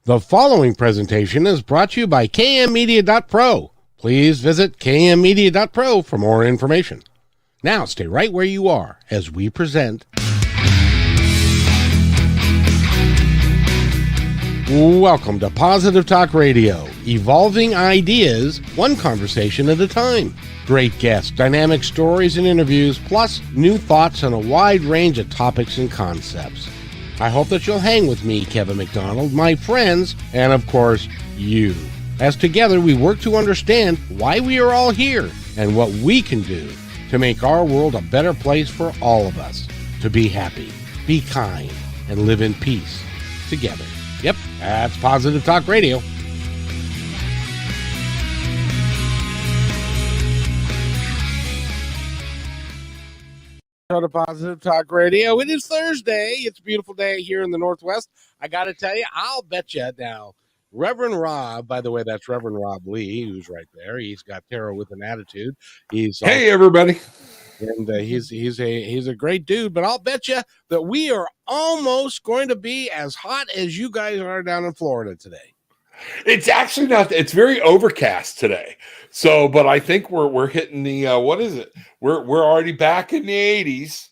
The following presentation is brought to you by kmmedia.pro. Please visit kmmedia.pro for more information. Now stay right where you are as we present. Welcome to Positive Talk Radio, evolving ideas, one conversation at a time. Great guests, dynamic stories and interviews, plus new thoughts on a wide range of topics and concepts. I hope that you'll hang with me, Kevin McDonald, my friends, and of course, you. As together we work to understand why we are all here and what we can do to make our world a better place for all of us. To be happy, be kind, and live in peace together. Yep, that's Positive Talk Radio. To Positive Talk Radio. It is Thursday. It's a beautiful day here in the Northwest. I got to tell you, I'll bet you now, Reverend Rob, by the way, that's Reverend Rob Lee, who's right there. He's got Tarot with an Attitude. Hey, everybody. And he's a great dude, but I'll bet you that we are almost going to be as hot as you guys are down in Florida today. It's actually not. It's very overcast today. So, but I think we're hitting the what is it? We're already back in the 80s.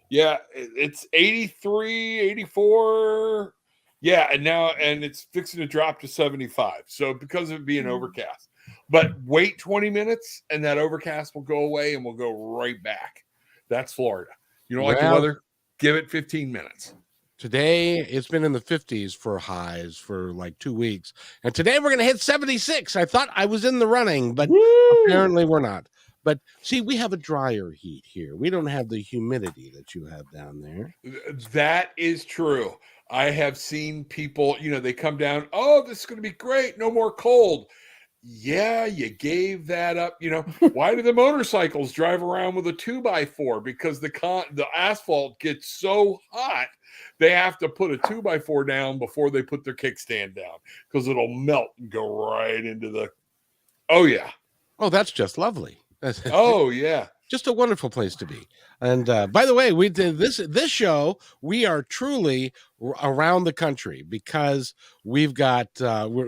Yeah, it's 83, 84. Yeah, and it's fixing to drop to 75. So because of it being overcast. But wait 20 minutes and that overcast will go away and we'll go right back. That's Florida. You don't like the weather? Give it 15 minutes. Today, it's been in the 50s for highs for like 2 weeks. And today we're going to hit 76. I thought I was in the running, but apparently we're not. But see, we have a drier heat here. We don't have the humidity that you have down there. That is true. I have seen people, they come down, oh, this is going to be great. No more cold. Yeah, you gave that up. Why do the motorcycles drive around with a 2x4? Because the asphalt gets so hot, they have to put a 2x4 down before they put their kickstand down because it'll melt and go right into the. Oh yeah. Oh, that's just lovely. Oh yeah. Just a wonderful place to be. And by the way, we did this show. We are truly around the country because we've got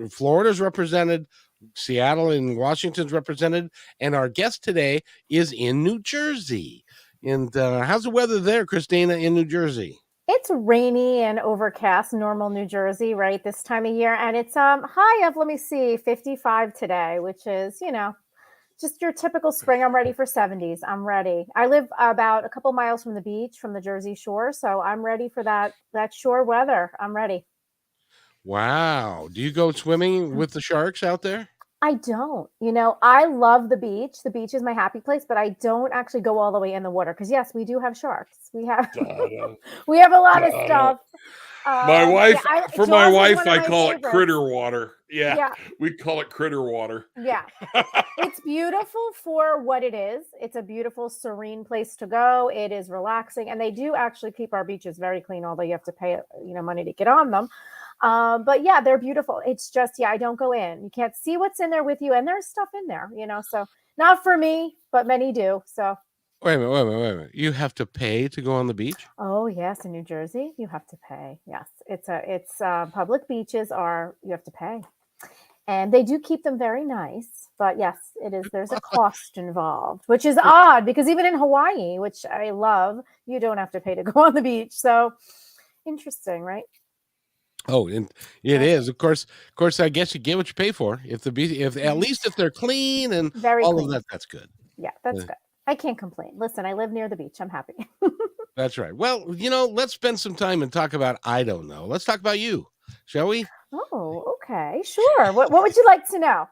Florida's represented. Seattle and Washington's represented, and our guest today is in New Jersey. And how's the weather there, Kristina, in New Jersey? It's rainy and overcast, normal New Jersey, right, this time of year. And it's high of, 55 today, which is, just your typical spring. I'm ready for 70s. I'm ready. I live about a couple miles from the beach, from the Jersey Shore, so I'm ready for that shore weather. I'm ready. Wow. Do you go swimming with the sharks out there? I don't. I love the beach. The beach is my happy place, but I don't actually go all the way in the water because, yes, we do have sharks. We have we have a lot of stuff. My wife, I call it critter water. Yeah, we call it critter water. Yeah. It's beautiful for what it is. It's a beautiful, serene place to go. It is relaxing. And they do actually keep our beaches very clean, although you have to pay, money to get on them. But yeah, they're beautiful. It's just, I don't go in. You can't see what's in there with you. And there's stuff in there, so not for me, but many do. So. Wait a minute. You have to pay to go on the beach? Oh, yes. In New Jersey, you have to pay. Yes. It's public beaches you have to pay. And they do keep them very nice. But yes, it is. There's a cost involved, which is odd because even in Hawaii, which I love, you don't have to pay to go on the beach. So interesting, right? Oh, and it is. Of course, I guess you get what you pay for. If at least if they're clean and very all clean. Of that, that's good. Yeah, that's good. I can't complain. Listen, I live near the beach. I'm happy. That's right. Well, let's spend some time and talk about I don't know. Let's talk about you, shall we? Oh, okay. Sure. What would you like to know?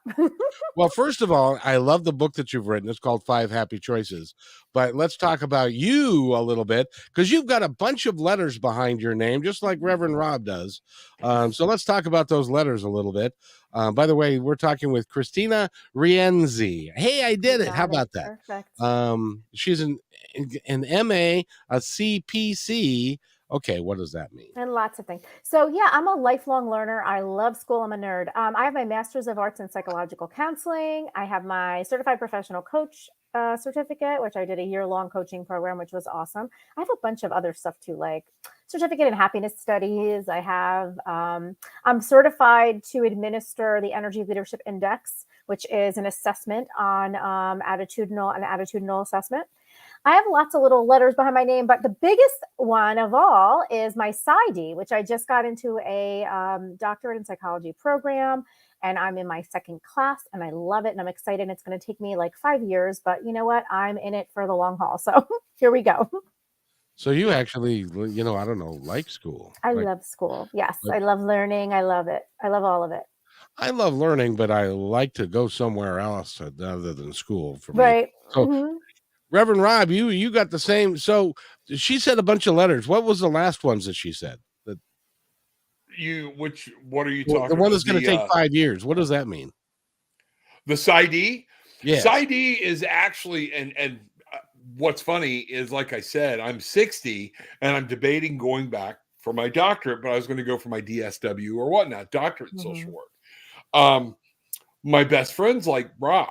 Well, first of all, I love the book that you've written. It's called 5 Happy Choices. But let's talk about you a little bit because you've got a bunch of letters behind your name, just like Reverend Rob does. So let's talk about those letters a little bit. By the way, we're talking with Kristina Rienzi. Hey, I did it. How about that? Perfect. She's an MA, a C.P.C. Okay, what does that mean? And lots of things. So yeah, I'm a lifelong learner. I love school. I'm a nerd. I have my Master's of Arts in Psychological Counseling. I have my Certified Professional Coach certificate, which I did a year-long coaching program, which was awesome. I have a bunch of other stuff too, like certificate in happiness studies. I have, I'm certified to administer the Energy Leadership Index, which is an assessment on attitudinal assessment. I have lots of little letters behind my name, but the biggest one of all is my PsyD, which I just got into a doctorate in psychology program, and I'm in my second class, and I love it, and I'm excited. It's going to take me like 5 years, but you know what? I'm in it for the long haul. So here we go. So you actually, I don't know, like school. I love school. Yes, I love learning. I love it. I love all of it. I love learning, but I like to go somewhere else other than school for me. Right. So, Reverend Rob, you got the same. So she said a bunch of letters. What was the last ones that she said? What are you talking about? The one that's going to take 5 years. What does that mean? The PsyD? Yes. PsyD is actually, and what's funny is, like I said, I'm 60 and I'm debating going back for my doctorate, but I was going to go for my DSW or whatnot, doctorate in social work. My best friend's like, Rob,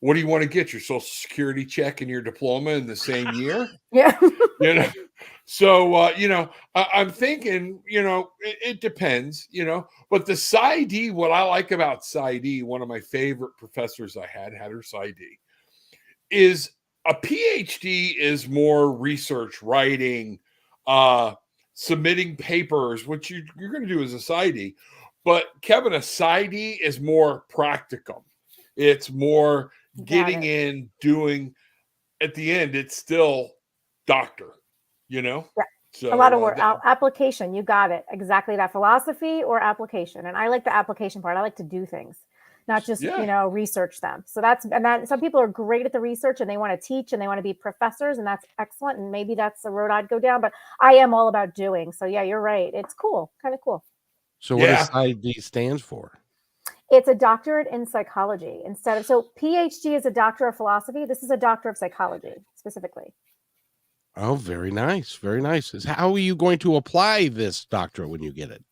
what do you want to get? Your Social Security check and your diploma in the same year? Yeah. So, I'm thinking, it depends, but the PsyD, what I like about PsyD, one of my favorite professors I had her PsyD, is a PhD is more research, writing, submitting papers, which you're going to do as a PsyD. But Kevin, a PsyD is more practicum. It's more getting in, doing. At the end, it's still doctor. Yeah. So a lot of work. Application. You got it. Exactly that. Philosophy or application. And I like the application part. I like to do things, not just, research them. So that some people are great at the research and they want to teach and they want to be professors, and that's excellent. And maybe that's the road I'd go down, but I am all about doing. So yeah, you're right. It's cool. Kind of cool. So what does PsyD stands for? It's a doctorate in psychology so PhD is a doctor of philosophy. This is a doctor of psychology specifically. Oh, very nice. Very nice. How are you going to apply this doctorate when you get it?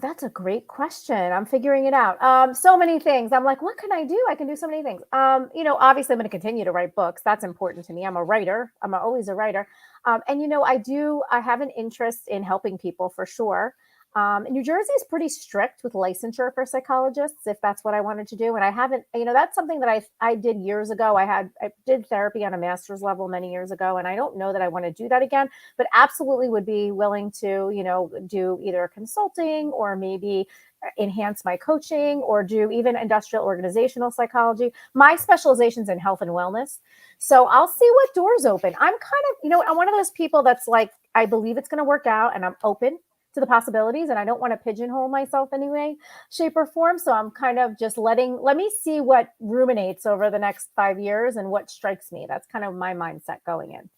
That's a great question. I'm figuring it out. So many things. I'm like, what can I do? I can do so many things. Obviously I'm going to continue to write books. That's important to me. I'm a writer. I'm always a writer. I have an interest in helping people for sure. New Jersey is pretty strict with licensure for psychologists, if that's what I wanted to do. And I haven't, that's something that I did years ago. I did therapy on a master's level many years ago, and I don't know that I want to do that again, but absolutely would be willing to, do either consulting or maybe enhance my coaching or do even industrial organizational psychology. My specialization's in health and wellness. So I'll see what doors open. I'm kind of, I'm one of those people that's like, I believe it's going to work out and I'm open to the possibilities, and I don't want to pigeonhole myself any way, shape, or form. So I'm kind of just let me see what ruminates over the next 5 years and what strikes me. That's kind of my mindset going in.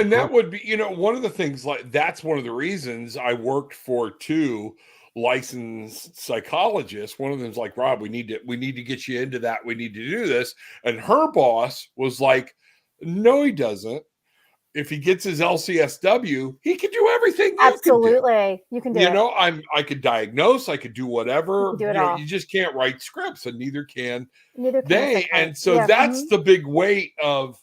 That would be, one of the things, like, that's one of the reasons I worked for 2 licensed psychologists. One of them's like, Rob, we need to get you into that. We need to do this. And her boss was like, no, he doesn't. If he gets his LCSW, he can do everything. Absolutely. You can do it. I could diagnose, I could do whatever. You, all. You just can't write scripts, and neither can they. And so that's the big weight of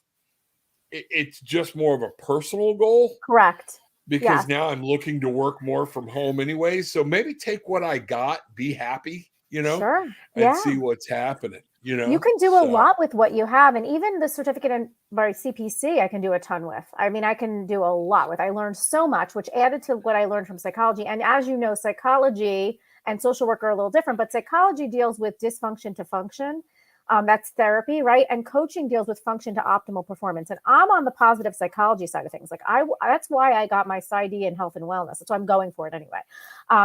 it. It's just more of a personal goal. Correct. Because now I'm looking to work more from home anyway. So maybe take what I got, be happy, sure. and see what's happening. You can do a lot with what you have. And even the certificate in C.P.C, I can do a ton with. I mean, I can do a lot with. I learned so much, which added to what I learned from psychology. And as you know, psychology and social work are a little different, but psychology deals with dysfunction to function. That's therapy, right? And coaching deals with function to optimal performance. And I'm on the positive psychology side of things. Like that's why I got my PsyD in health and wellness. That's why I'm going for it anyway.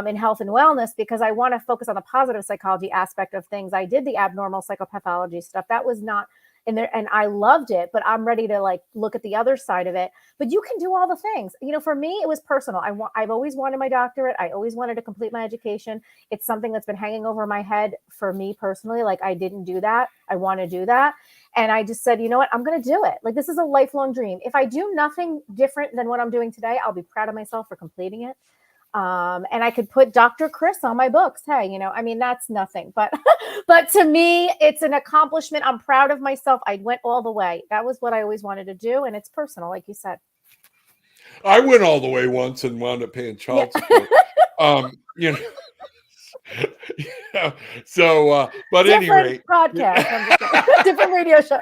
In health and wellness, because I want to focus on the positive psychology aspect of things. I did the abnormal psychopathology stuff. That was not in there, and I loved it, but I'm ready to look at the other side of it. But you can do all the things. For me, it was personal. I've always wanted my doctorate. I always wanted to complete my education. It's something that's been hanging over my head for me personally. I didn't do that. I want to do that. And I just said, you know what? I'm going to do it. This is a lifelong dream. If I do nothing different than what I'm doing today, I'll be proud of myself for completing it. And I could put Dr. Chris on my books. Hey, you know, I mean, that's nothing, but, but to me, it's an accomplishment. I'm proud of myself. I went all the way. That was what I always wanted to do. And it's personal, like you said. I went all the way once and wound up paying child support. You know, yeah. So, but different anyway, podcast, different radio show.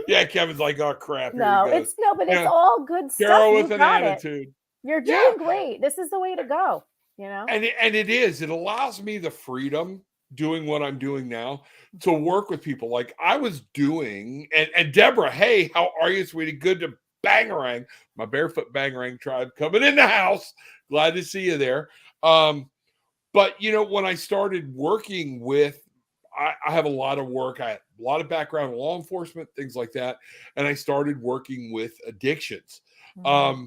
Yeah, Kevin's like, oh crap. No, but it's all good stuff. Carol You with an got attitude. it. You're doing great. This is the way to go. You know, and it is. It allows me the freedom doing what I'm doing now to work with people like I was doing. And Deborah, hey, how are you, sweetie? Good to Bangarang, my barefoot Bangarang tribe coming in the house. Glad to see you there. But you know, when I started working with, I have a lot of work. I had a lot of background in law enforcement, things like that. And I started working with addictions. Mm-hmm.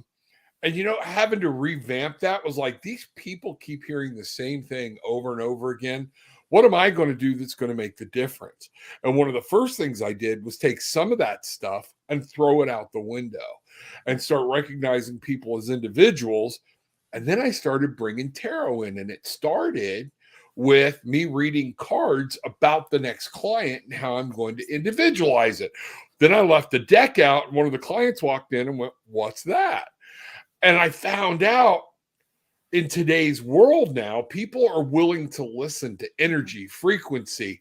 And, you know, having to revamp that was like, these people keep hearing the same thing over and over again. What am I going to do that's going to make the difference? And one of the first things I did was take some of that stuff and throw it out the window and start recognizing people as individuals. And then I started bringing tarot in, and it started with me reading cards about the next client and how I'm going to individualize it. Then I left the deck out, and one of the clients walked in and went, "What's that?" And I found out in today's world now, people are willing to listen to energy, frequency,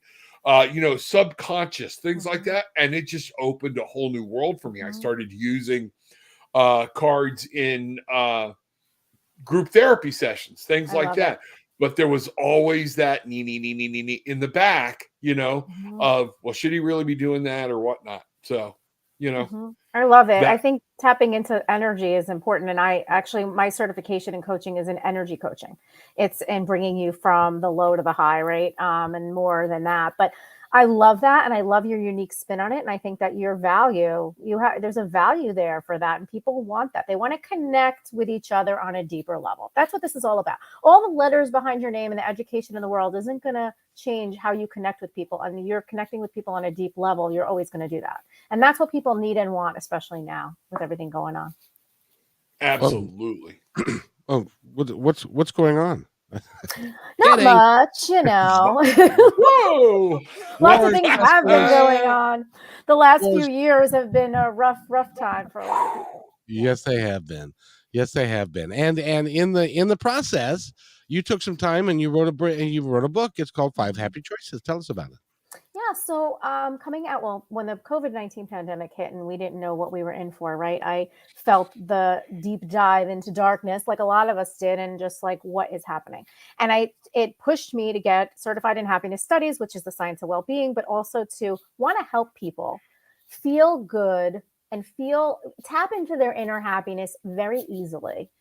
you know, subconscious, things like that. And it just opened a whole new world for me. I started using cards in group therapy sessions, things like that. But there was always that in the back, you know, of, well, should he really be doing that or whatnot? So, you know. I love it. I think tapping into energy is important. And I actually, my certification in coaching is in energy coaching. It's in bringing you from the low to the high, right? And more than that. But I love that. And I love your unique spin on it. And I think that your value, there's a value there for that. And people want that. They want to connect with each other on a deeper level. That's what this is all about. All the letters behind your name and the education in the world isn't going to change how you connect with people. I mean, you're connecting with people on a deep level. You're always going to do that. And that's what people need and want, especially now with everything going on. Absolutely. Oh, what's going on? Not much, you know. Whoa! Lots of things have been going on. The last few years have been a rough time for a lot of people. Yes, they have been. Yes, they have been. And in the process, you took some time and you wrote a book. It's called 5 Happy Choices. Tell us about it. Yeah. So coming out, well, when the COVID-19 pandemic hit and we didn't know what we were in for, right? I felt the deep dive into darkness like a lot of us did, and just like, what is happening? And it pushed me to get certified in happiness studies, which is the science of well-being, but also to want to help people feel good and tap into their inner happiness very easily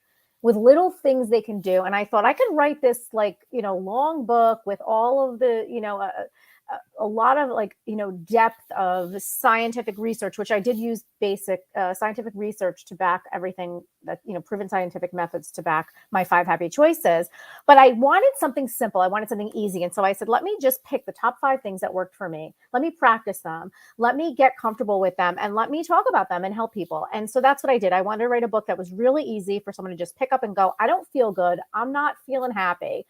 with little things they can do. And I thought I could write this, like, you know, long book with all of the, you know, a lot of, like, you know, depth of scientific research, which I did use basic scientific research to back everything that, you know, proven scientific methods to back my 5 happy choices. But I wanted something simple. I wanted something easy. And so I said, let me just pick the top 5 things that worked for me. Let me practice them. Let me get comfortable with them, and let me talk about them and help people. And so that's what I did. I wanted to write a book that was really easy for someone to just pick up and go, I don't feel good. I'm not feeling happy.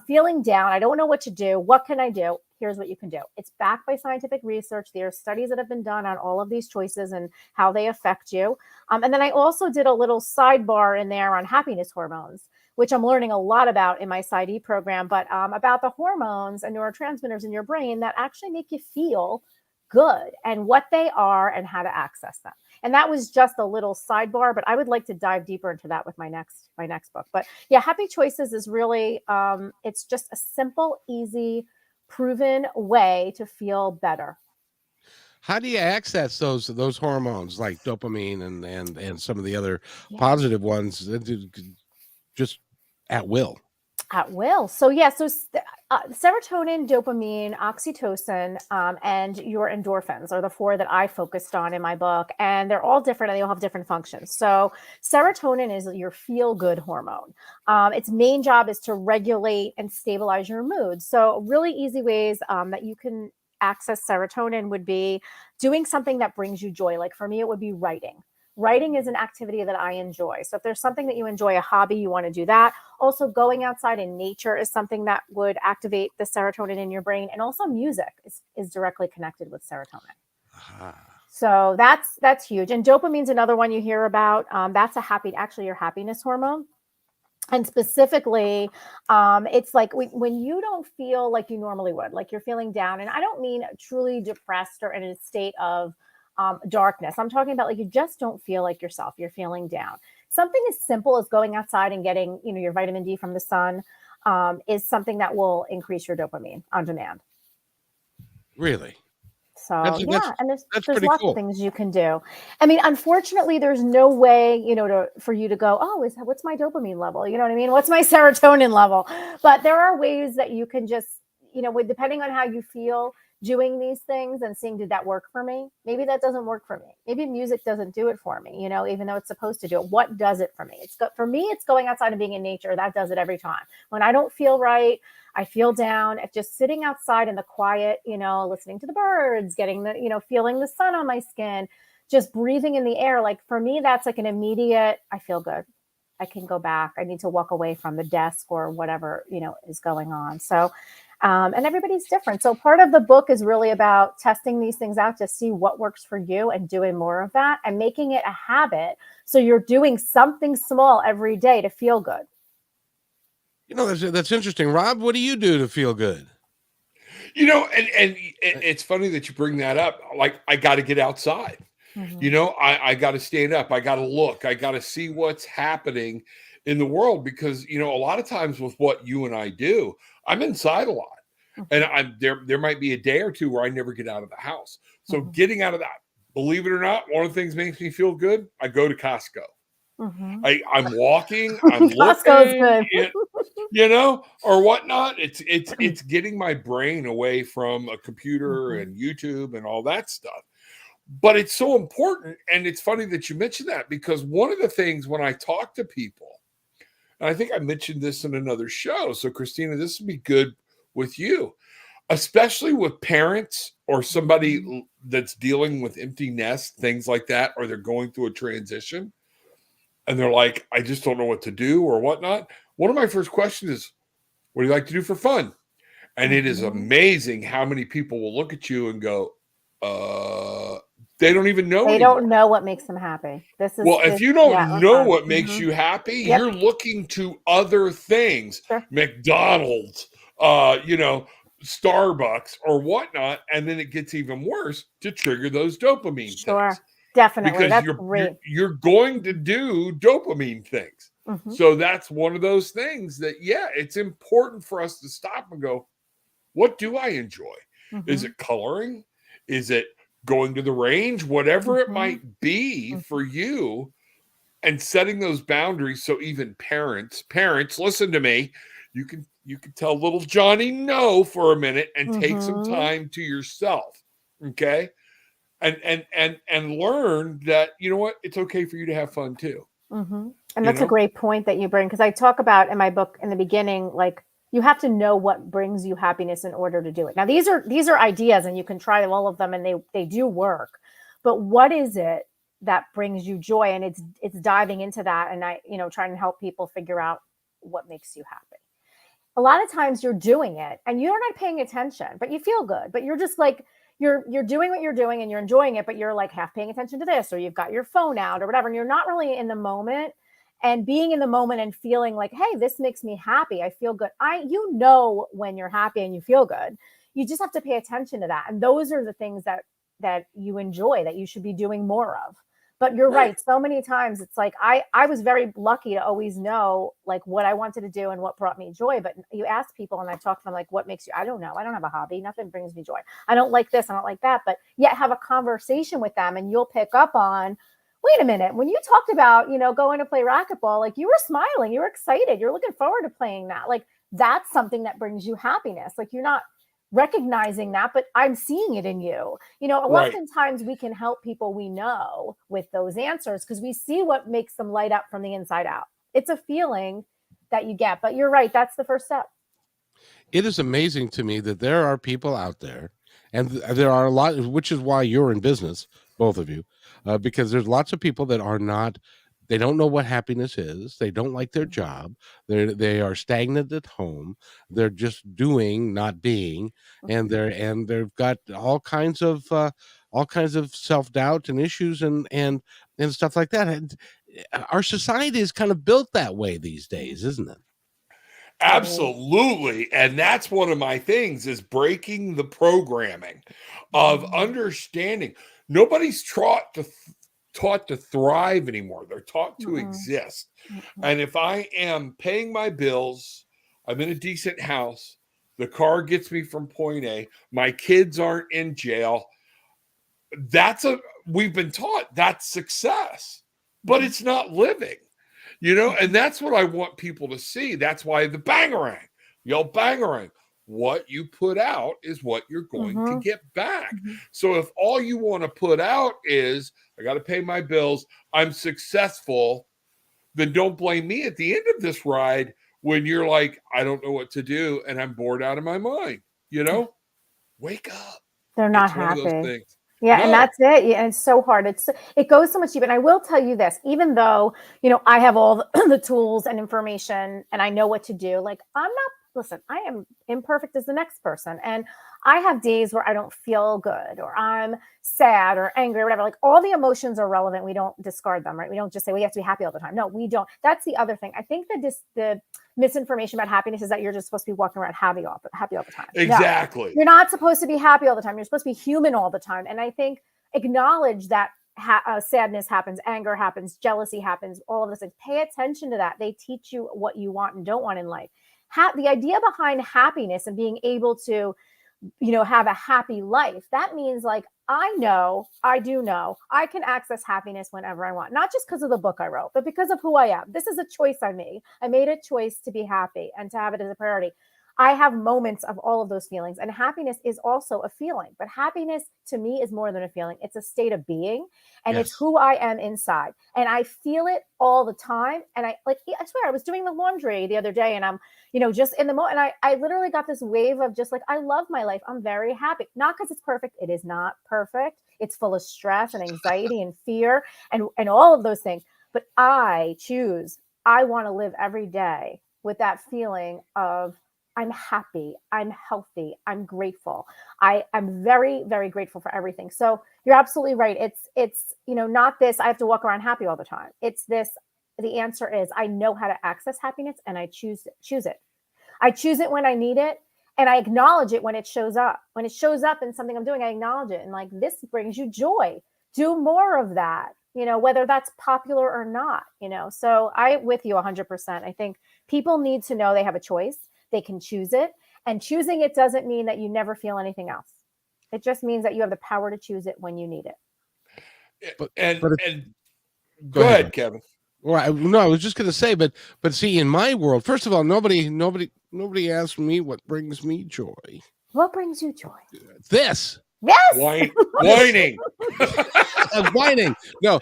Feeling down. I don't know what to do. What can I do? Here's what you can do. It's backed by scientific research. There are studies that have been done on all of these choices and how they affect you. And then I also did a little sidebar in there on happiness hormones, which I'm learning a lot about in my PsyD program, but about the hormones and neurotransmitters in your brain that actually make you feel good, and what they are and how to access them. And that was just a little sidebar, but I would like to dive deeper into that with my next book. But yeah, Happy Choices is really, it's just a simple, easy, proven way to feel better. How do you access those hormones like dopamine and some of the other positive ones, just at will? At will. So yeah, serotonin, dopamine, oxytocin, and your endorphins are the 4 that I focused on in my book, and they're all different and they all have different functions. So serotonin is your feel-good hormone. Its main job is to regulate and stabilize your mood. So really easy ways that you can access serotonin would be doing something that brings you joy. Like for me, it would be writing. Writing is an activity that I enjoy. So if there's something that you enjoy, a hobby, you want to do that. Also, going outside in nature is something that would activate the serotonin in your brain. And also music is directly connected with serotonin. So that's huge. And dopamine's another one you hear about. That's actually your happiness hormone. And specifically, it's like when you don't feel like you normally would, like you're feeling down. And I don't mean truly depressed or in a state of darkness. I'm talking about like you just don't feel like yourself. You're feeling down. Something as simple as going outside and getting, your vitamin D from the sun is something that will increase your dopamine on demand. Really? So and there's lots cool. of things you can do. I mean, unfortunately, there's no way, for you to go, oh, what's my dopamine level? You know what I mean? What's my serotonin level? But there are ways that you can just, depending on how you feel doing these things and seeing, did that work for me? Maybe that doesn't work for me. Maybe music doesn't do it for me, even though it's supposed to do it. What does it for me? For me, it's going outside and being in nature. That does it every time. When I don't feel right, I feel down, at just sitting outside in the quiet, listening to the birds, getting the, feeling the sun on my skin, just breathing in the air. Like for me, that's like an immediate, I feel good. I can go back. I need to walk away from the desk or whatever, is going on. So, and everybody's different. So part of the book is really about testing these things out to see what works for you and doing more of that and making it a habit. So you're doing something small every day to feel good. That's interesting. Rob, what do you do to feel good? And it's funny that you bring that up. Like, I got to get outside. Mm-hmm. I got to stand up. I got to look. I got to see what's happening in the world because, a lot of times with what you and I do, I'm inside a lot. Mm-hmm. And there might be a day or two where I never get out of the house. So mm-hmm. getting out of that, believe it or not, one of the things makes me feel good. I go to Costco. Mm-hmm. I'm walking, I'm looking, or whatnot. It's getting my brain away from a computer mm-hmm. and YouTube and all that stuff. But it's so important. And it's funny that you mentioned that because one of the things when I talk to people, and I think I mentioned this in another show. So Kristina, this would be good with you, especially with parents or somebody that's dealing with empty nest, things like that, or they're going through a transition. And they're like, I just don't know what to do or whatnot. One of my first questions is, what do you like to do for fun? And it is amazing how many people will look at you and go, they don't even know. They don't know what makes them happy. If you don't know what makes you happy, you're looking to other things, sure. McDonald's, Starbucks or whatnot. And then it gets even worse to trigger those dopamine things. Definitely. Because you're going to do dopamine things. Mm-hmm. So that's one of those things that, it's important for us to stop and go, what do I enjoy? Mm-hmm. Is it coloring? Is it going to the range? Whatever mm-hmm. it might be mm-hmm. for you, and setting those boundaries. So even parents, listen to me. You can tell little Johnny no for a minute and mm-hmm. take some time to yourself. Okay. And learn that, it's okay for you to have fun too. Mm-hmm. And that's a great point that you bring. Cause I talk about in my book in the beginning, like you have to know what brings you happiness in order to do it. Now these are ideas and you can try all of them and they do work, but what is it that brings you joy? And it's diving into that. And I, trying to help people figure out what makes you happy. A lot of times you're doing it and you're not paying attention, but you feel good, but you're just like, you're doing what you're doing and you're enjoying it, but you're like half paying attention to this, or you've got your phone out or whatever. And you're not really in the moment, and being in the moment and feeling like, hey, this makes me happy. I feel good. When you're happy and you feel good, you just have to pay attention to that. And those are the things that you enjoy, that you should be doing more of. But you're right. So many times it's like, I was very lucky to always know like what I wanted to do and what brought me joy. But you ask people and I talk to them like, what makes you, I don't know. I don't have a hobby. Nothing brings me joy. I don't like this. I don't like that. But yet have a conversation with them and you'll pick up on, wait a minute, when you talked about, going to play racquetball, like you were smiling, you were excited, you're looking forward to playing that. Like that's something that brings you happiness. Like you're not recognizing that, but I'm seeing it in you. Oftentimes we can help people we know with those answers because we see what makes them light up from the inside out. It's a feeling that you get, but you're right. That's the first step. It is amazing to me that there are people out there, and there are a lot, which is why you're in business, both of you, because there's lots of people that are not. They don't know what happiness is. They don't like their job. They are stagnant at home. They're just doing, not being, and they've got all kinds of self-doubt and issues and stuff like that. And our society is kind of built that way these days, isn't it? Absolutely. And that's one of my things, is breaking the programming of understanding. Nobody's taught to thrive anymore. They're taught to exist. And if I am paying my bills, I'm in a decent house, the car gets me from point A, my kids aren't in jail, we've been taught that's success, but it's not living. And that's what I want people to see. That's why the bangarang, yell bangarang. What you put out is what you're going to get back. So if all you want to put out is, I got to pay my bills, I'm successful, then don't blame me at the end of this ride when you're like, I don't know what to do and I'm bored out of my mind. Wake up. They're not It's happy. One of those things. Yeah, and that's it. Yeah, and it's so hard. It goes so much deeper. And I will tell you this, even though, I have all the tools and information and I know what to do, like listen, I am imperfect as the next person. And I have days where I don't feel good, or I'm sad or angry or whatever. Like, all the emotions are relevant. We don't discard them, right? We don't just say, well, you have to be happy all the time. No, we don't. That's the other thing. I think that the misinformation about happiness is that you're just supposed to be walking around happy all the time. Exactly. No, you're not supposed to be happy all the time. You're supposed to be human all the time. And I think acknowledge that sadness happens, anger happens, jealousy happens, all of those things. Pay attention to that. They teach you what you want and don't want in life. The idea behind happiness and being able to, have a happy life, that means, like, I do know I can access happiness whenever I want, not just because of the book I wrote, but because of who I am. This is a choice I made. I made a choice to be happy and to have it as a priority. I have moments of all of those feelings, and happiness is also a feeling, but happiness to me is more than a feeling. It's a state of being, and It's who I am inside, and I feel it all the time. And I swear, I was doing the laundry the other day, and I'm, just in the moment, and I literally got this wave of just like, I love my life. I'm very happy, not because it's perfect. It is not perfect. It's full of stress and anxiety and fear and all of those things. But I want to live every day with that feeling of, I'm happy, I'm healthy, I'm grateful. I'm very, very grateful for everything. So you're absolutely right. It's not this, I have to walk around happy all the time. It's this, the answer is, I know how to access happiness, and I choose it. I choose it when I need it, and I acknowledge it when it shows up. When it shows up in something I'm doing, I acknowledge it. And like, this brings you joy. Do more of that, whether that's popular or not, So I with you 100%. I think people need to know they have a choice. They can choose it, and choosing it doesn't mean that you never feel anything else. It just means that you have the power to choose it when you need it. Go ahead, Kevin. Well, I was just going to say, but see, in my world, first of all, nobody asked me what brings me joy. What brings you joy? This. Yes. Whining. Whining. No,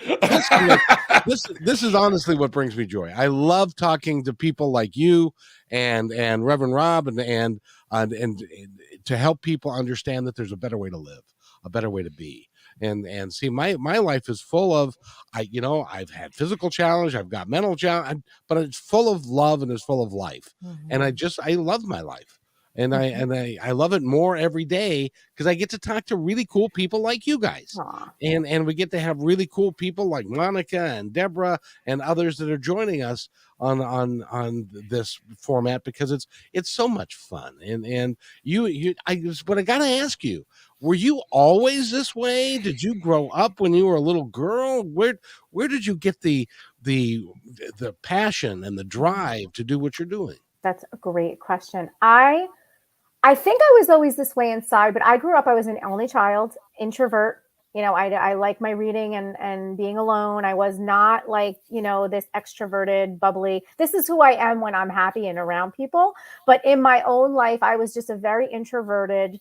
this is honestly what brings me joy. I love talking to people like you and Reverend Rob and to help people understand that there's a better way to live, a better way to be. And see, my life is full of, I've had physical challenge, I've got mental challenge, but it's full of love and it's full of life. And I love my life. And I love it more every day because I get to talk to really cool people like you guys. And we get to have really cool people like Monica and Deborah and others that are joining us on this format, because it's so much fun. And but I gotta ask you, were you always this way? Did you grow up when you were a little girl? Where did you get the passion and the drive to do what you're doing? That's a great question. I think I was always this way inside, but I grew up, I was an only child, introvert. I like my reading and being alone. I was not like, this extroverted, bubbly. This is who I am when I'm happy and around people. But in my own life, I was just a very introverted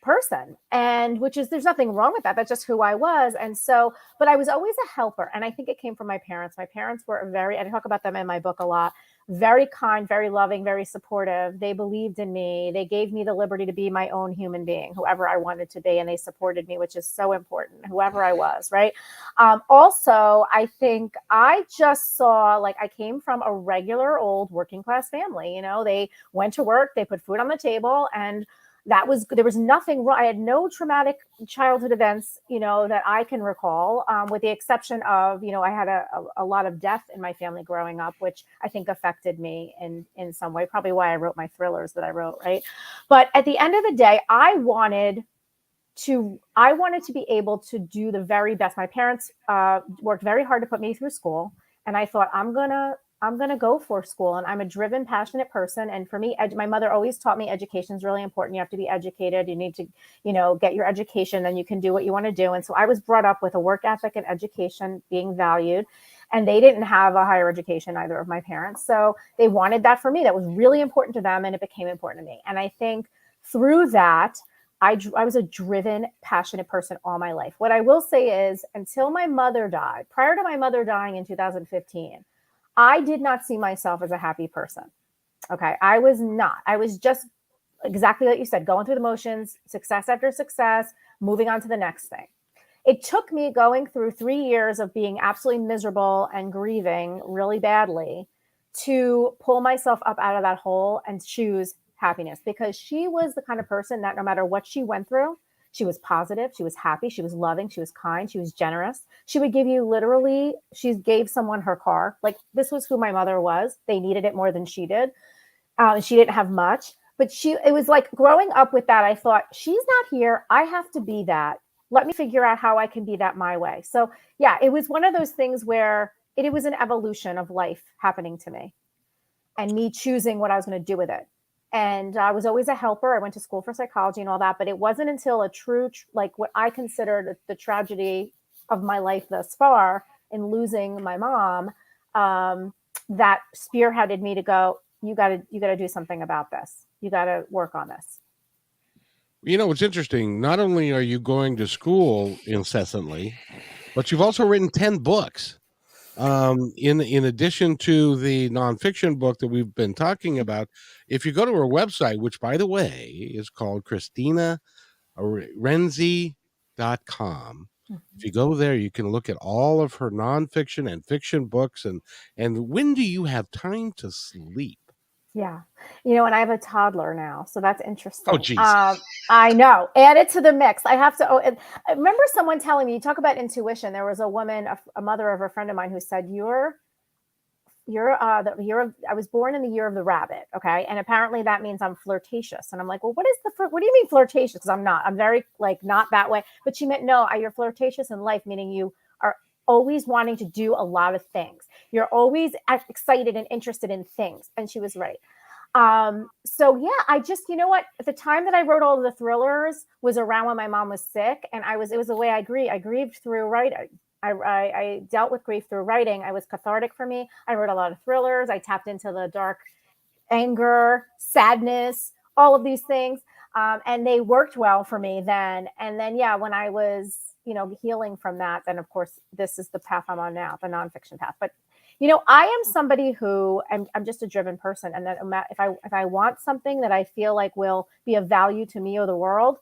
person, and there's nothing wrong with that. That's just who I was. And so, but I was always a helper. And I think it came from my parents. My parents were and I talk about them in my book a lot, very kind, very loving, very supportive. They believed in me. They gave me the liberty to be my own human being, whoever I wanted to be. And they supported me, which is so important, whoever I was, right? Also, I think I just saw, like, I came from a regular old working class family. You know, they went to work, they put food on the table, and there was nothing wrong. I had no traumatic childhood events, you know, that I can recall, with the exception of, you know, I had a lot of death in my family growing up, which I think affected me in some way, probably why I wrote my thrillers that I wrote, right? But at the end of the day, I wanted to be able to do the very best. My parents worked very hard to put me through school, and I thought, I'm gonna go for school, and I'm a driven, passionate person. And for me, my mother always taught me education is really important. You have to be educated. You need to, you know, get your education, then you can do what you want to do. And so I was brought up with a work ethic and education being valued. And they didn't have a higher education, either of my parents. So they wanted that for me. That was really important to them, and it became important to me. And I think through that, I was a driven, passionate person all my life. What I will say is, until my mother died, prior to my mother dying in 2015, I did not see myself as a happy person. Okay. I was not. I was just exactly like you said, going through the motions, success after success, moving on to the next thing. It took me going through 3 years of being absolutely miserable and grieving really badly to pull myself up out of that hole and choose happiness, because she was the kind of person that no matter what she went through, she was positive, she was happy, she was loving, she was kind, she was generous. She would give you literally, she gave someone her car. Like, this was who my mother was. They needed it more than she did. She didn't have much, but it was like growing up with that. I thought, she's not here. I have to be that. Let me figure out how I can be that my way. So yeah, it was one of those things where it was an evolution of life happening to me and me choosing what I was going to do with it. And I was always a helper. I went to school for psychology and all that, but it wasn't until a true, like what I considered the tragedy of my life thus far in losing my mom, that spearheaded me to go, you got to do something about this. You got to work on this. You know, it's interesting. Not only are you going to school incessantly, but you've also written 10 books. In addition to the nonfiction book that we've been talking about, if you go to her website, which by the way is called Kristina Rienzi.com, if you go there, you can look at all of her nonfiction and fiction books. And when do you have time to sleep? Yeah. You know, and I have a toddler now, so that's interesting. Oh, geez. I know. Add it to the mix. I have to. I remember someone telling me, you talk about intuition. There was a woman, a mother of a friend of mine, who said, I was born in the year of the rabbit. Okay. And apparently that means I'm flirtatious. And I'm like, well, what do you mean flirtatious? Because I'm not. I'm very, like, not that way. But she meant, no, you're flirtatious in life, meaning you are always wanting to do a lot of things. You're always excited and interested in things. And she was right. So yeah, I just, you know what, at the time that I wrote all of the thrillers was around when my mom was sick, and it was the way I grieved through writing. I dealt with grief through writing. It was cathartic for me. I wrote a lot of thrillers. I tapped into the dark anger, sadness, all of these things. And they worked well for me then. And then, yeah, when I was, you know, healing from that, then of course, this is the path I'm on now, the nonfiction path. But, you know, I am somebody who I'm just a driven person. And then if I want something that I feel like will be of value to me or the world,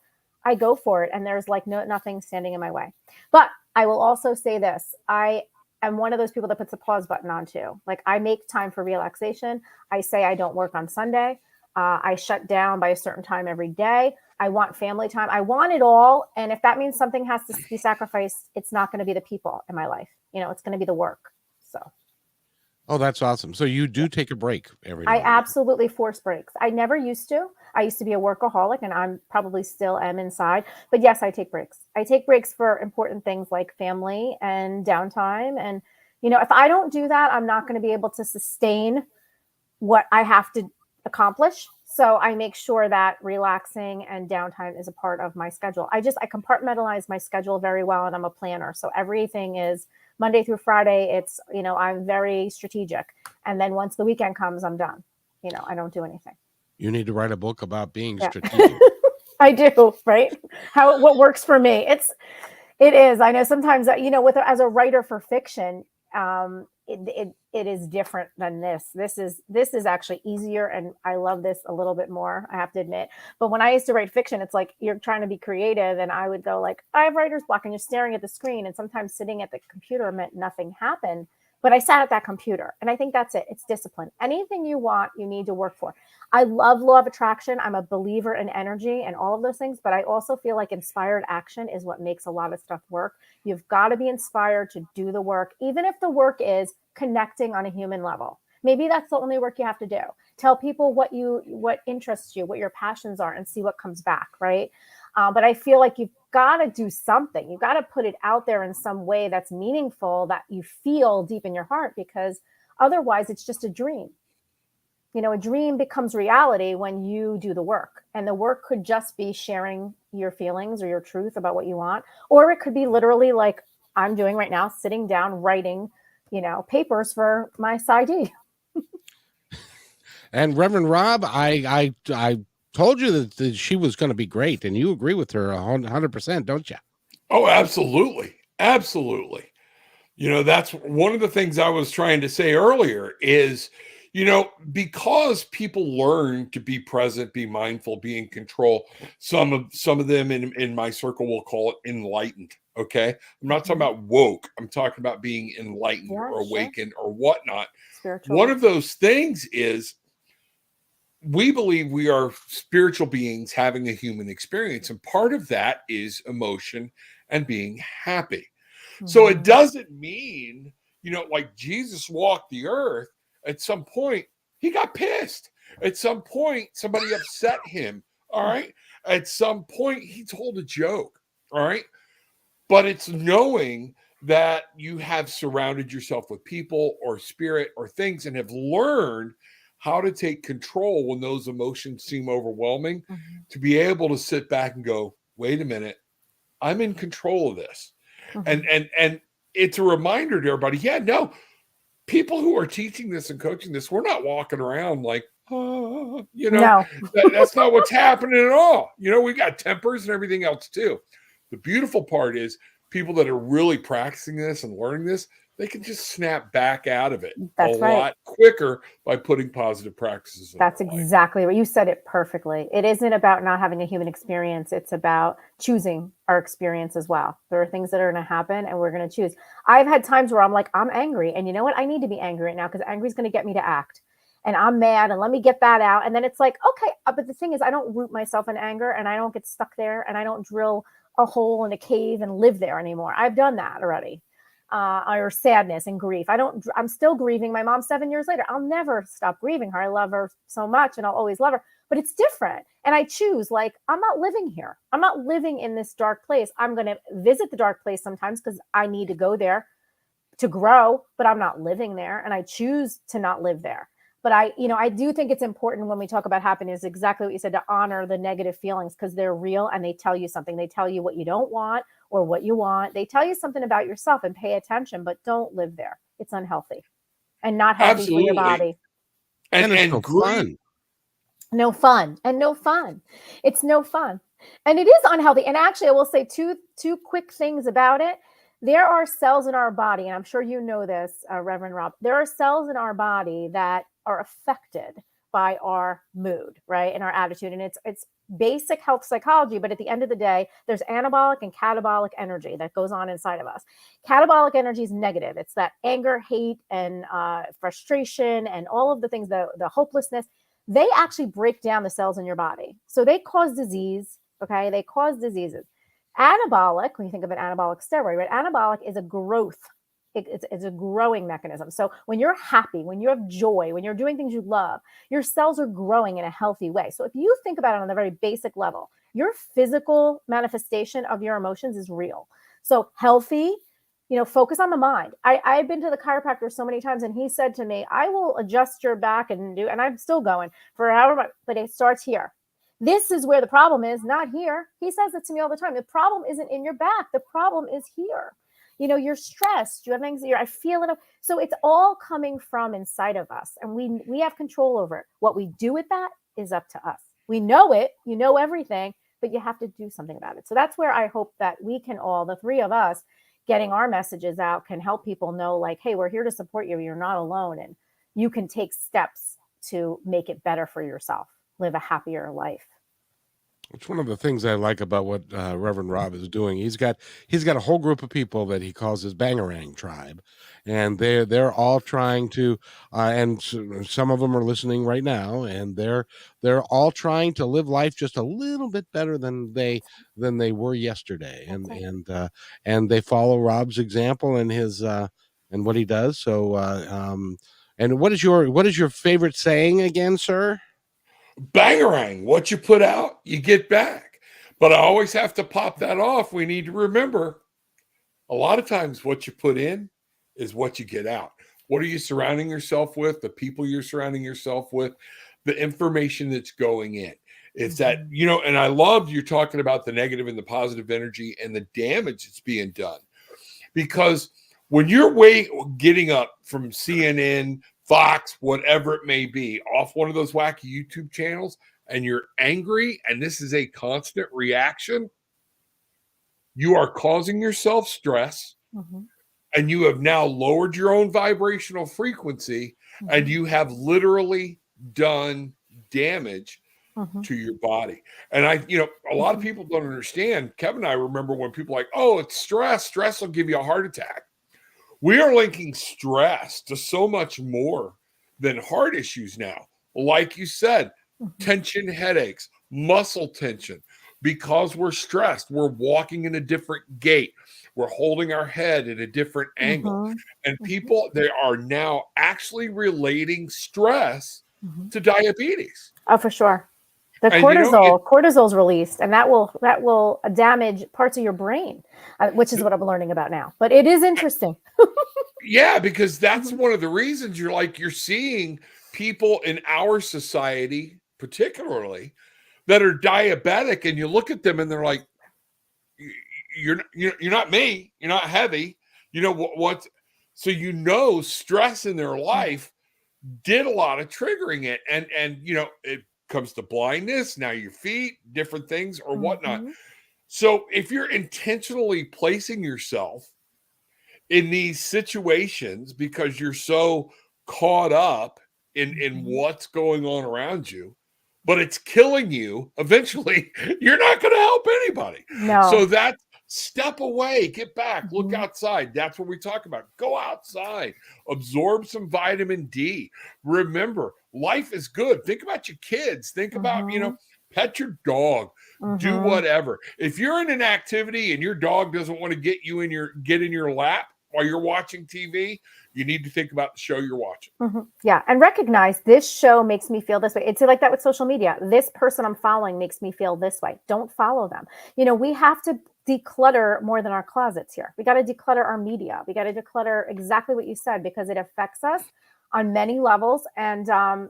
I go for it. And there's like nothing standing in my way. But I will also say this. I am one of those people that puts the pause button on too. Like, I make time for relaxation. I say I don't work on Sunday. I shut down by a certain time every day. I want family time. I want it all. And if that means something has to be sacrificed, it's not going to be the people in my life. You know, it's going to be the work. So. Oh, that's awesome. So you do take a break every day. I absolutely force breaks. I never used to. I used to be a workaholic, and I'm probably still am inside. But yes, I take breaks. I take breaks for important things like family and downtime. And, you know, if I don't do that, I'm not going to be able to sustain what I have to accomplish. So I make sure that relaxing and downtime is a part of my schedule. I compartmentalize my schedule very well, and I'm a planner. So everything is Monday through Friday. It's, you know, I'm very strategic. And then once the weekend comes, I'm done. You know, I don't do anything. You need to write a book about being strategic. I do, right? What works for me. It is. I know sometimes that, you know, as a writer for fiction, it is different than this. This is actually easier, and I love this a little bit more, I have to admit. But when I used to write fiction, it's like you're trying to be creative, and I would go like, I have writer's block, and you're staring at the screen, and sometimes sitting at the computer meant nothing happened. But I sat at that computer, and I think that's it. It's discipline. Anything you want, you need to work for. I love law of attraction. I'm a believer in energy and all of those things, but I also feel like inspired action is what makes a lot of stuff work. You've got to be inspired to do the work, even if the work is connecting on a human level. Maybe that's the only work you have to do. Tell people what interests you, what your passions are, and see what comes back, right? But I feel like you've got to do something. You've got to put it out there in some way that's meaningful, that you feel deep in your heart, because otherwise it's just a dream. You know, a dream becomes reality when you do the work. And the work could just be sharing your feelings or your truth about what you want. Or it could be literally like I'm doing right now, sitting down, writing, papers for my PsyD. And Reverend Rob, I told you that she was going to be great, and you agree with her 100%, don't you? Oh, absolutely. Absolutely. That's one of the things I was trying to say earlier is, because people learn to be present, be mindful, be in control, some of them in my circle will call it enlightened. Okay. I'm not talking about woke. I'm talking about being enlightened or awakened or whatnot. Spiritual. One of those things is we believe we are spiritual beings having a human experience. And part of that is emotion and being happy. Mm-hmm. So it doesn't mean, like Jesus walked the earth. At some point, he got pissed. At some point, somebody upset him. All right. At some point, he told a joke. All right. But it's knowing that you have surrounded yourself with people or spirit or things and have learned how to take control when those emotions seem overwhelming, to be able to sit back and go, wait a minute, I'm in control of this. And it's a reminder to everybody, people who are teaching this and coaching this, we're not walking around like, no. That's not what's happening at all. We got tempers and everything else too. The beautiful part is people that are really practicing this and learning this, they can just snap back out of it lot quicker by putting positive practices in. That's exactly what you said. It perfectly. It isn't about not having a human experience. It's about choosing our experience as well. There are things that are going to happen and we're going to choose. I've had times where I'm like, I'm angry. And you know what? I need to be angry right now because angry is going to get me to act. And I'm mad and let me get that out. And then it's like, okay. But the thing is, I don't root myself in anger and I don't get stuck there and I don't drill a hole in a cave and live there anymore. I've done that already. Or sadness and grief. I'm still grieving my mom 7 years later. I'll never stop grieving her. I love her so much and I'll always love her, but it's different. And I choose, like, I'm not living here. I'm not living in this dark place. I'm going to visit the dark place sometimes because I need to go there to grow, but I'm not living there. And I choose to not live there. But I do think it's important when we talk about happiness, exactly what you said, to honor the negative feelings because they're real and they tell you something. They tell you what you don't want or what you want. They tell you something about yourself and pay attention, but don't live there. It's unhealthy and not healthy for your body. And it's no fun. No fun. And no fun. It's no fun. And it is unhealthy. And actually, I will say two quick things about it. There are cells in our body, and I'm sure you know this, Reverend Rob. There are cells in our body that are affected by our mood, right? And our attitude. And it's basic health psychology, but at the end of the day, there's anabolic and catabolic energy that goes on inside of us. Catabolic energy is negative. It's that anger, hate, and frustration, and all of the things, the hopelessness. They actually break down the cells in your body. So they cause disease, okay? They cause diseases. Anabolic, when you think of an anabolic steroid, right? Anabolic is a growth. It's a growing mechanism. So when you're happy, when you have joy, when you're doing things you love, your cells are growing in a healthy way. So if you think about it on a very basic level, your physical manifestation of your emotions is real. So healthy, focus on the mind. I've been to the chiropractor so many times and he said to me, I will adjust your back and I'm still going for however much, but it starts here. This is where the problem is, not here. He says it to me all the time. The problem isn't in your back. The problem is here. You're stressed. You have anxiety. I feel it. So it's all coming from inside of us. And we have control over it. What we do with that is up to us. We know it. You know everything, but you have to do something about it. So that's where I hope that we can all, the three of us, getting our messages out can help people know, like, hey, we're here to support you. You're not alone. And you can take steps to make it better for yourself, live a happier life. It's one of the things I like about what Reverend Rob is doing. He's got a whole group of people that he calls his Bangarang tribe, and they're all trying to, and some of them are listening right now, and they're all trying to live life just a little bit better than they were yesterday, and they follow Rob's example and his and what he does. So, and what is your favorite saying again, sir? Bangarang, what you put out, you get back. But I always have to pop that off. We need to remember a lot of times what you put in is what you get out. What are you surrounding yourself with? The people you're surrounding yourself with, the information that's going in. It's that, and I love you talking about the negative and the positive energy and the damage that's being done. Because when you're getting up from CNN, Fox, whatever it may be, off one of those wacky YouTube channels, and you're angry, and this is a constant reaction, you are causing yourself stress, and you have now lowered your own vibrational frequency, and you have literally done damage to your body. And a lot of people don't understand. Kevin and I remember when people are like, oh, it's stress. Stress will give you a heart attack. We are linking stress to so much more than heart issues now. Like you said, tension, headaches, muscle tension. Because we're stressed, we're walking in a different gait. We're holding our head at a different angle. And people, they are now actually relating stress to diabetes. Oh, for sure. The cortisol's released, and that will damage parts of your brain, which is what I'm learning about now. But it is interesting. Yeah, because that's one of the reasons you're seeing people in our society, particularly, that are diabetic, and you look at them and they're like, "You're not me. You're not heavy. You know what?" So stress in their life did a lot of triggering it, and it comes to blindness, now your feet, different things or whatnot. So if you're intentionally placing yourself in these situations because you're so caught up in what's going on around you, but it's killing you, eventually you're not going to help anybody. No. So that's step away, get back, look outside. That's what we talk about. Go outside, absorb some vitamin D. Remember, life is good. Think about your kids. Think about, pet your dog, do whatever. If you're in an activity and your dog doesn't want to get in your lap while you're watching TV, you need to think about the show you're watching. Yeah. And recognize this show makes me feel this way. It's like that with social media. This person I'm following makes me feel this way. Don't follow them. We have to declutter more than our closets here. We got to declutter our media. We got to declutter exactly what you said, because it affects us on many levels. And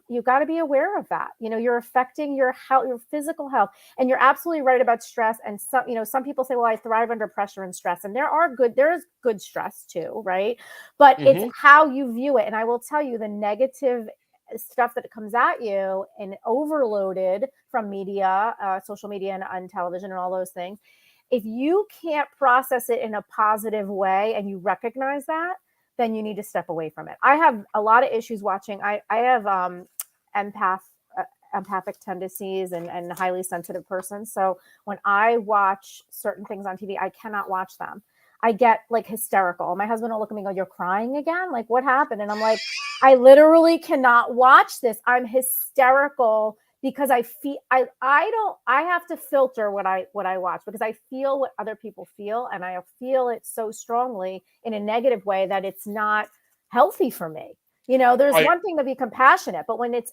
you got to be aware of that. You're affecting your health, your physical health. And you're absolutely right about stress. And some people say, well, I thrive under pressure and stress. And there is good stress too, right? But it's how you view it. And I will tell you, the negative stuff that comes at you and overloaded from media, social media and television and all those things, if you can't process it in a positive way and you recognize that, then you need to step away from it. I have a lot of issues watching. I have empathic tendencies and highly sensitive person. So when I watch certain things on TV, I cannot watch them. I get like hysterical. My husband will look at me and go, "You're crying again? Like, what happened?" And I'm like, I literally cannot watch this. I'm hysterical because I have to filter what I watch, because I feel what other people feel, and I feel it so strongly in a negative way that it's not healthy for me. There's one thing to be compassionate, but when it's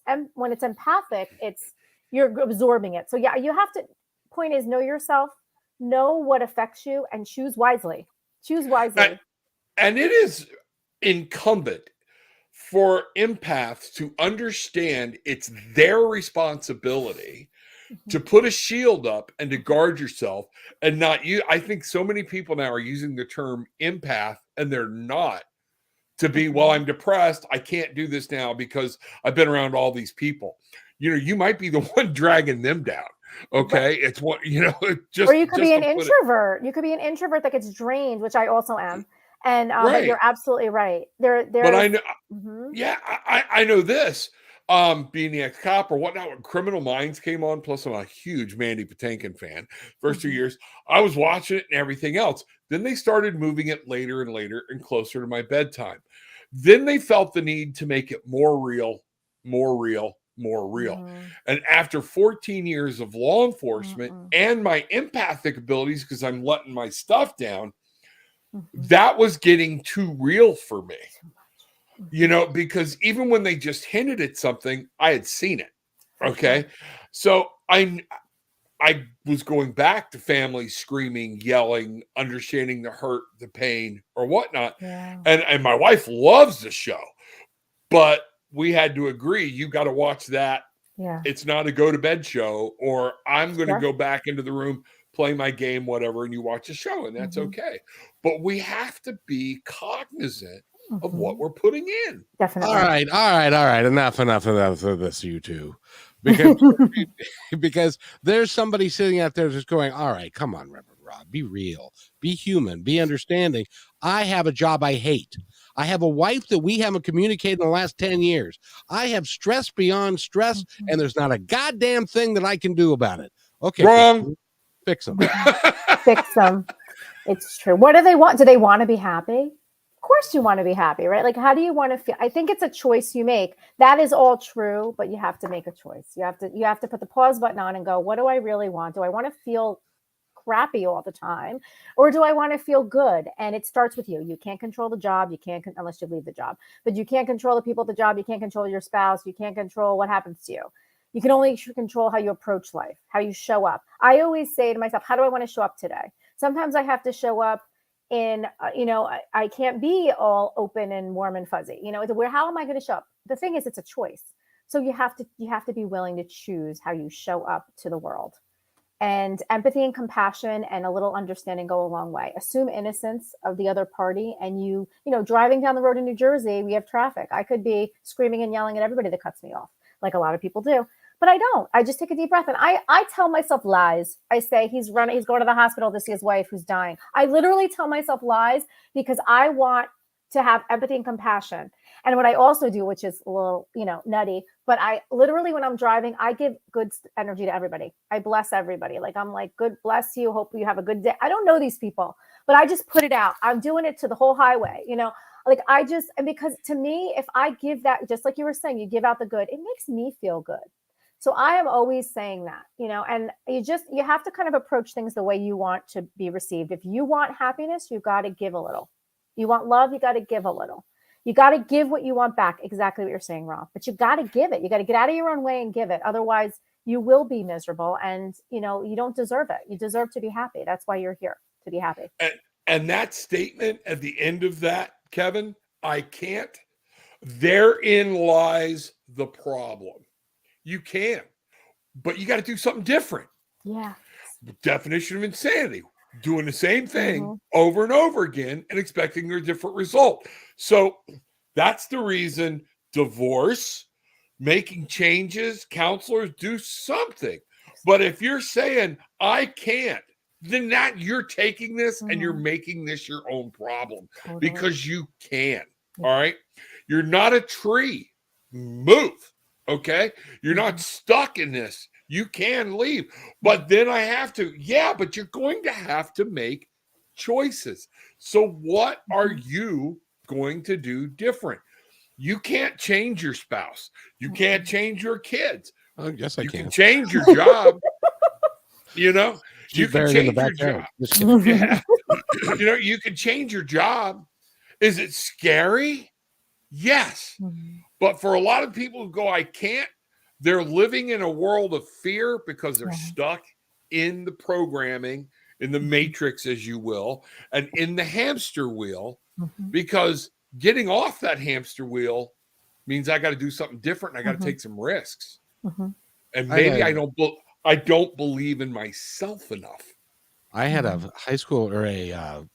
empathic, you're absorbing it. So yeah, you have to. Point is, know yourself, know what affects you, and choose wisely. Choose wisely. And it is incumbent for empaths to understand it's their responsibility to put a shield up and to guard yourself, and not you. I think so many people now are using the term empath, and they're not, to be, well, I'm depressed, I can't do this now because I've been around all these people. You might be the one dragging them down. Okay. It's what, or you could be an introvert. You could be an introvert that gets drained, which I also am. And but you're absolutely right. But I know, yeah, I know this. Being the ex-cop or whatnot, when Criminal Minds came on, plus I'm a huge Mandy Patinkin fan. First 2 years, I was watching it and everything else. Then they started moving it later and later and closer to my bedtime. Then they felt the need to make it more real, more real, more real. And after 14 years of law enforcement and my empathic abilities, because I'm letting my stuff down, that was getting too real for me. Because even when they just hinted at something, I had seen it. Okay. So I was going back to families screaming, yelling, understanding the hurt, the pain, or whatnot. Yeah. And my wife loves the show, but we had to agree, you got to watch that. Yeah. It's not a go to bed show, or I'm going to go back into the room, play my game, whatever, and you watch the show, and that's okay. But we have to be cognizant of what we're putting in. Definitely. All right. Enough of this, you two. Because there's somebody sitting out there just going, all right, come on, Reverend Rob, be real, be human, be understanding. I have a job I hate. I have a wife that we haven't communicated in the last 10 years. I have stress beyond stress, and there's not a goddamn thing that I can do about it. Okay. Wrong. Fix them. Fix them. It's true. What do they want? Do they want to be happy? Of course you want to be happy, right? Like, how do you want to feel? I think it's a choice you make. That is all true, but you have to make a choice. You have to put the pause button on and go, what do I really want? Do I want to feel crappy all the time, or do I want to feel good? And it starts with you. You can't control the job. You can't, unless you leave the job, but you can't control the people at the job. You can't control your spouse. You can't control what happens to you. You can only control how you approach life, how you show up. I always say to myself, how do I want to show up today? Sometimes I have to show up in, I can't be all open and warm and fuzzy, how am I going to show up? The thing is, it's a choice. So you have to be willing to choose how you show up to the world. And empathy and compassion and a little understanding go a long way. Assume innocence of the other party. And driving down the road in New Jersey, we have traffic. I could be screaming and yelling at everybody that cuts me off, like a lot of people do. But I don't. I just take a deep breath and I tell myself lies. I say he's going to the hospital to see his wife who's dying. I literally tell myself lies because I want to have empathy and compassion. And what I also do, which is a little, nutty, but I literally, when I'm driving, I give good energy to everybody. I bless everybody. Like, I'm like, good, bless you. Hope you have a good day. I don't know these people, but I just put it out. I'm doing it to the whole highway, and because to me, if I give that, just like you were saying, you give out the good, it makes me feel good. So I am always saying that, and you have to kind of approach things the way you want to be received. If you want happiness, you got to give a little. You want love, you got to give a little. You got to give what you want back. Exactly what you're saying, Rob. But you got to give it. You got to get out of your own way and give it. Otherwise, you will be miserable, and you don't deserve it. You deserve to be happy. That's why you're here, to be happy. And that statement at the end of that, Kevin, I can't. Therein lies the problem. You can, but you got to do something different. Yeah. Definition of insanity. Doing the same thing over and over again and expecting a different result. So that's the reason divorce, making changes, counselors, do something. But if you're saying, I can't, then you're taking this and you're making this your own problem because you can. All right. You're not a tree. Move. Okay. You're not stuck in this. You can leave, but then I have to. Yeah, but you're going to have to make choices. So what are you going to do different? You can't change your spouse. You can't change your kids. I guess I can. You can change your job. You can change your job. Yeah. You can change your job. Is it scary? Yes. But for a lot of people who go, I can't, they're living in a world of fear because they're stuck in the programming, in the matrix, as you will, and in the hamster wheel, because getting off that hamster wheel means I got to do something different. And I got to take some risks. And maybe I don't believe in myself enough. I had a high school or a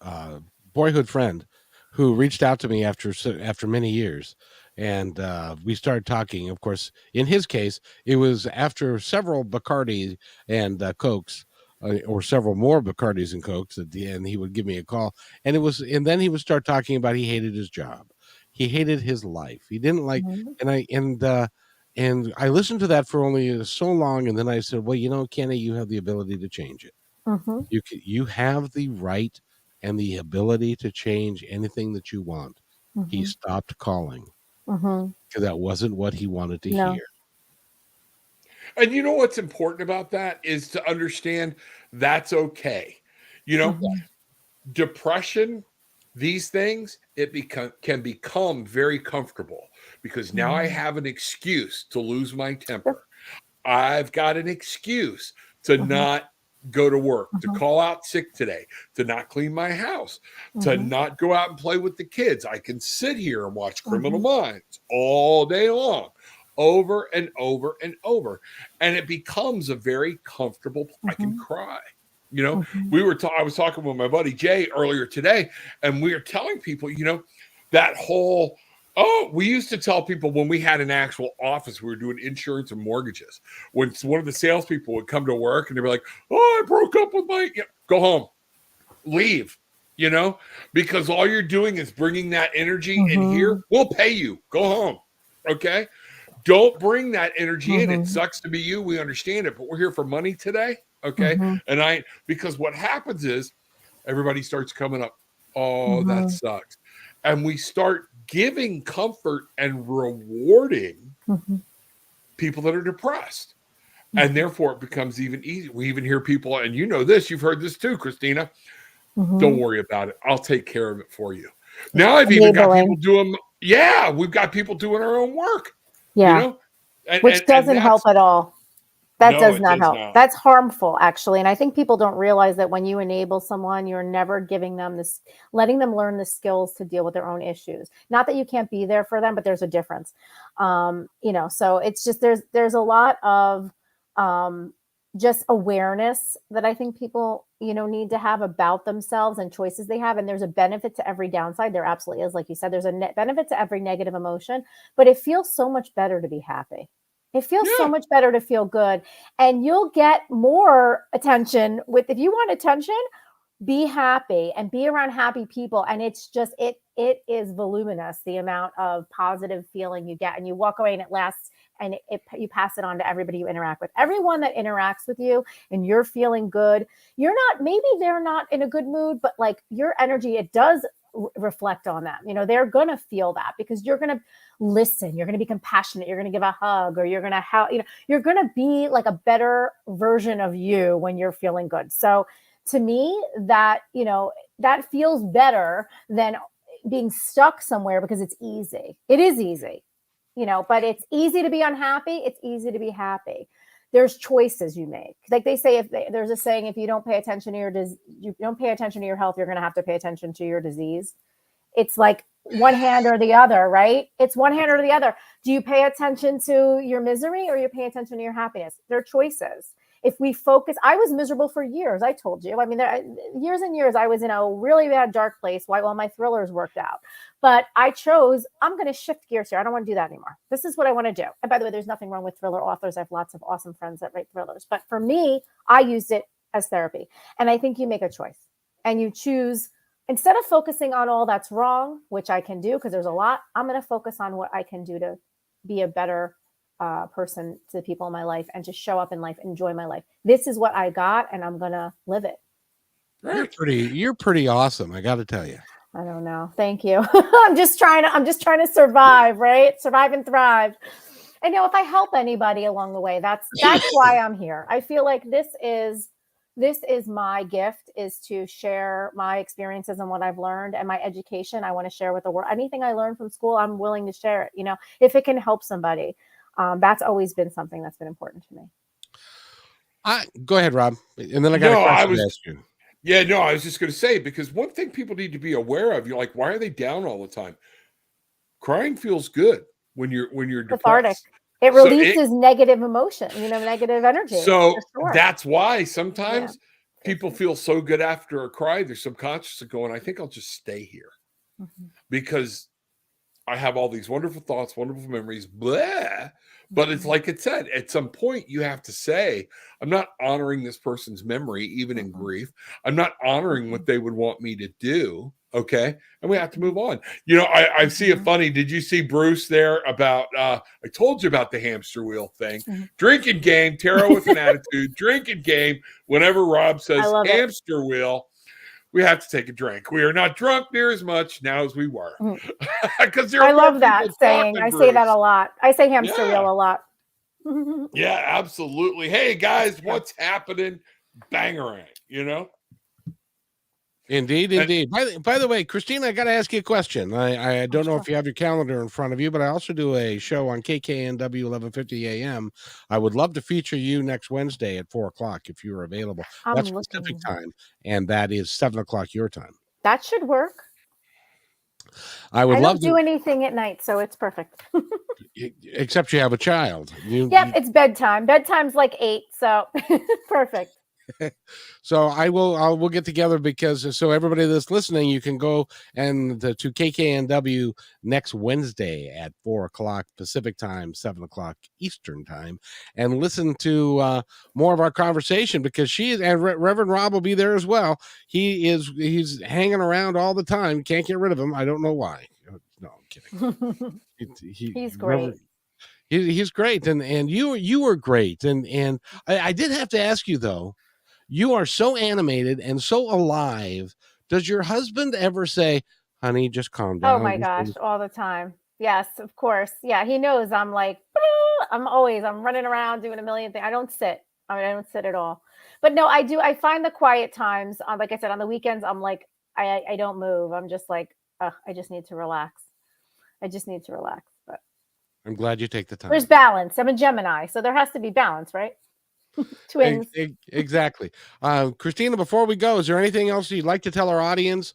boyhood friend who reached out to me after many years. And we started talking. Of course, in his case, it was after several Bacardi and Cokes, or several more Bacardis and Cokes at the end, he would give me a call. And then he would start talking about he hated his job. He hated his life. He didn't like, and I listened to that for only so long. And then I said, well, Kenny, you have the ability to change it. You have the right and the ability to change anything that you want. He stopped calling because that wasn't what he wanted to hear. And you know what's important about that is to understand that's okay. Depression, these things, can become very comfortable because now I have an excuse to lose my temper. I've got an excuse to not go to work, to call out sick today, to not clean my house, to not go out and play with the kids. I can sit here and watch Criminal Minds all day long, over and over and over. And it becomes a very comfortable, I can cry. I was talking with my buddy Jay earlier today, and we were telling people, that whole, we used to tell people when we had an actual office, we were doing insurance and mortgages. When one of the salespeople would come to work and they'd be like, I broke up with my, go home, leave, because all you're doing is bringing that energy in here. We'll pay you. Go home. Okay. Don't bring that energy in. It sucks to be you. We understand it, but we're here for money today. Okay. And because what happens is everybody starts coming up. Oh, that sucks. And we start giving comfort and rewarding people that are depressed. And therefore it becomes even easier. We even hear people, and you've heard this too, Kristina. Don't worry about it. I'll take care of it for you. Now I've even got people doing, we've got people doing our own work. Which doesn't help at all. That does not help. That's harmful, actually. And I think people don't realize that when you enable someone, you're never giving them this, letting them learn the skills to deal with their own issues. Not that you can't be there for them, but there's a difference. So it's just, there's a lot of just awareness that I think people, need to have about themselves and choices they have. And there's a benefit to every downside. There absolutely is. Like you said, there's a benefit to every negative emotion, but it feels so much better to be happy. It feels so much better to feel good, and you'll get more attention if you want attention, be happy and be around happy people. And it's just, it is voluminous, the amount of positive feeling you get, and you walk away and it lasts, and you pass it on to everybody you interact with. Everyone that interacts with you and you're feeling good, maybe they're not in a good mood, but like your energy, it does reflect on them. They're going to feel that because you're going to listen, you're going to be compassionate, you're going to give a hug, or you're going to you're going to be like a better version of you when you're feeling good. So to me, that, that feels better than being stuck somewhere because it's easy. It is easy, but it's easy to be unhappy. It's easy to be happy. There's choices you make. Like they say, there's a saying, if you don't pay attention to you don't pay attention to your health, you're going to have to pay attention to your disease. It's like one hand or the other, right? It's one hand or the other. Do you pay attention to your misery or you pay attention to your happiness? They're choices. If we focus, I was miserable for years. I told you, years and years, I was in a really bad, dark place while my thrillers worked out. But I chose, I'm going to shift gears here. I don't want to do that anymore. This is what I want to do. And by the way, there's nothing wrong with thriller authors. I have lots of awesome friends that write thrillers. But for me, I used it as therapy. And I think you make a choice and you choose, instead of focusing on all that's wrong, which I can do because there's a lot, I'm going to focus on what I can do to be a better person to the people in my life and just show up in life, enjoy my life. This is what I got, and I'm gonna live it. You're pretty awesome. I got to tell you. I don't know. Thank you. I'm just trying to survive, right? Survive and thrive. And if I help anybody along the way, that's why I'm here. I feel like this is my gift, is to share my experiences and what I've learned and my education. I want to share with the world. Anything I learned from school, I'm willing to share it. If it can help somebody. That's always been something that's been important to me. Go ahead, Rob. And then I got a question to ask you. Yeah, no, I was just going to say, because one thing people need to be aware of, you're like, why are they down all the time? Crying feels good when you're cathartic. Depressed. It releases negative emotion, negative energy. So that's why sometimes people feel so good after a cry. They're subconsciously going, I think I'll just stay here because I have all these wonderful thoughts, wonderful memories, blah. But it's like it said, at some point you have to say, I'm not honoring this person's memory, even in grief. I'm not honoring what they would want me to do. Okay. And we have to move on. You know, I see it funny. Did you see Bruce there about, I told you about the hamster wheel thing, drinking game, tarot with an attitude, drinking game. Whenever Rob says hamster wheel, we have to take a drink. We are not drunk near as much now as we were. Because I love that saying. I say that a lot. I say hamster wheel a lot. Yeah, absolutely. Hey guys, what's happening? Bangerang, you know? Indeed. By the way, Kristina, I got to ask you a question. I don't know if you have your calendar in front of you, but I also do a show on KKNW 1150 AM. I would love to feature you next Wednesday at 4:00 if you're available. That's Pacific time, and that is 7:00 your time. That should work. I don't do anything at night, so it's perfect. Except you have a child. It's bedtime. Bedtime's like 8, so perfect. So we'll get together because so everybody that's listening, you can go and to KKNW next Wednesday at 4:00 Pacific time, 7:00 Eastern time, and listen to more of our conversation because Reverend Rob will be there as well. He's hanging around all the time. Can't get rid of him. I don't know why. No, I'm kidding. He's great. He's great, and you were great, and I did have to ask you though. You are so animated and so alive. Does your husband ever say, honey, just calm down? Oh my gosh, all the time. Yes, of course. Yeah, he knows I'm like, I'm running around doing a million things. I don't sit. I don't sit at all. But no, I do. I find the quiet times, like I said, on the weekends, I'm like, I don't move. I'm just like, I just need to relax. But I'm glad you take the time. There's balance. I'm a Gemini, so there has to be balance, right? Twins. Exactly. Kristina, before we go, is there anything else you'd like to tell our audience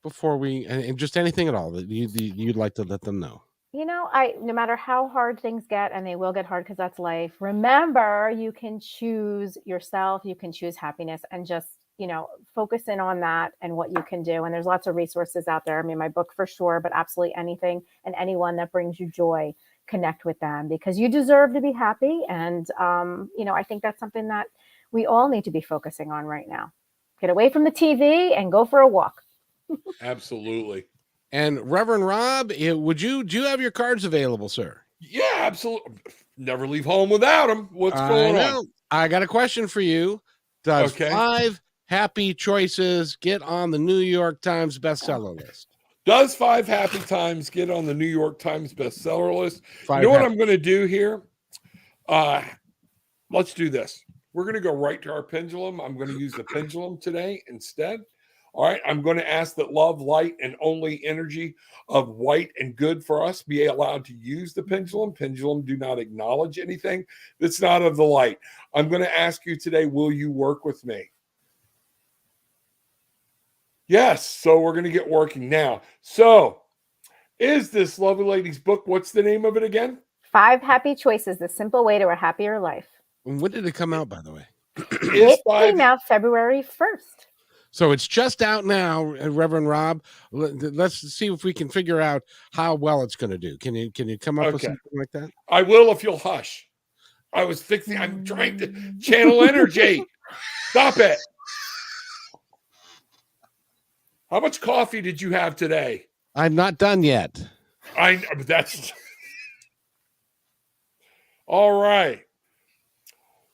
before and just anything at all that you'd like to let them know? You know, no matter how hard things get, and they will get hard because that's life, remember you can choose yourself, you can choose happiness, and just, focus in on that and what you can do. And there's lots of resources out there. I mean, my book for sure, but absolutely anything and anyone that brings you joy, connect with them because you deserve to be happy. And, I think that's something that we all need to be focusing on right now. Get away from the TV and go for a walk. Absolutely. And Reverend Rob, do you have your cards available, sir? Yeah, absolutely. Never leave home without them. What's going on? I got a question for you. Does 5 happy choices get on the New York Times bestseller list? Does 5 happy times get on the New York Times bestseller list? You know what I'm going to do here? Let's do this. We're going to go right to our pendulum. I'm going to use the pendulum today instead. All right. I'm going to ask that love, light, and only energy of white and good for us be allowed to use the pendulum. Pendulum do not acknowledge anything that's not of the light. I'm going to ask you today, will you work with me? Yes. So we're going to get working now. So is this lovely lady's book, what's the name of it again? 5 Happy Choices, the simple way to a happier life. When did it come out, by the way? It came out February 1st. So it's just out now, Reverend Rob. Let's see if we can figure out how well it's going to do. Can you come up with something like that? I will if you'll hush. I'm trying to channel energy. Stop it. How much coffee did you have today? I'm not done yet. That's all right.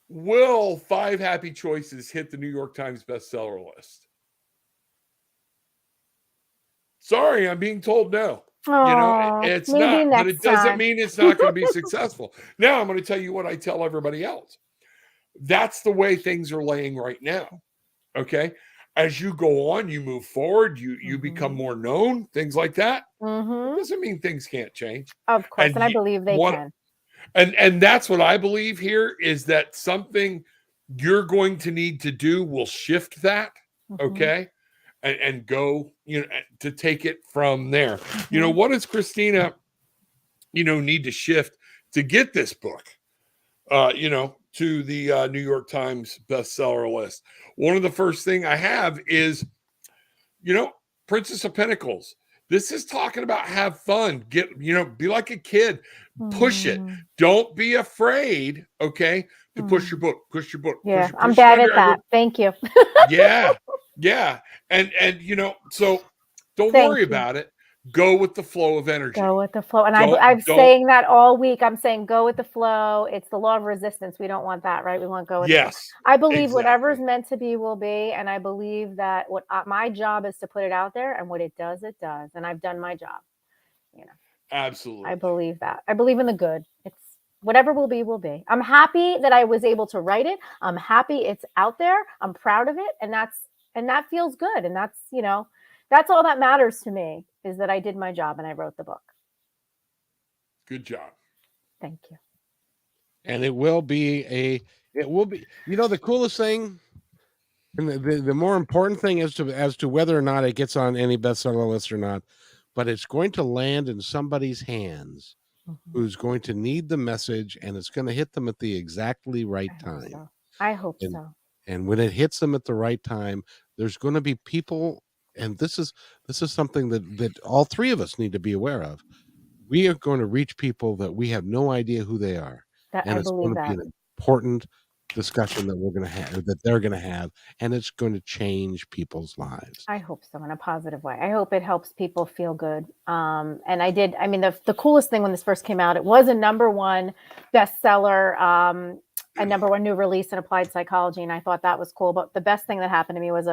Will 5 happy choices hit the New York Times bestseller list? Sorry, I'm being told no. It's not, but it doesn't mean it's not going to be successful. Now I'm going to tell you what I tell everybody else. That's the way things are laying right now. Okay. As you go on, you move forward, you become more known, things like that. It doesn't mean things can't change. Of course. And I believe they can. And that's what I believe here is that something you're going to need to do will shift that. Okay. And go, to take it from there. What does Kristina, need to shift to get this book, to the New York Times bestseller list? One of the first thing I have is, Princess of Pentacles. This is talking about have fun. Be like a kid. Push it. Don't be afraid, okay, to push your book. Push your book. Yeah, push I'm bad at that. Thank you. Yeah. And so don't worry about it. Go with the flow of energy. Go with the flow. And I'm saying that all week. I'm saying go with the flow. It's the law of resistance. We don't want that, right? We want to go with the flow. I believe whatever's meant to be will be. And I believe that my job is to put it out there, and what it does. And I've done my job. Absolutely. I believe that. I believe in the good. It's whatever will be, will be. I'm happy that I was able to write it. I'm happy it's out there. I'm proud of it. And that feels good. And that's all that matters to me, is that I did my job and I wrote the book. Good job. Thank you. And it will be the coolest thing, and the more important thing as to whether or not it gets on any bestseller list or not, but it's going to land in somebody's hands who's going to need the message, and it's going to hit them at the exactly right time. I hope so. And when it hits them at the right time, there's going to be people, and this is something that all three of us need to be aware of. We are going to reach people that we have no idea who they are. And it's going to be an important discussion that they're going to have, and it's going to change people's lives. I hope so, in a positive way. I hope it helps people feel good. And the coolest thing when this first came out, it was a #1 bestseller, a #1 new release in applied psychology. And I thought that was cool. But the best thing that happened to me was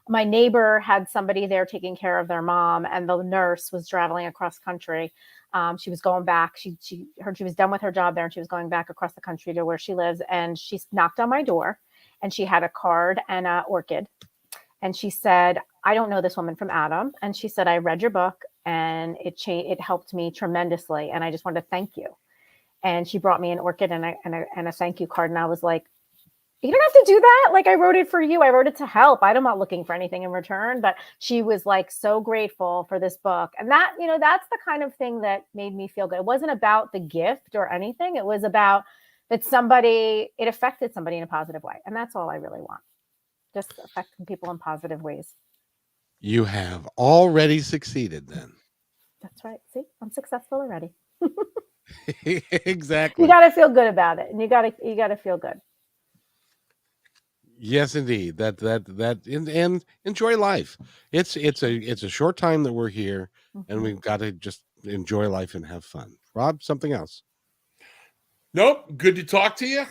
my neighbor had somebody there taking care of their mom, and the nurse was traveling across country. She was going back. She heard she was done with her job there, and she was going back across the country to where she lives. And she knocked on my door, and she had a card and an orchid. And she said, "I don't know this woman from Adam." And she said, "I read your book, and it helped me tremendously. And I just wanted to thank you." And she brought me an orchid and a thank you card. And I was like, "You don't have to do that. Like, I wrote it for you. I wrote it to help. I'm not looking for anything in return." But she was like so grateful for this book. And that, that's the kind of thing that made me feel good. It wasn't about the gift or anything. It was about that it affected somebody in a positive way. And that's all I really want. Just affecting people in positive ways. You have already succeeded then. That's right. See, I'm successful already. Exactly. You got to feel good about it. And you got to feel good. Yes, indeed. And enjoy life. It's a short time that we're here, and we've got to just enjoy life and have fun. Rob, something else? Nope. Good to talk to you.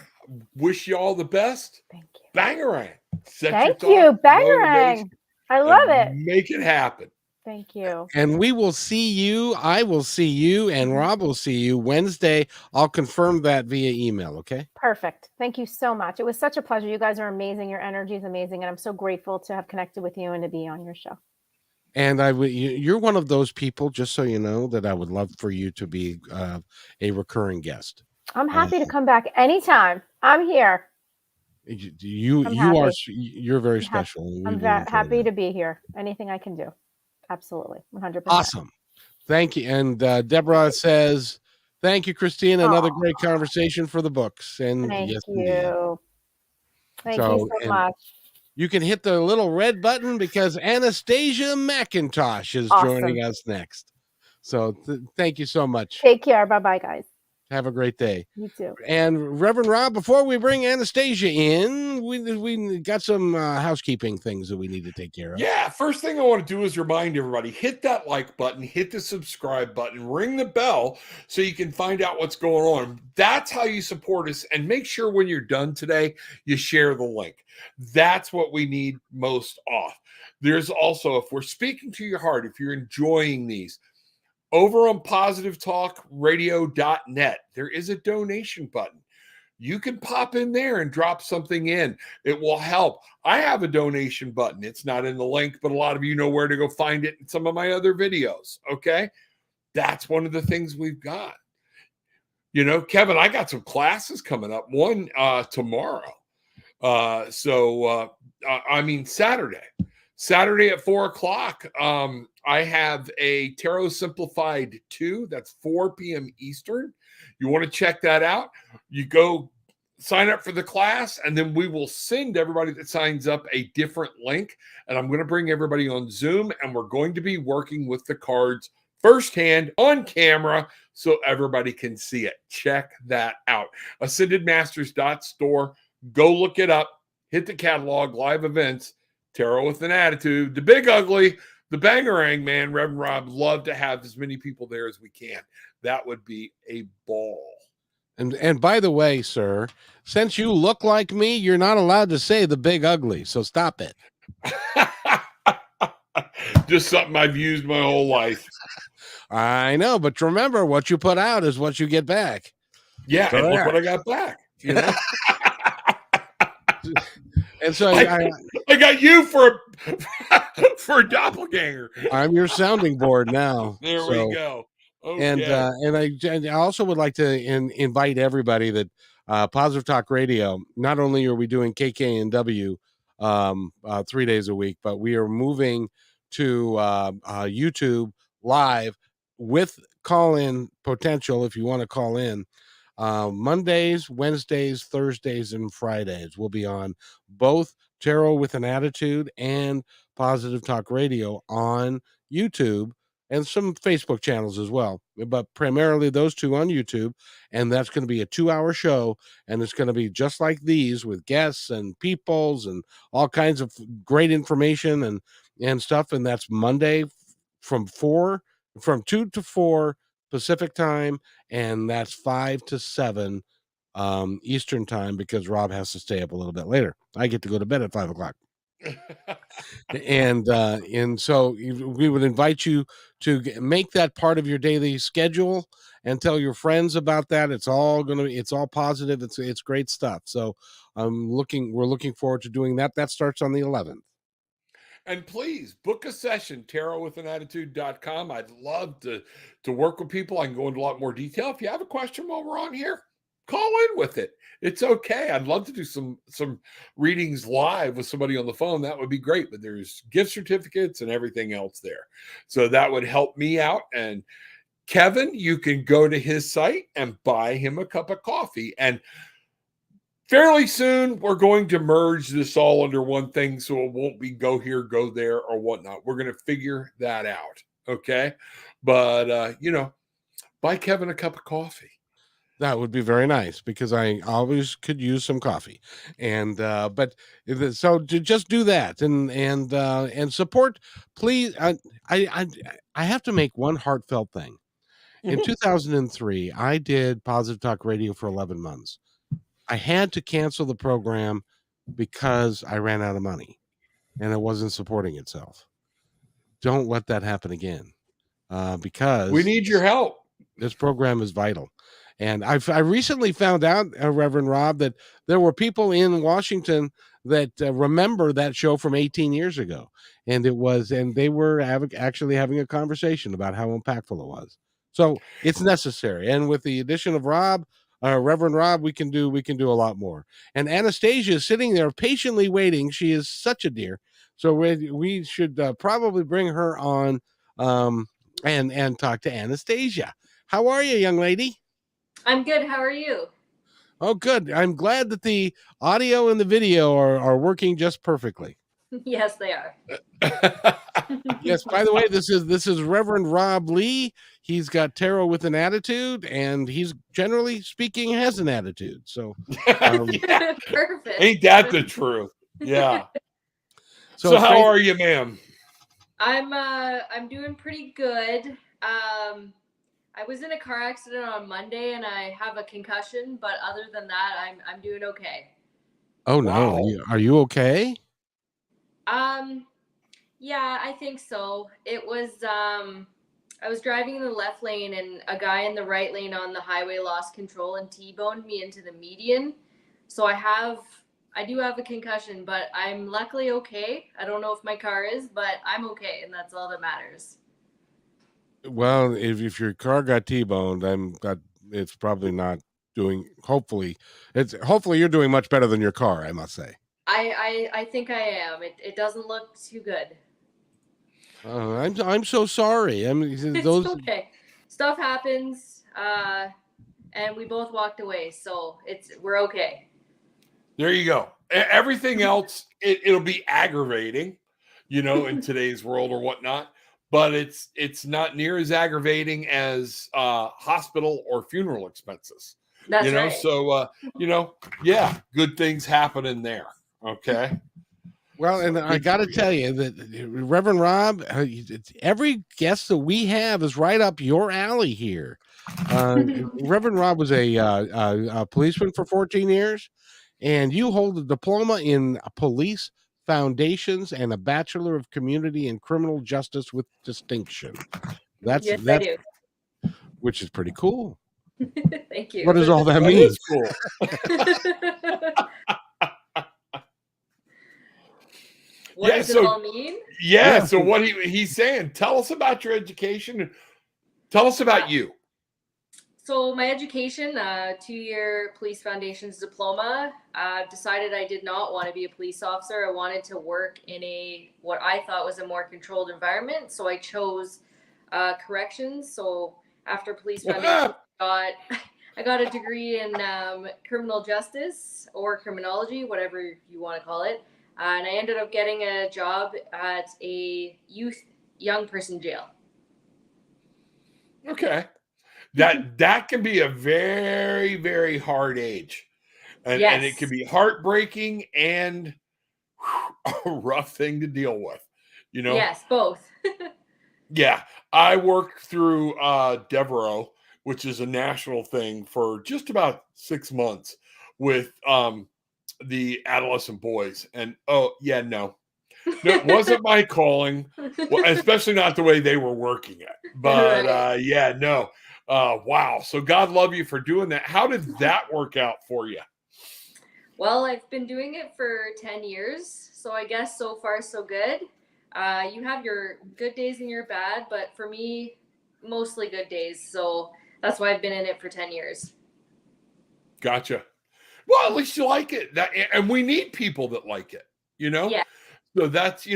Wish you all the best. Thank you. Bangarang. Thank you. Bangarang. I love it. Make it happen. Thank you. And we will see you. I will see you, and Rob will see you Wednesday. I'll confirm that via email, okay? Perfect. Thank you so much. It was such a pleasure. You guys are amazing. Your energy is amazing, and I'm so grateful to have connected with you and to be on your show. And you're one of those people, just so you know, that I would love for you to be a recurring guest. I'm happy to come back anytime. I'm here. You're very special. I'm happy to be here. Anything I can do. Absolutely. 100%. Awesome. Thank you. And Deborah says, "Thank you, Kristina. Another great conversation for the books." And thank yes, you. Indeed. Thank you so much. You can hit the little red button because Anastasia McIntosh is joining us next. So thank you so much. Take care. Bye-bye, guys. Have a great day. You too. And Reverend Rob, before we bring Anastasia in, we got some housekeeping things that we need to take care of. Yeah, first thing I want to do is remind everybody, hit that like button, hit the subscribe button, ring the bell so you can find out what's going on. That's how you support us. And make sure when you're done today, you share the link. That's what we need most off. There's also, if we're speaking to your heart, if you're enjoying these, over on positivetalkradio.net, there is a donation button. You can pop in there and drop something in. It will help. I have a donation button. It's not in the link, but a lot of you know where to go find it in some of my other videos. Okay. That's one of the things we've got. Kevin, I got some classes coming up. One tomorrow. Saturday at 4:00. I have a Tarot Simplified 2. That's 4 p.m. Eastern. You want to check that out? You go sign up for the class, and then we will send everybody that signs up a different link. And I'm going to bring everybody on Zoom, and we're going to be working with the cards firsthand on camera so everybody can see it. Check that out. AscendedMasters.store. Go look it up. Hit the catalog, live events, Tarot with an Attitude, the Big Ugly, the Bangarang Man, Reverend Rob. Love to have as many people there as we can. That would be a ball. And by the way, sir, since you look like me, you're not allowed to say the Big Ugly, so stop it. Just something I've used my whole life. I know, but remember, what you put out is what you get back. Yeah, so, and look what I got back. You know? And so I got you for a doppelganger. I'm your sounding board now. There we go. Okay. And I also would like to invite everybody that Positive Talk Radio. Not only are we doing KKNW 3 days a week, but we are moving to YouTube live with call-in potential if you want to call in. Mondays, Wednesdays, Thursdays, and Fridays. We'll be on both Tarot with an Attitude and Positive Talk Radio on YouTube, and some Facebook channels as well, but primarily those two on YouTube. And that's going to be a 2-hour show, and it's going to be just like these with guests and peoples and all kinds of great information and stuff. And that's Monday from 2 to 4 Pacific time, and that's 5 to 7 Eastern time, because Rob has to stay up a little bit later. I get to go to bed at 5 o'clock. And so we would invite you to make that part of your daily schedule and tell your friends about that. It's all positive. It's great stuff. So we're looking forward to doing that. That starts on the 11th. And please book a session, tarotwithanattitude.com. I'd love to work with people. I can go into a lot more detail. If you have a question while we're on here, call in with it. It's okay. I'd love to do some readings live with somebody on the phone. That would be great. But there's gift certificates and everything else there. So that would help me out. And Kevin, you can go to his site and buy him a cup of coffee. And fairly soon, we're going to merge this all under one thing, so it won't be go here, go there, or whatnot. We're going to figure that out, okay? But, buy Kevin a cup of coffee. That would be very nice, because I always could use some coffee. And but so to just do that and support, please. I have to make one heartfelt thing. In 2003, I did Positive Talk Radio for 11 months. I had to cancel the program because I ran out of money and it wasn't supporting itself. Don't let that happen again, because we need your help. This program is vital. And I recently found out, Reverend Rob, that there were people in Washington that remember that show from 18 years ago. And they were actually having a conversation about how impactful it was. So it's necessary. And with the addition of Reverend Rob, we can do a lot more. And Anastasia is sitting there patiently waiting. She is such a dear. So we should probably bring her on and talk to Anastasia. How are you, young lady? I'm good. How are you? Oh, good. I'm glad that the audio and the video are working just perfectly. Yes, they are. Yes. By the way, this is Reverend Rob Lee. He's got Tarot with an Attitude, and he's generally speaking has an attitude. So, perfect. Ain't that the truth? Yeah. So how are you, ma'am? I'm doing pretty good. I was in a car accident on Monday, and I have a concussion. But other than that, I'm doing okay. Oh no! Wow. Are you okay? Yeah, I think so. It was, I was driving in the left lane, and a guy in the right lane on the highway lost control and T-boned me into the median. So I do have a concussion, but I'm luckily okay. I don't know if my car is, but I'm okay, and that's all that matters. Well, if your car got T-boned, it's probably not doing. Hopefully you're doing much better than your car, I must say. I think I am. It doesn't look too good. I'm so sorry. I mean, it's okay. Stuff happens. and we both walked away. So we're okay. There you go. Everything else, it'll be aggravating, in today's world or whatnot. But it's not near as aggravating as hospital or funeral expenses. That's right. So yeah, good things happen in there. Okay. Well, and I got to tell you that Reverend Rob, every guest that we have is right up your alley here. Reverend Rob was a policeman for 14 years, and you hold a diploma in police foundations and a Bachelor of Community and Criminal Justice with distinction. Yes, I do. Which is pretty cool. Thank you. What does all that mean? Cool. What does it all mean? Yeah. So what he's saying, tell us about your education. Tell us about you. So my education, 2-year police foundations diploma, decided I did not want to be a police officer. I wanted to work in what I thought was a more controlled environment. So I chose corrections. So after police foundation, I got a degree in criminal justice or criminology, whatever you want to call it. And I ended up getting a job at a young person jail. Okay. That can be a very, very hard age. And it can be heartbreaking and a rough thing to deal with, Yes, both. Yeah. I worked through Devereaux, which is a national thing, for just about 6 months with the adolescent boys. And no, it wasn't my calling, especially not the way they were working it. But no. Wow. So God love you for doing that. How did that work out for you? Well, I've been doing it for 10 years. So I guess so far, so good. You have your good days and your bad, but for me, mostly good days. So that's why I've been in it for 10 years. Gotcha. Well, at least you like it. And we need people that like it, Yeah. So that's,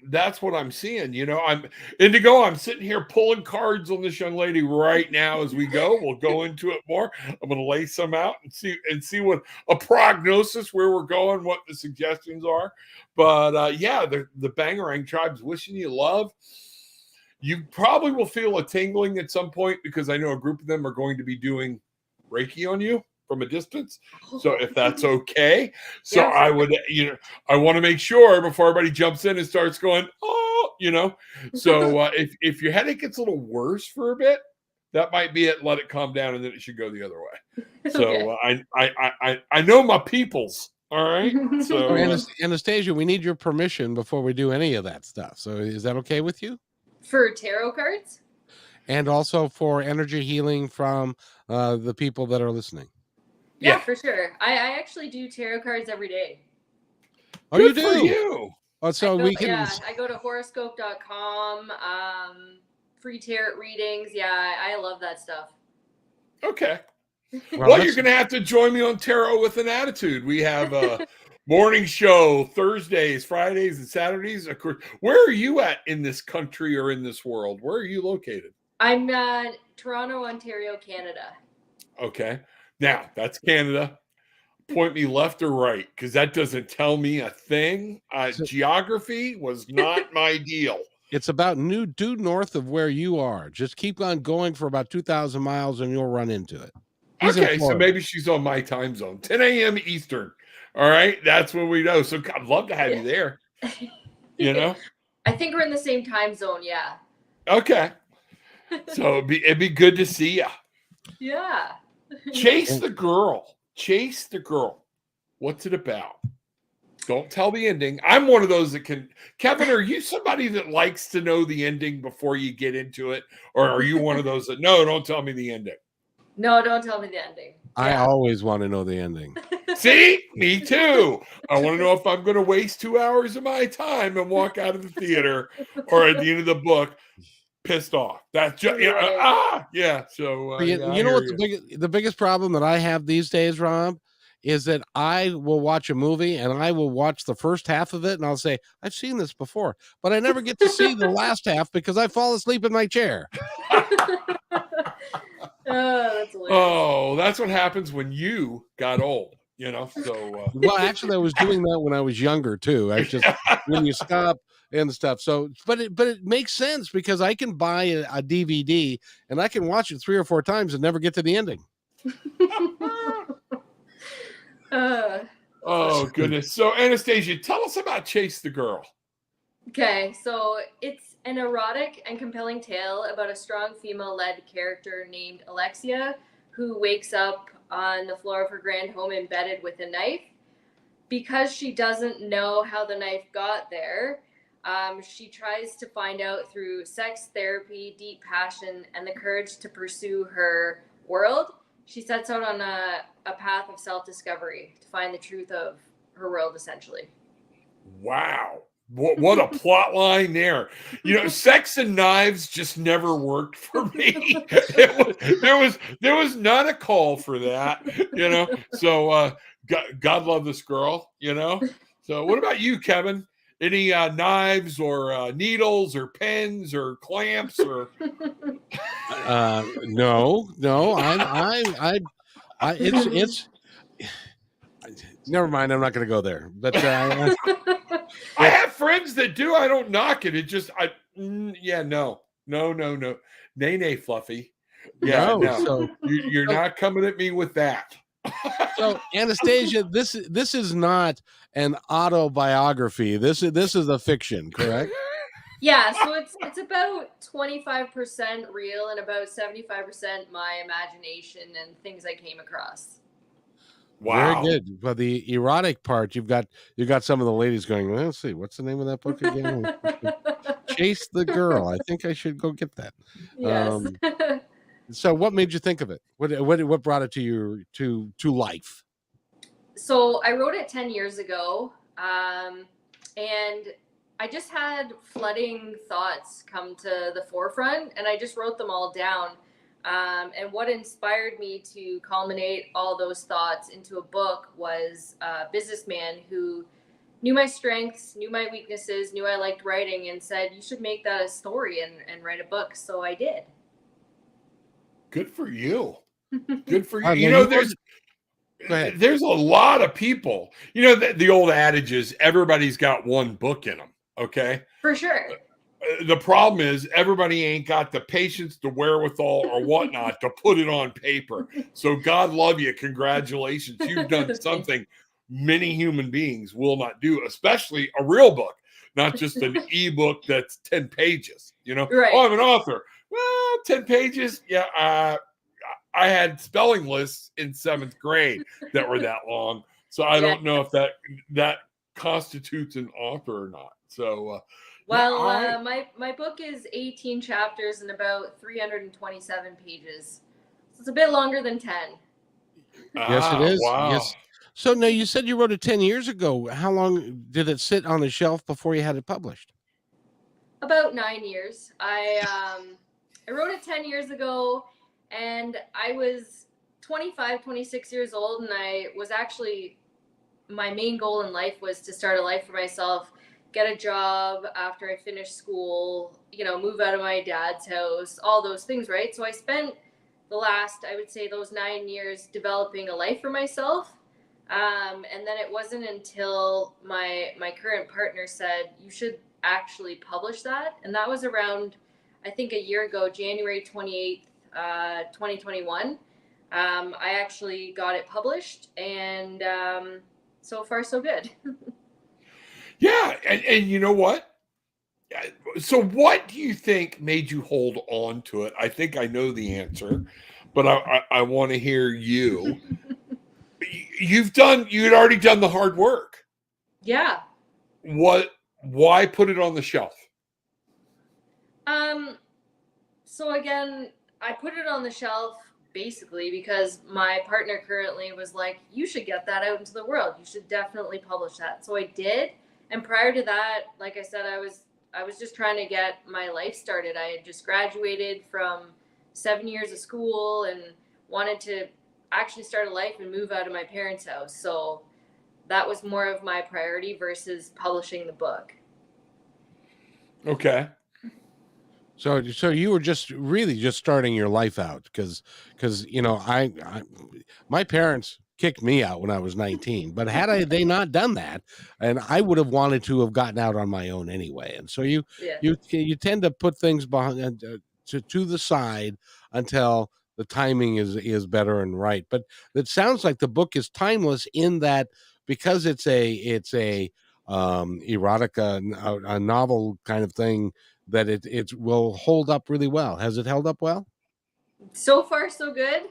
that's what I'm seeing. I'm Indigo. I'm sitting here pulling cards on this young lady right now as we go. We'll go into it more. I'm going to lay some out and see what a prognosis, where we're going, what the suggestions are. But the Bangarang tribe's wishing you love. You probably will feel a tingling at some point, because I know a group of them are going to be doing Reiki on you from a distance. So if that's okay. So yeah. I would, I want to make sure before everybody jumps in and starts going, so if your headache gets a little worse for a bit, that might be it. Let it calm down, and then it should go the other way. So I know my peoples. All right. So Anastasia, we need your permission before we do any of that stuff. So is that okay with you? For tarot cards? And also for energy healing from the people that are listening. Yeah, for sure. I actually do tarot cards every day. Oh, Good you do? For you. Oh, so we can. Yeah, I go to horoscope.com, free tarot readings. Yeah, I love that stuff. Okay. Well, you're going to have to join me on Tarot with an Attitude. We have a morning show Thursdays, Fridays, and Saturdays. Of course, where are you at in this country or in this world? Where are you located? I'm at Toronto, Ontario, Canada. Okay. Now, that's Canada. Point me left or right, because that doesn't tell me a thing. Geography was not my deal. It's about due north of where you are. Just keep on going for about 2,000 miles and you'll run into it. Okay, so maybe she's on my time zone. 10 a.m. Eastern. All right, that's when we know. So I'd love to have you there. I think we're in the same time zone, yeah. Okay. So it'd be good to see you. Yeah. Chase the girl. Chase the girl. What's it about? Don't tell the ending. I'm one of those that can. Kevin, are you somebody that likes to know the ending before you get into it? Or are you one of those that, no, don't tell me the ending? No, don't tell me the ending. I always want to know the ending. See? Me too. I want to know if I'm going to waste 2 hours of my time and walk out of the theater or at the end of the book pissed off. That's just yeah. So you know what the biggest problem that I have these days, Rob, is that I will watch a movie and I will watch the first half of it and I'll say, I've seen this before, but I never get to see the last half because I fall asleep in my chair. That's hilarious. Oh, that's what happens when you got old, so well, actually I was doing that when I was younger too. I just when you stop and stuff. So but it makes sense because I can buy a DVD and I can watch it 3 or 4 times and never get to the ending. Oh goodness. So Anastasia, tell us about Chase the Girl. Okay, so it's an erotic and compelling tale about a strong female-led character named Alexia who wakes up on the floor of her grand home embedded with a knife. Because she doesn't know how the knife got there, she tries to find out through sex therapy, deep passion, and the courage to pursue her world. She sets out on a path of self-discovery to find the truth of her world, essentially. Wow. What a plot line there. Sex and knives just never worked for me. There was not a call for that, So God love this girl, So what about you, Kevin? Any knives or needles or pens or clamps or No. It's never mind. I'm not going to go there. But I have friends that do. I don't knock it. It just, no. Nay, Fluffy. Yeah, no. So you're not coming at me with that. So Anastasia, this is not an autobiography. This is a fiction, correct? Yeah, so it's about 25% real and about 75% my imagination and things I came across. Wow. Very good. But the erotic part, you've got some of the ladies going, well, let's see, what's the name of that book again? Chase the Girl. I think I should go get that. Yes. So what made you think of it? What brought it to you to life? So I wrote it 10 years ago. And I just had flooding thoughts come to the forefront and I just wrote them all down. And what inspired me to culminate all those thoughts into a book was a businessman who knew my strengths, knew my weaknesses, knew I liked writing, and said, you should make that a story and write a book. So I did. Good for you. Good for you. There's a lot of people, the old adage is everybody's got one book in them. Okay. For sure. The problem is everybody ain't got the patience, the wherewithal, or whatnot to put it on paper. So God love you. Congratulations. You've done something many human beings will not do, especially a real book, not just an ebook that's 10 pages. Right. Oh, I'm an author. Well, 10 pages. Yeah. I had spelling lists in 7th grade that were that long. So I don't know if that constitutes an author or not. So, my book is 18 chapters and about 327 pages. So it's a bit longer than 10. Yes, it is. Wow. Yes. So now you said you wrote it 10 years ago. How long did it sit on the shelf before you had it published? About 9 years. I wrote it 10 years ago and I was 25, 26 years old. And my main goal in life was to start a life for myself, get a job after I finished school, move out of my dad's house, all those things, right? So I spent the last, I would say, those 9 years developing a life for myself. And then it wasn't until my current partner said, you should actually publish that. And that was around, I think, a year ago, January 28th, 2021. I actually got it published and so far so good. Yeah. And you know what? So what do you think made you hold on to it? I think I know the answer, but I want to hear you. You had already done the hard work. Yeah. Why put it on the shelf? So again, I put it on the shelf basically because my partner currently was like, you should get that out into the world. You should definitely publish that. So I did. And prior to that, like I said, I was just trying to get my life started. I had just graduated from 7 years of school and wanted to actually start a life and move out of my parents' house. So that was more of my priority versus publishing the book. Okay. So you were just really just starting your life out because you know my parents kicked me out when I was 19, but they not done that, and I would have wanted to have gotten out on my own anyway. And so you tend to put things behind to the side until the timing is better and right. But it sounds like the book is timeless in that because it's a erotica, a novel kind of thing, that it will hold up really well. Has it held up well? So far, so good.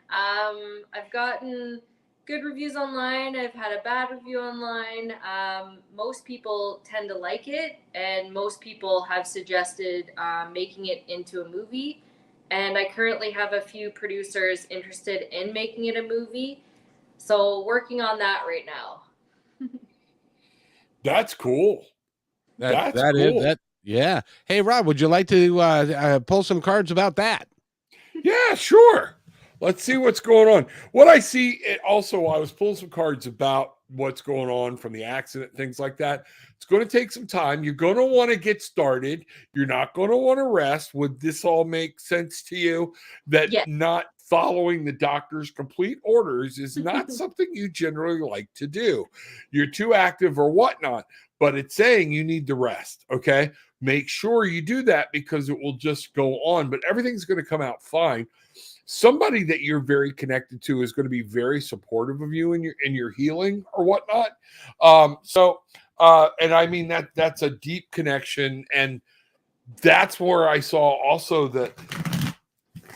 I've gotten good reviews online. I've had a bad review online. Most people tend to like it, and most people have suggested making it into a movie. And I currently have a few producers interested in making it a movie. So working on that right now. That's cool. That's cool. Yeah. Hey, Rob, would you like to pull some cards about that? Yeah, sure. Let's see what's going on. What I see, I was pulling some cards about what's going on from the accident, things like that. It's going to take some time. You're going to want to get started. You're not going to want to rest. Would this all make sense to you? That not following the doctor's complete orders is not something you generally like to do. You're too active or whatnot, but it's saying you need to rest. Okay. Make sure you do that because it will just go on, but everything's going to come out fine. Somebody that you're very connected to is going to be very supportive of you in your healing or whatnot. And I mean that's a deep connection, and that's where I saw also that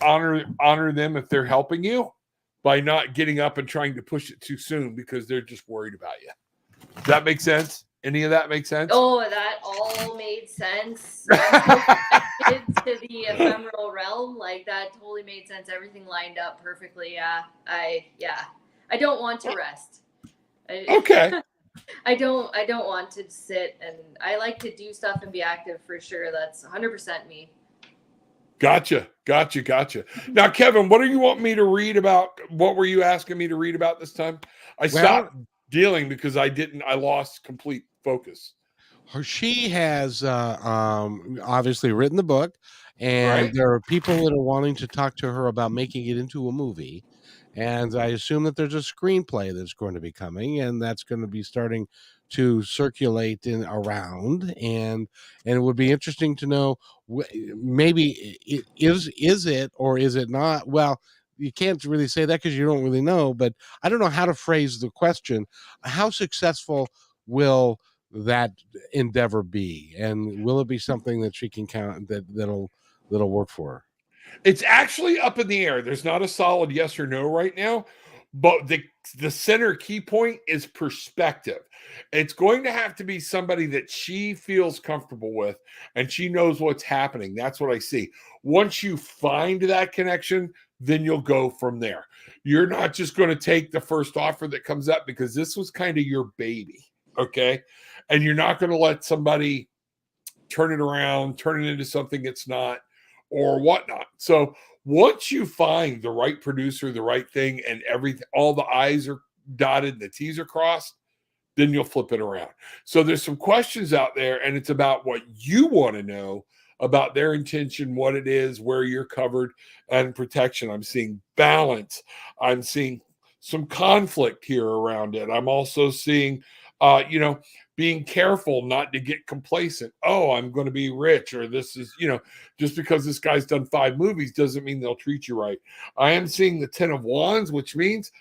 honor them if they're helping you by not getting up and trying to push it too soon because they're just worried about you. Does that make sense? Any of that make sense? Oh, that all made sense. To the ephemeral realm, like that totally made sense. Everything lined up perfectly. I don't want to rest. Okay. I don't want to sit, and I like to do stuff and be active for sure. That's 100% me. Gotcha. Now, Kevin, what do you want me to read about? What were you asking me to read about this time? I stopped dealing because I lost complete focus. She has obviously written the book, and there are people that are wanting to talk to her about making it into a movie. And I assume that there's a screenplay that's going to be coming, and that's going to be starting to circulate around. And it would be interesting to know maybe is it or is it not? Well, you can't really say that because you don't really know. But I don't know how to phrase the question. How successful will that endeavor be, and will it be something that she can count that'll work for her? It's actually up in the air. There's not a solid yes or no right now, but the center key point is perspective. It's going to have to be somebody that she feels comfortable with and she knows what's happening. That's what I see. Once you find that connection, then you'll go from there. You're not just going to take the first offer that comes up because this was kind of your baby. Okay. And you're not going to let somebody turn it around, turn it into something it's not, or whatnot. So once you find the right producer, the right thing, and everything, all the I's are dotted and the T's are crossed, then you'll flip it around. So there's some questions out there, and it's about what you want to know about their intention, what it is, where you're covered, and protection. I'm seeing balance. I'm seeing some conflict here around it. I'm also seeing, being careful not to get complacent. Oh, I'm going to be rich, or this is, just because this guy's done 5 movies doesn't mean they'll treat you right. I am seeing the 10 of Wands, which means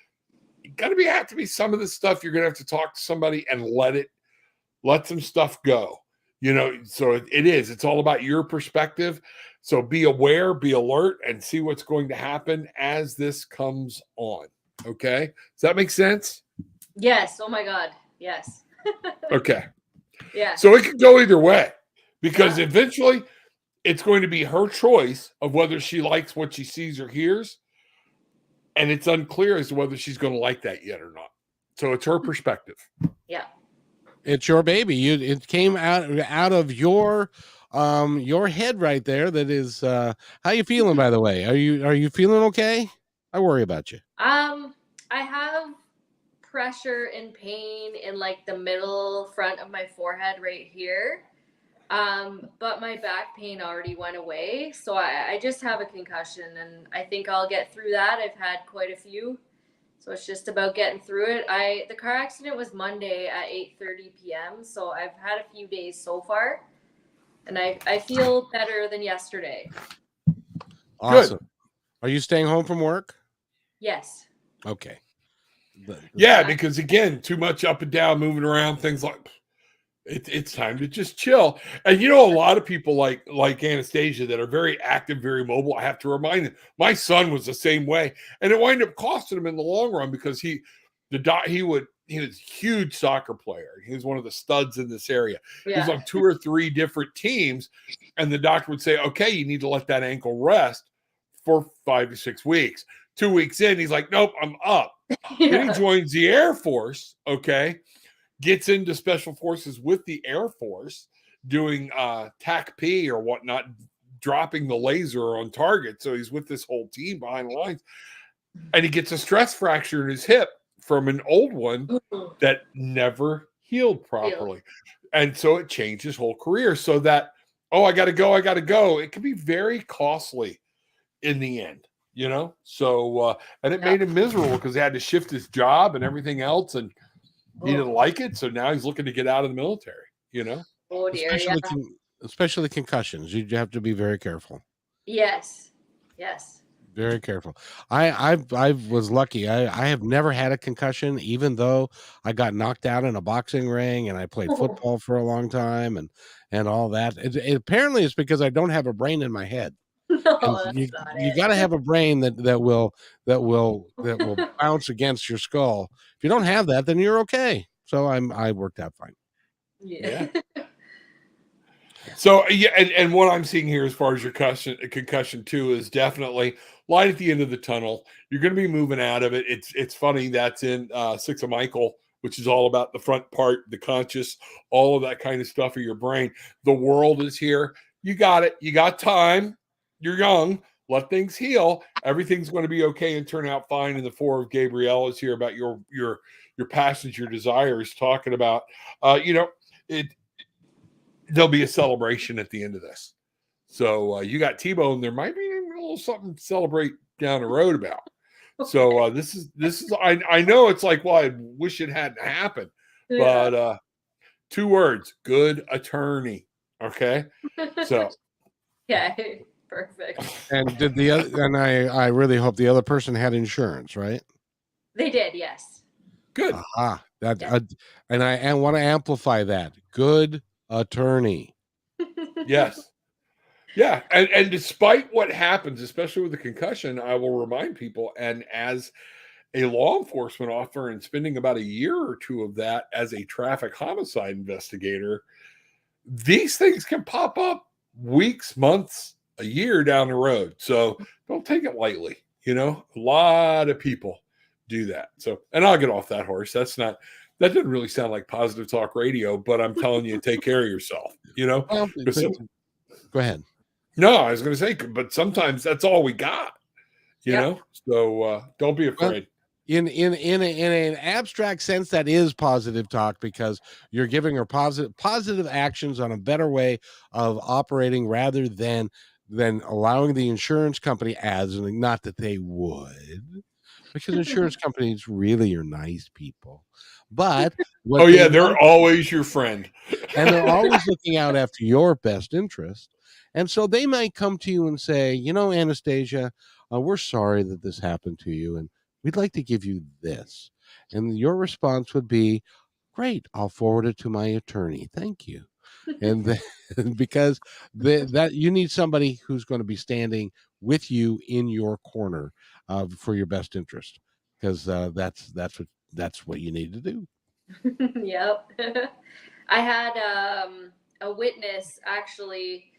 you got to have to be some of this stuff. You're going to have to talk to somebody and let some stuff go. So it's all about your perspective. So be aware, be alert, and see what's going to happen as this comes on. Okay. Does that make sense? Yes. Oh my God. Yes. Okay. Yeah. So it could go either way because eventually it's going to be her choice of whether she likes what she sees or hears. And it's unclear as to whether she's going to like that yet or not. So it's her perspective. Yeah. It's your baby. It came out of your head right there. That is, how you feeling, by the way? Are you feeling okay? I worry about you. I have pressure and pain in like the middle front of my forehead right here. But my back pain already went away. So I just have a concussion, and I think I'll get through that. I've had quite a few. So it's just about getting through it. The car accident was Monday at 8:30 p.m. So I've had a few days so far, and I feel better than yesterday. Awesome. Good. Are you staying home from work? Yes. Okay. Yeah, because again, too much up and down, moving around, things like it's time to just chill. And a lot of people like Anastasia that are very active, very mobile. I have to remind them. My son was the same way, and it wound up costing him in the long run because he was a huge soccer player. He was one of the studs in this area. Yeah. He was on 2 or 3 different teams, and the doctor would say, "Okay, you need to let that ankle rest for 5 to 6 weeks." 2 weeks in, he's like, "Nope, I'm up." Yeah. Then he joins the Air Force. Okay. Gets into Special Forces with the Air Force, doing TAC-P or whatnot, dropping the laser on target. So he's with this whole team behind the lines. And he gets a stress fracture in his hip from an old one that never healed properly. And so it changed his whole career. So that, I got to go. It can be very costly in the end, So, and it made him miserable because he had to shift his job and everything else. And he didn't like it, so now he's looking to get out of the military, Oh dear, especially concussions. You have to be very careful. Yes. Very careful. I was lucky. I have never had a concussion, even though I got knocked out in a boxing ring and I played football for a long time and all that. Apparently it's because I don't have a brain in my head. No, you got to have a brain that will bounce against your skull. If you don't have that, then you're okay. So I worked out fine. Yeah. So and what I'm seeing here as far as your concussion too is definitely light at the end of the tunnel. You're going to be moving out of it. It's funny that's in 6 of Michael, which is all about the front part, the conscious, all of that kind of stuff of your brain. The world is here. You got it. You got time. You're young. Let things heal. Everything's going to be okay and turn out fine. And the 4 of Gabrielle is here about your passions, your desires, talking about, there'll be a celebration at the end of this. So you got T-Bone. There might be a little something to celebrate down the road about. Okay. So this is. I know it's like, well, I wish it hadn't happened, but 2 words: good attorney. Okay, so okay. Perfect. And did the other? And I really hope the other person had insurance, right? They did, yes. Good. And I want to amplify that. Good attorney. Yes. Yeah, and despite what happens, especially with the concussion, I will remind people. And as a law enforcement officer, and spending about a year or 2 of that as a traffic homicide investigator, these things can pop up weeks, months, a year down the road. So don't take it lightly. A lot of people do that. So, and I'll get off that horse. That doesn't really sound like Positive Talk Radio, but I'm telling you, take care of yourself, Well, go ahead. No, I was going to say, but sometimes that's all we got, know? So don't be afraid. In an abstract sense, that is positive talk, because you're giving her positive actions on a better way of operating, rather than allowing the insurance company ads, and not that they would, because insurance companies really are nice people. But they're always your friend, and they're always looking out after your best interest. And so they might come to you and say, Anastasia, we're sorry that this happened to you, and we'd like to give you this. And your response would be, great, I'll forward it to my attorney. Thank you. And then, because that you need somebody who's going to be standing with you in your corner for your best interest, because that's what you need to do. Yep. I had a witness actually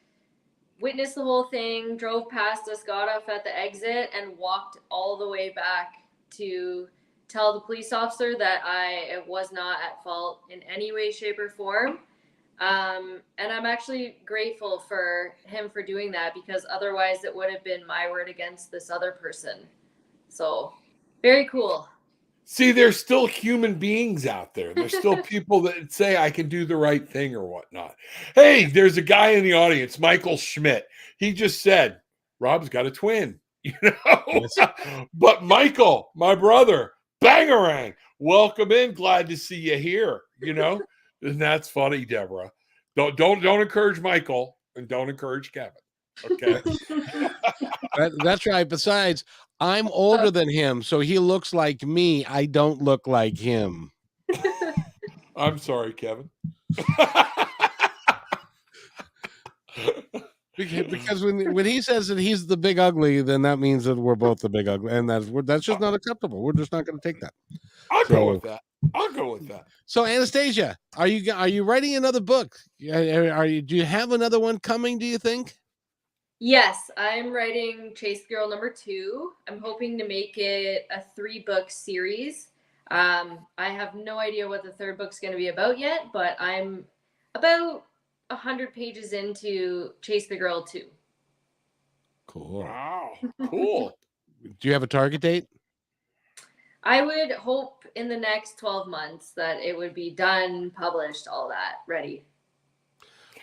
witnessed the whole thing, drove past us, got off at the exit, and walked all the way back to tell the police officer that I was not at fault in any way, shape, or form. And I'm actually grateful for him for doing that, because otherwise it would have been my word against this other person. So very cool. See, there's still human beings out there. There's still people that say I can do the right thing or whatnot. Hey, there's a guy in the audience, Michael Schmidt. He just said, Rob's got a twin, you know. Yes. But Michael, my brother, bangarang, welcome in. Glad to see you here. You know, and that's funny, Deborah. Don't encourage Michael and don't encourage Kevin. Okay. That's right. Besides, I'm older than him, so he looks like me. I don't look like him. I'm sorry, Kevin. Because when he says that he's the big ugly, then that means that we're both the big ugly, and that's just not acceptable. We're just not going to take that. I'll go with that. So, Anastasia, are you writing another book? Do you have another one coming? Do you think? Yes, I'm writing Chase Girl #2. I'm hoping to make it a 3-book series. I have no idea what the 3rd book's going to be about yet, but I'm about 100 pages into Chase the Girl 2. Cool. Wow. Cool. Do you have a target date? I would hope in the next 12 months that it would be done, published, all that, ready.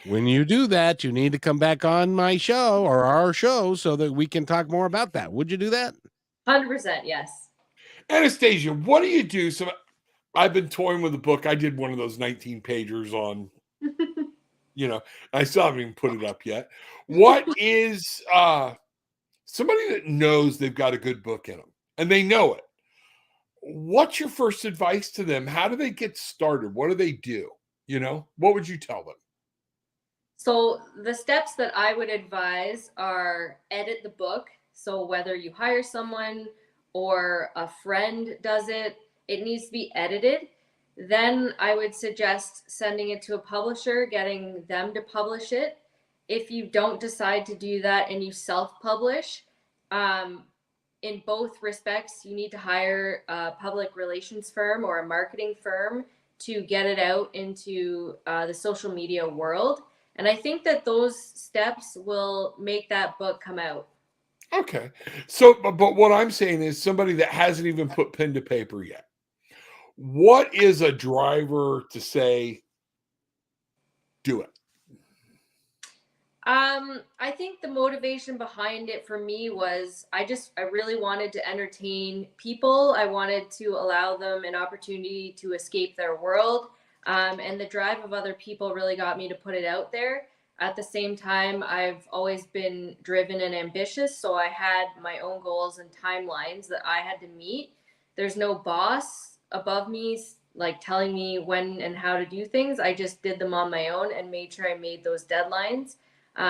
When you do that, you need to come back on my show or our show so that we can talk more about that. Would you do that? 100%, yes. Anastasia, what do you do? So I've been toying with a book. I did one of those 19 pagers on, you know, I still haven't even put it up yet. What is somebody that knows they've got a good book in them and they know it? What's your first advice to them? How do they get started? What do they do? You know, what would you tell them? So the steps that I would advise are edit the book. So whether you hire someone or a friend does it, it needs to be edited. Then I would suggest sending it to a publisher, getting them to publish it. If you don't decide to do that and you self-publish, in both respects, you need to hire a public relations firm or a marketing firm to get it out into the social media world. And I think that those steps will make that book come out. Okay. So, but what I'm saying is somebody that hasn't even put pen to paper yet. What is a driver to say, do it? I think the motivation behind it for me was I really wanted to entertain people. I wanted to allow them an opportunity to escape their world. And the drive of other people really got me to put it out there. At the same time, I've always been driven and ambitious, so I had my own goals and timelines that I had to meet. There's no boss above me, like telling me when and how to do things. I just did them on my own and made sure I made those deadlines.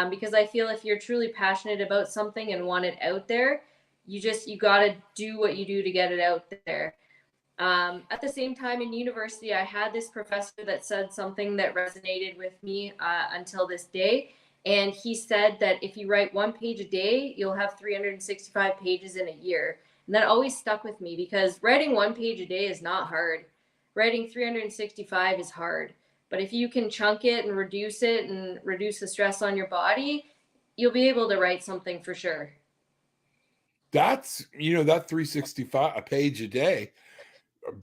Because I feel if you're truly passionate about something and want it out there, you got to do what you do to get it out there. At the same time, in university, I had this professor that said something that resonated with me until this day. And he said that if you write 1 page a day, you'll have 365 pages in a year. And that always stuck with me because writing 1 page a day is not hard. Writing 365 is hard. But if you can chunk it and reduce the stress on your body, you'll be able to write something for sure. That's, that 365 a page a day.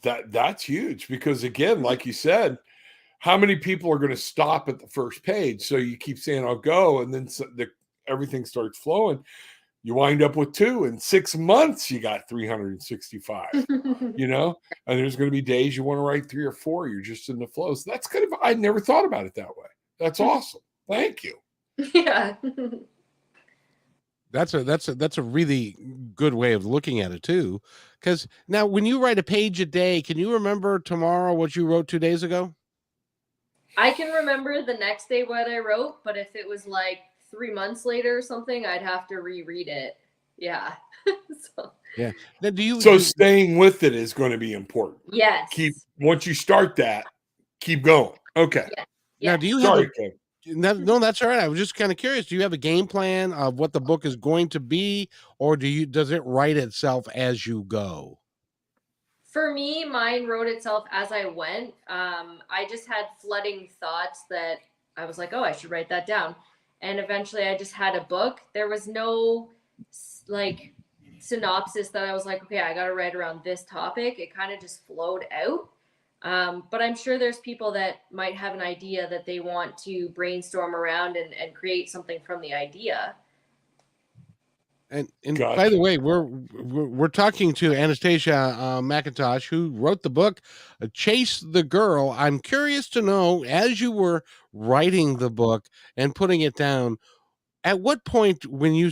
That's huge because again, like you said, how many people are going to stop at the first page? So you keep saying, I'll go. And then everything starts flowing. You wind up with 2 in 6 months. You got 365, and there's going to be days you want to write 3 or 4. You're just in the flow. So that's I never thought about it that way. That's awesome. Thank you. Yeah. That's a really good way of looking at it too. Because now when you write a page a day, can you remember tomorrow what you wrote 2 days ago? I can remember the next day what I wrote, but if it was like 3 months later or something, I'd have to reread it. Yeah. Yeah. Now, staying with it is going to be important. Yes. Once you start that, keep going. Okay. Yeah. Now, do you have no, that's all right. I was just kind of curious. Do you have a game plan of what the book is going to be, or does it write itself as you go? For me, mine wrote itself as I went. I just had flooding thoughts that I was like, oh, I should write that down. And eventually I just had a book. There was no synopsis that I was like, okay, I got to write around this topic. It kind of just flowed out. But I'm sure there's people that might have an idea that they want to brainstorm around and create something from the idea. And gotcha. By the way, we're talking to Anastasia McIntosh, who wrote the book Chase the Girl. I'm curious to know, as you were writing the book and putting it down, at what point when you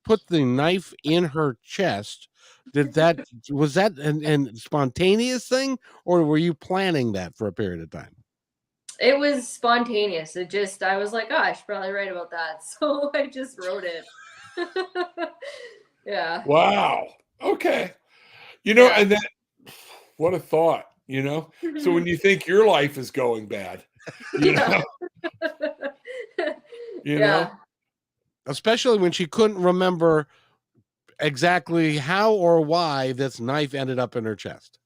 put the knife in her chest, was that an spontaneous thing, or were you planning that for a period of time? It was spontaneous. I was like, oh, I should probably write about that. So I just wrote it. Yeah. Wow. Okay. And then what a thought, So when you think your life is going bad, you know, know, especially when she couldn't remember exactly how or why this knife ended up in her chest.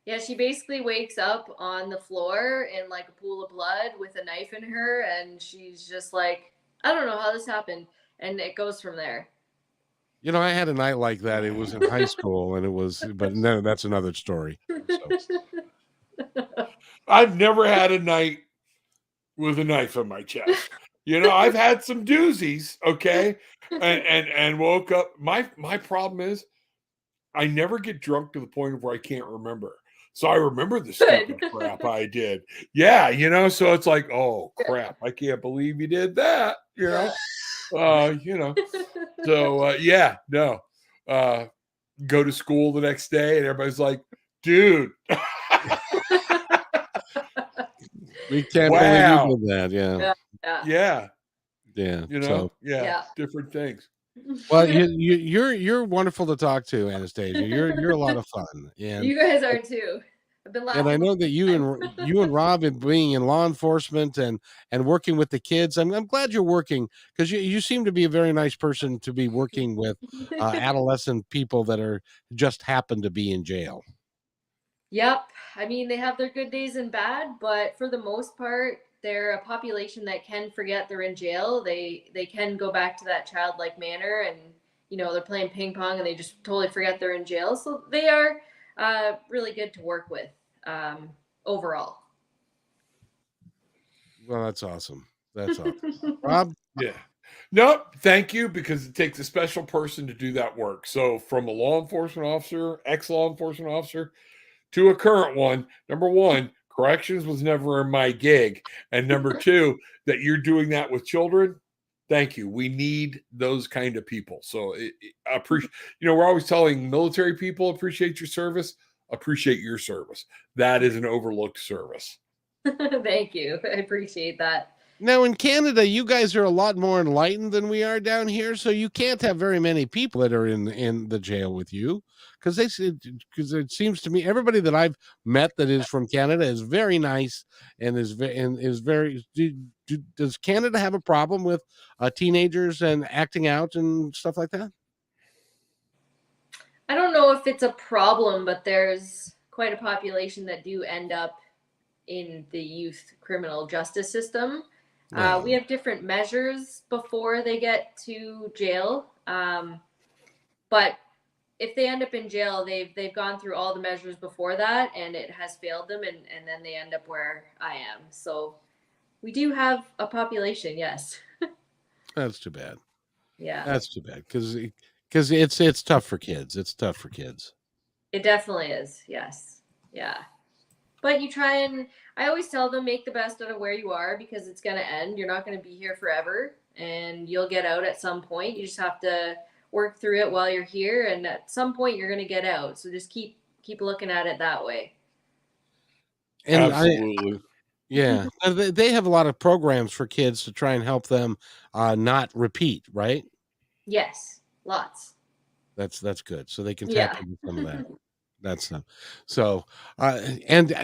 Yeah, she basically wakes up on the floor in like a pool of blood with a knife in her, and she's just like, I don't know how this happened, and it goes from there. I had a night like that. It was in high school, but no, that's another story. So. I've never had a night with a knife in my chest. I've had some doozies, okay, and woke up. My problem is I never get drunk to the point of where I can't remember. So I remember the stupid crap I did. Yeah, so it's like, oh crap, I can't believe you did that. So yeah, no. Go to school the next day and everybody's like, dude. We can't believe you did that. Yeah. So different things. Well, you're wonderful to talk to, Anastasia. You're a lot of fun. And you guys are too. I've been laughing. And I know that you and Rob, and being in law enforcement and working with the kids, I'm glad you're working, because you seem to be a very nice person to be working with adolescent people that are just happen to be in jail. Yep. I mean, they have their good days and bad, but for the most part, they're a population that can forget they're in jail. They can go back to that childlike manner, and they're playing ping pong and they just totally forget they're in jail. So they are really good to work with overall. Well, that's awesome. That's awesome. Rob? Yeah. Nope. Thank you, because it takes a special person to do that work. So from a law enforcement officer, ex-law enforcement officer, to a current one, number one, corrections was never in my gig. And number two, that you're doing that with children. Thank you. We need those kind of people. So I appreciate, we're always telling military people, appreciate your service, appreciate your service. That is an overlooked service. Thank you. I appreciate that. Now in Canada, you guys are a lot more enlightened than we are down here, so you can't have very many people that are in the jail with you, because it seems to me everybody that I've met that is from Canada is very nice and is very. Does Canada have a problem with teenagers and acting out and stuff like that? I don't know if it's a problem, but there's quite a population that do end up in the youth criminal justice system. We have different measures before they get to jail. But if they end up in jail, they've gone through all the measures before that and it has failed them, and then they end up where I am. So we do have a population, yes. That's too bad. Yeah. That's too bad, because it's tough for kids. It's tough for kids. It definitely is. Yes. Yeah. But you try, and I always tell them, make the best out of where you are, because it's going to end. You're not going to be here forever, and you'll get out at some point. You just have to work through it while you're here, and at some point you're going to get out. So just keep looking at it that way. And absolutely. Yeah. They have a lot of programs for kids to try and help them not repeat, right? Yes, lots. That's good. So they can tap into some of that. That's so, and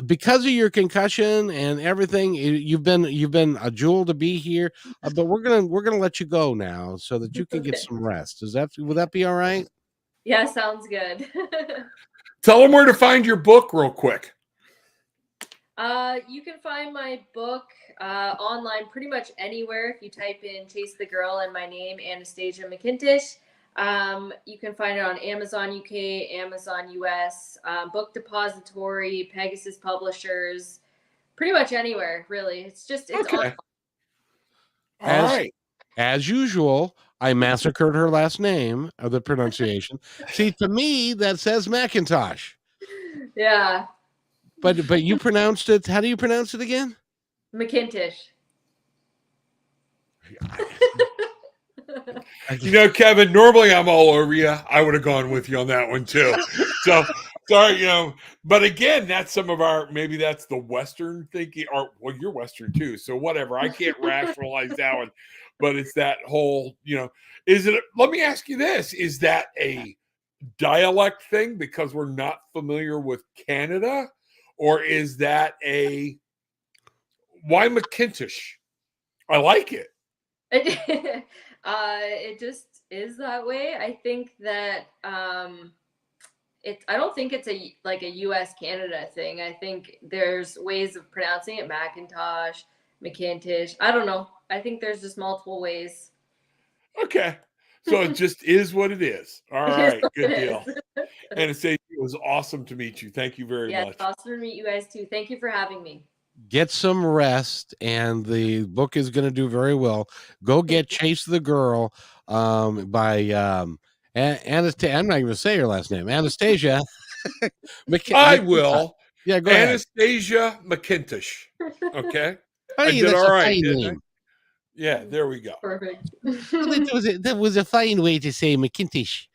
because of your concussion and everything, you've been a jewel to be here. But we're gonna let you go now so that you can get some rest. Would that be all right? Yeah, sounds good. Tell them where to find your book real quick. You can find my book online pretty much anywhere. If you type in Chase the Girl and my name, Anastasia McIntosh. You can find it on Amazon UK, Amazon US, Book Depository, Pegasus Publishers, pretty much anywhere, really. It's okay. As usual, I massacred her last name of the pronunciation. See, to me, that says McIntosh. Yeah. But you pronounced it. How do you pronounce it again? McIntosh. You know, Kevin, normally I'm all over you. I would have gone with you on that one too. So sorry, you know, but again, that's some of our, maybe that's the Western thinking, or well, you're Western too. So whatever, I can't rationalize that one, but it's that whole, you know, let me ask you this, is that a dialect thing because we're not familiar with Canada, or is that why McIntosh? I like it. It just is that way. I think that I don't think it's a US Canada thing. I think there's ways of pronouncing it. Macintosh, McIntosh. I don't know. I think there's just multiple ways. Okay. So it just is what it is. All right. Good deal. Anastasia, it was awesome to meet you. Thank you very much. It's awesome to meet you guys too. Thank you for having me. Get some rest, and the book is going to do very well. Go get Chase the Girl by Anastasia. I'm not going to say her last name. Anastasia. I will. Yeah, go Anastasia McIntosh. Okay. I did all right. Name. Yeah, there we go. Perfect. That was a fine way to say McIntosh.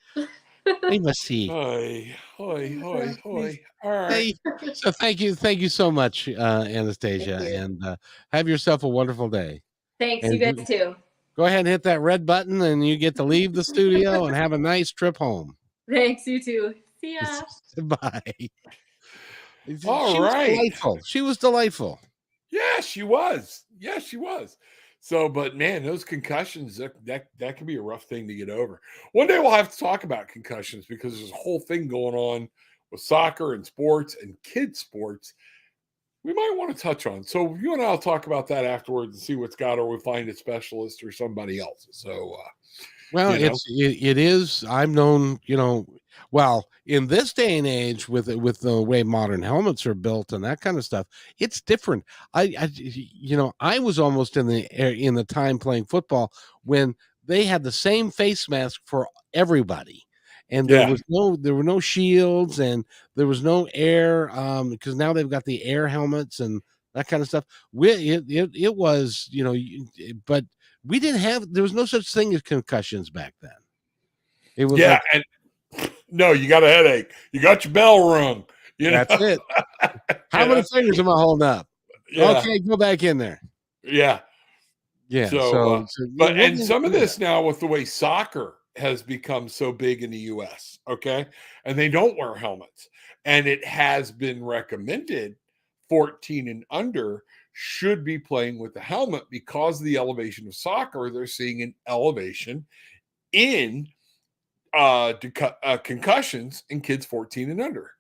I must see. Hoi. All right. So thank you so much, Anastasia, and have yourself a wonderful day. Thanks, and you guys too. Go ahead and hit that red button, and you get to leave the studio and have a nice trip home. Thanks, you too. See ya. Bye. All right. She was delightful. Yeah, she was. So, but man, those concussions, that can be a rough thing to get over. One day we'll have to talk about concussions because there's a whole thing going on with soccer and sports and kids sports we might want to touch on. So you and I'll talk about that afterwards and see what's got, or we find a specialist or somebody else. So, well, it is, I've known, well, in this day and age with the way modern helmets are built and that kind of stuff, it's different. I was almost in the time playing football when they had the same face mask for everybody. And there were no shields, and there was no air, because now they've got the air helmets and that kind of stuff. It was, but we didn't have, there was no such thing as concussions back then. It was and no, you got a headache. You got your bell rung. That's it. How many fingers am I holding up? Yeah. Okay, go back in there. Yeah. Yeah. So some of this now with the way soccer has become so big in the US, okay? And they don't wear helmets. And it has been recommended 14 and under should be playing with the helmet because of the elevation of soccer. They're seeing an elevation in concussions in kids 14 and under.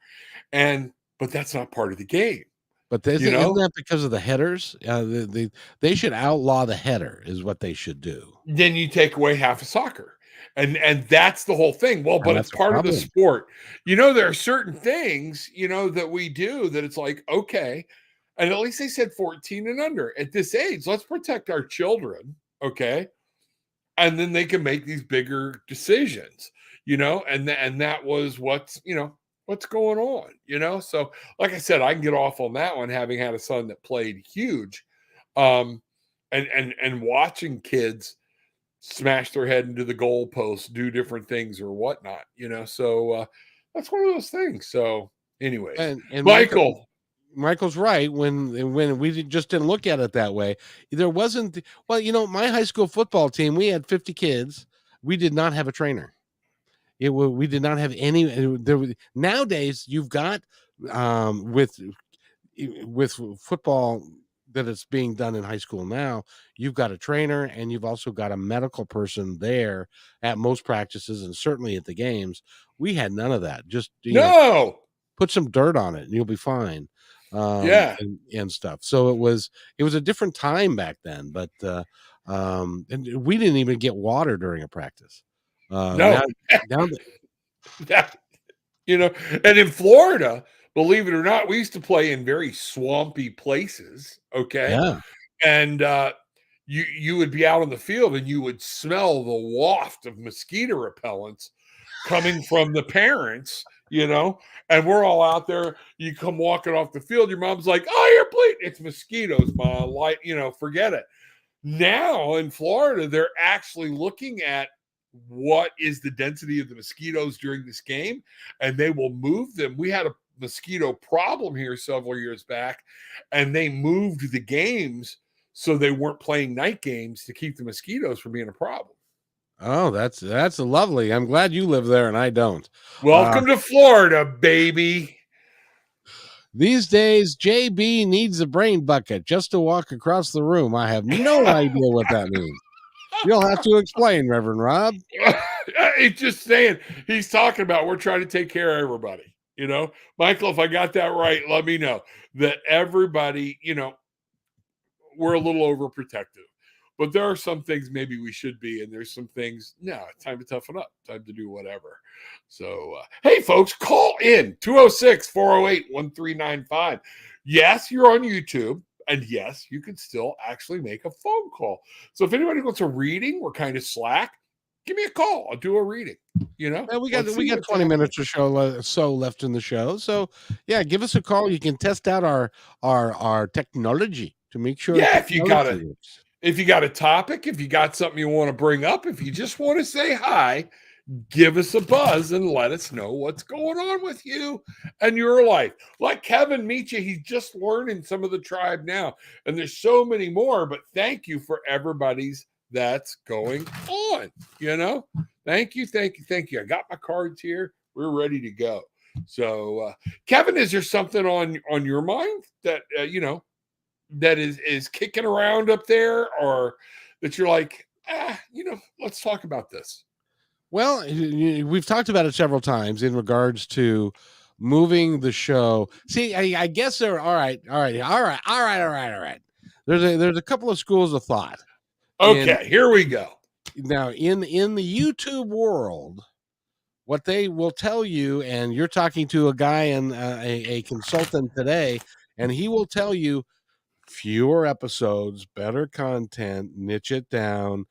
But that's not part of the game. But isn't that because of the headers? They should outlaw the header is what they should do. Then you take away half of soccer. And that's the whole thing. Well, but it's part of the sport. There are certain things, that we do that it's like, okay. And at least they said 14 and under. At this age, let's protect our children, okay? And then they can make these bigger decisions, and that was what's going on, So like I said, I can get off on that one, having had a son that played huge, and watching kids smash their head into the goalpost, do different things or whatnot, So that's one of those things. So anyway, and Michael's right. When we just didn't look at it that way, there wasn't. Well, my high school football team, we had 50 kids. We did not have a trainer. We did not have any. Nowadays, you've got with football that it's being done in high school now, you've got a trainer and you've also got a medical person there at most practices and certainly at the games. We had none of that. Just put some dirt on it and you'll be fine. And stuff. So it was a different time back then, but and we didn't even get water during a practice. No, now that, and in Florida, believe it or not, we used to play in very swampy places. Okay. yeah. And you would be out on the field and you would smell the waft of mosquito repellents coming from the parents, and we're all out there. You come walking off the field, your mom's like, "Oh, you're bleeding. It's mosquitoes, Mom. Forget it." Now in Florida, they're actually looking at what is the density of the mosquitoes during this game, and they will move them. We had a mosquito problem here several years back, and they moved the games so they weren't playing night games to keep the mosquitoes from being a problem. Oh, that's lovely. I'm glad you live there and I don't. Welcome to Florida, baby. These days, JB needs a brain bucket just to walk across the room. I have no idea what that means. You'll have to explain, Reverend Rob. It's just saying, he's talking about we're trying to take care of everybody. Michael, if I got that right, let me know that everybody, we're a little overprotective, but there are some things maybe we should be, and there's some things, time to toughen up, time to do whatever. So, hey, folks, call in 206-408-1395. Yes, you're on YouTube. And yes, you can still actually make a phone call. So if anybody wants a reading, we're kind of slack. Give me a call. I'll do a reading. We got 20 minutes or so left in the show. So yeah, give us a call. You can test out our technology to make sure. Yeah, if you got a topic, if you got something you want to bring up, if you just want to say hi, give us a buzz and let us know what's going on with you and your life. Let Kevin meet you. He's just learning some of the tribe now. And there's so many more, but thank you for everybody's that's going on. Thank you. I got my cards here. We're ready to go. So, Kevin, is there something on your mind that, that is kicking around up there, or that you're like, let's talk about this? Well, we've talked about it several times in regards to moving the show. See, I guess there are all right. There's a couple of schools of thought. Okay, here we go. Now, in the YouTube world, what they will tell you, and you're talking to a guy and a consultant today, and he will tell you fewer episodes, better content, niche it down,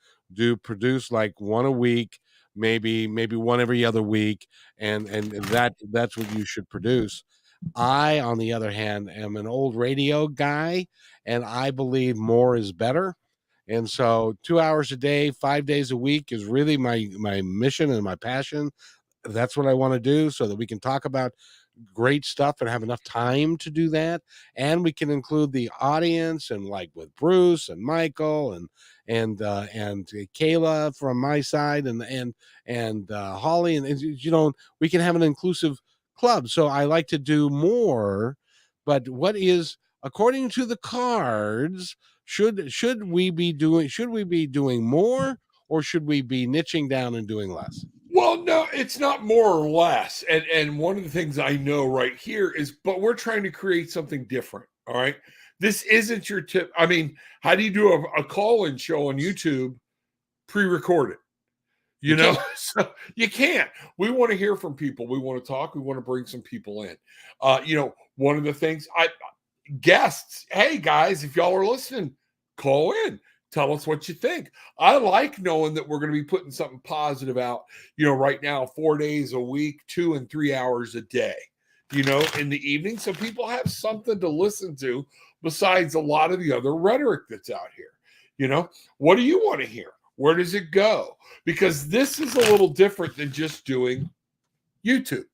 produce like one a week. Maybe one every other week, and that's what you should produce. I, on the other hand, am an old radio guy, and I believe more is better. And so 2 hours a day, 5 days a week is really my mission and my passion. That's what I want to do, so that we can talk about great stuff and have enough time to do that, and we can include the audience, and like with Bruce and Michael and Kayla from my side, and Holly, and we can have an inclusive club. So I like to do more, but what is, according to the cards, should we be doing more, or should we be niching down and doing less? Well, no, it's not more or less. And one of the things I know right here is, but we're trying to create something different. All right. This isn't your tip. I mean, how do you do a call-in show on YouTube pre-recorded? So you can't. We want to hear from people. We want to talk. We want to bring some people in. One of the things guests, hey guys, if y'all are listening, call in. Tell us what you think. I like knowing that we're going to be putting something positive out, right now, 4 days a week, 2 and 3 hours a day, in the evening. So people have something to listen to besides a lot of the other rhetoric that's out here. What do you want to hear? Where does it go? Because this is a little different than just doing YouTube,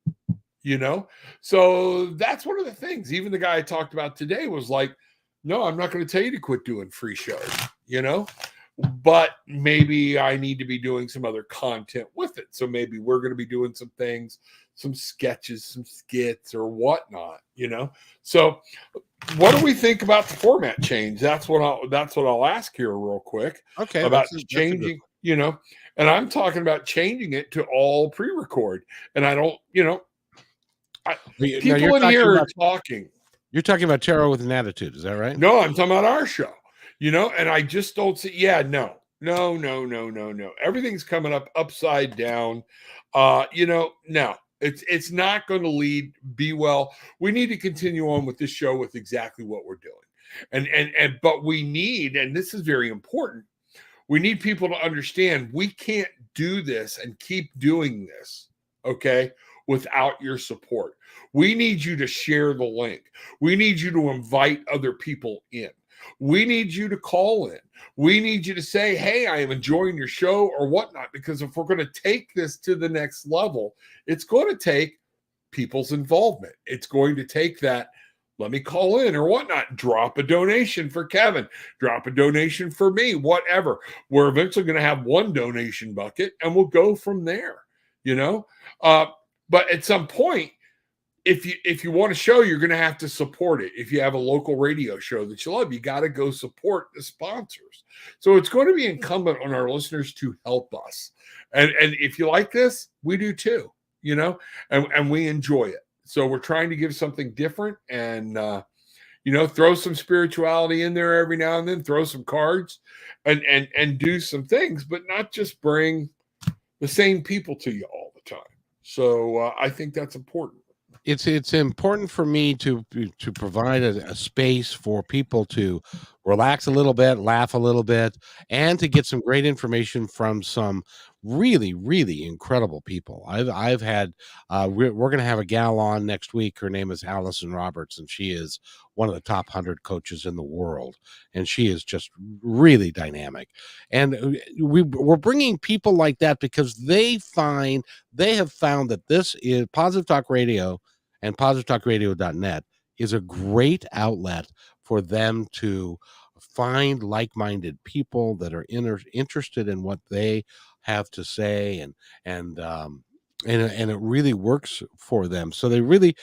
So that's one of the things. Even the guy I talked about today was like, no, I'm not going to tell you to quit doing free shows, but maybe I need to be doing some other content with it. So maybe we're going to be doing some things, some sketches, some skits or whatnot, So what do we think about the format change? That's what I'll ask here real quick. Okay. About changing, and I'm talking about changing it to all pre-record. And I don't, people in here are talking. You're talking about Tarot with an Attitude, is that right? No, I'm talking about our show, and I just don't see. Yeah, no, No. Everything's coming up upside down. No, it's not going to be well. We need to continue on with this show with exactly what we're doing. But we need, and this is very important, we need people to understand we can't do this and keep doing this, okay, without your support. We need you to share the link. We need you to invite other people in. We need you to call in. We need you to say, hey, I am enjoying your show or whatnot, because if we're going to take this to the next level, it's going to take people's involvement. It's going to take that, let me call in or whatnot, drop a donation for Kevin, drop a donation for me, whatever. We're eventually going to have one donation bucket and we'll go from there, but at some point, if you want a show, you're going to have to support it. If you have a local radio show that you love, you got to go support the sponsors. So it's going to be incumbent on our listeners to help us. And if you like this, we do too, and we enjoy it. So we're trying to give something different and, throw some spirituality in there every now and then, throw some cards and do some things, but not just bring the same people to you all the time. So I think that's important. It's important for me to provide a space for people to relax a little bit, laugh a little bit, and to get some great information from some really, really incredible people. I've had we're going to have a gal on next week. Her name is Allison Roberts, and she is one of the top 100 coaches in the world, and she is just really dynamic. And we're bringing people like that because they have found that this is Positive Talk Radio, and positivetalkradio.net is a great outlet for them to find like-minded people that are interested in what they have to say, and it really works for them. So they really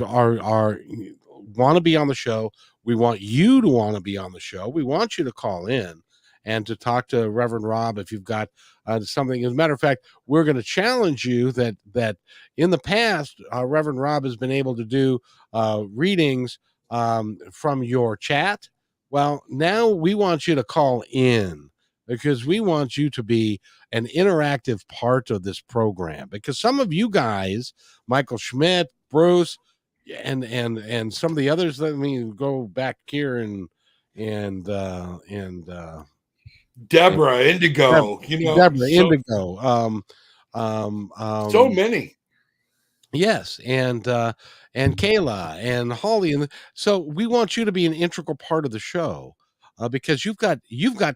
are want to be on the show. We want you to want to be on the show. We want you to call in and to talk to Reverend Rob if you've got something. As a matter of fact, we're going to challenge you that in the past, Reverend Rob has been able to do readings from your chat. Well, now we want you to call in, because we want you to be an interactive part of this program, because some of you guys, Michael Schmidt, Bruce, and some of the others, let me go back here and Deborah Indigo, Deborah Indigo, so many. Yes, and Kayla and Holly, and so we want you to be an integral part of the show, because you've got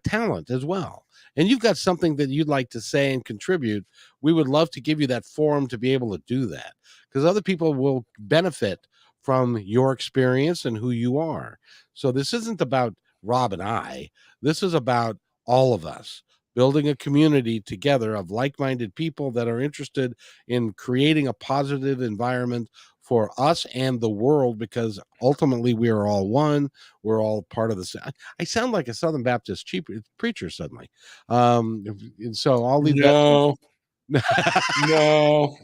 talent as well, and you've got something that you'd like to say and contribute. We would love to give you that forum to be able to do that, because other people will benefit from your experience and who you are. So this isn't about Rob and I. This is about all of us building a community together of like-minded people that are interested in creating a positive environment for us and the world, because ultimately we are all one. We're all part of the. I sound like a Southern Baptist preacher suddenly. And so I'll leave that. No,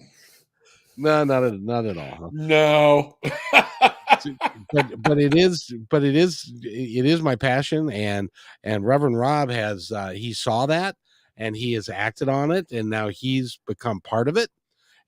not at all. Huh? No. but it is my passion, and Reverend Rob has he saw that and he has acted on it, and now he's become part of it,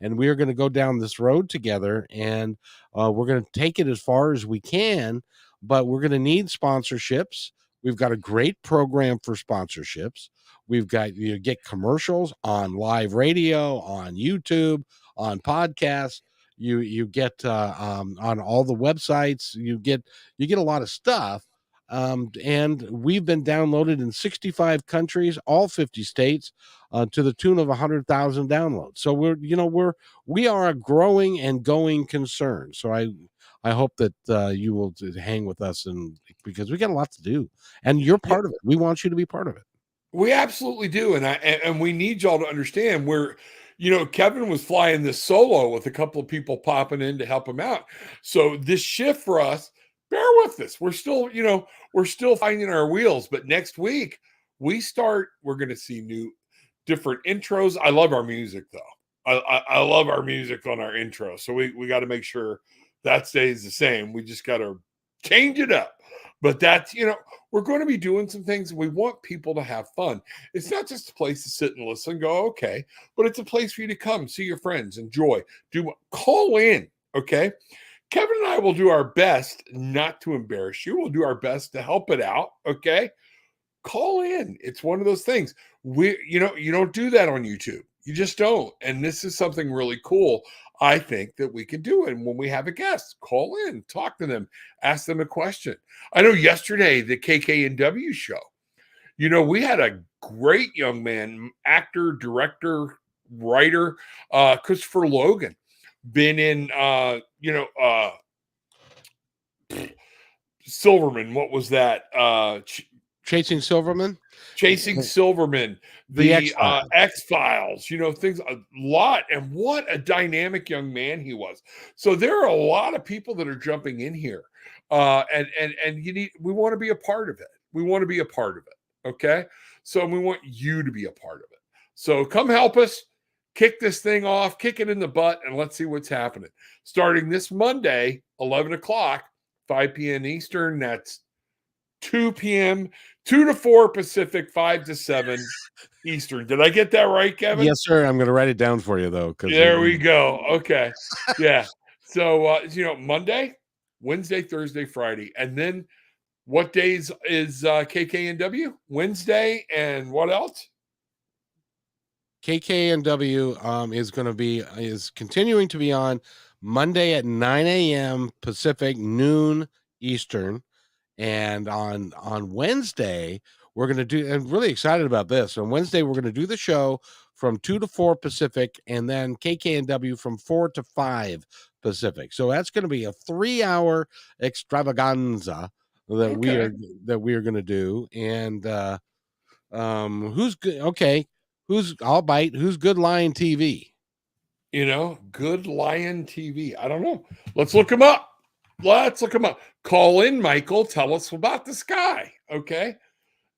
and we are going to go down this road together, and we're going to take it as far as we can, but we're going to need sponsorships. We've got a great program for sponsorships. We've got, you get commercials on live radio, on YouTube, on podcasts. You get on all the websites. You get a lot of stuff, and we've been downloaded in 65 countries, all 50 states, to the tune of 100,000 downloads. So we are a growing and going concern. So I hope that you will hang with us, and because we got a lot to do, and you're part of it. We want you to be part of it. We absolutely do, and we need y'all to understand where. Kevin was flying this solo with a couple of people popping in to help him out. So this shift for us, bear with us. We're still finding our wheels. But next week we're going to see different intros. I love our music though. I love our music on our intro. So we got to make sure that stays the same. We just got to change it up. But that's, we're going to be doing some things. We want people to have fun. It's not just a place to sit and listen and go, okay, but it's a place for you to come, see your friends, enjoy, call in, okay? Kevin and I will do our best not to embarrass you. We'll do our best to help it out, okay? Call in. It's one of those things. You don't do that on YouTube. You just don't. And this is something really cool, I think, that we can do. And when we have a guest, call in, talk to them, ask them a question. I know yesterday, the KKNW show, we had a great young man, actor, director, writer, Christopher Logan, been in, Silverman. What was that? Chasing Silverman, the X-Files, things a lot. And what a dynamic young man he was. So there are a lot of people that are jumping in here. And we want to be a part of it. We want to be a part of it. Okay. So we want you to be a part of it. So come help us kick this thing off, kick it in the butt, and let's see what's happening. Starting this Monday, 11 o'clock, 5 p.m. Eastern. That's 2 p.m., 2 to 4 Pacific, 5 to 7 Eastern. Did I get that right, Kevin? Yes, sir. I'm going to write it down for you, though. There we go. Okay. Yeah. So, Monday, Wednesday, Thursday, Friday. And then what days is KKNW? Wednesday and what else? KKNW is continuing to be on Monday at 9 a.m. Pacific, noon Eastern. And on Wednesday, we're going to do, and really excited about this. On Wednesday, we're going to do the show from 2 to 4 Pacific, and then KKNW from 4 to 5 Pacific. So that's going to be a 3-hour extravaganza that we are going to do. And who's good? Okay, I'll bite. Who's Good Lion TV? Good Lion TV. I don't know. Let's look him up. Call in, Michael. Tell us about this guy. Okay.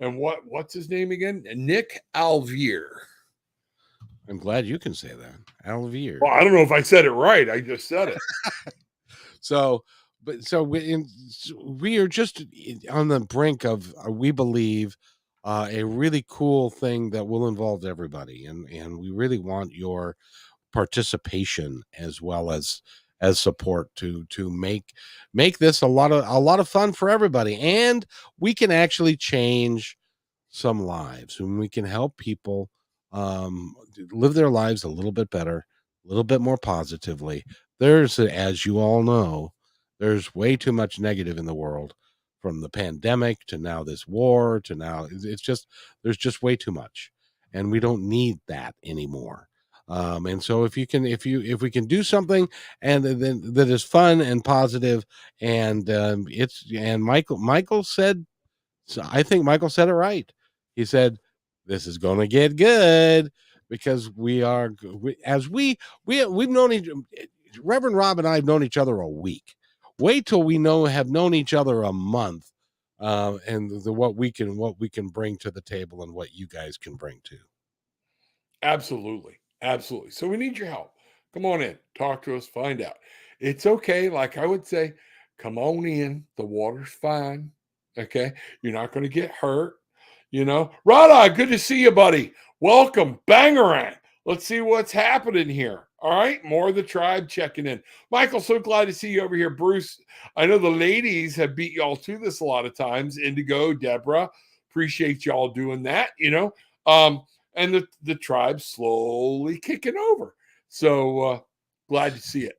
And what's his name again? Nick Alvier. I'm glad you can say that. Alvier. Well, I don't know if I said it right. I just said it. We are just on the brink of, we believe, a really cool thing that will involve everybody. And we really want your participation as well as support to make this a lot of fun for everybody, and we can actually change some lives, and we can help people live their lives a little bit better, a little bit more positively. As you all know, there's way too much negative in the world, from the pandemic to now this war to now there's just way too much, and we don't need that anymore. And so if we can do something and then that is fun and positive, and Michael said, so I think Michael said it right. He said, this is going to get good, because we've known Reverend Rob and I have known each other a week. Wait till we have known each other a month, and what we can bring to the table and what you guys can bring to. Absolutely. So we need your help. Come on in, talk to us, find out. It's okay. Like I would say, come on in. The water's fine. Okay. You're not going to get hurt. Rada, good to see you, buddy. Welcome. Bangarang. Let's see what's happening here. All right. More of the tribe checking in. Michael, so glad to see you over here. Bruce, I know the ladies have beat y'all to this a lot of times. Indigo, Deborah, appreciate y'all doing that, and the tribe slowly kicking over. So glad to see it.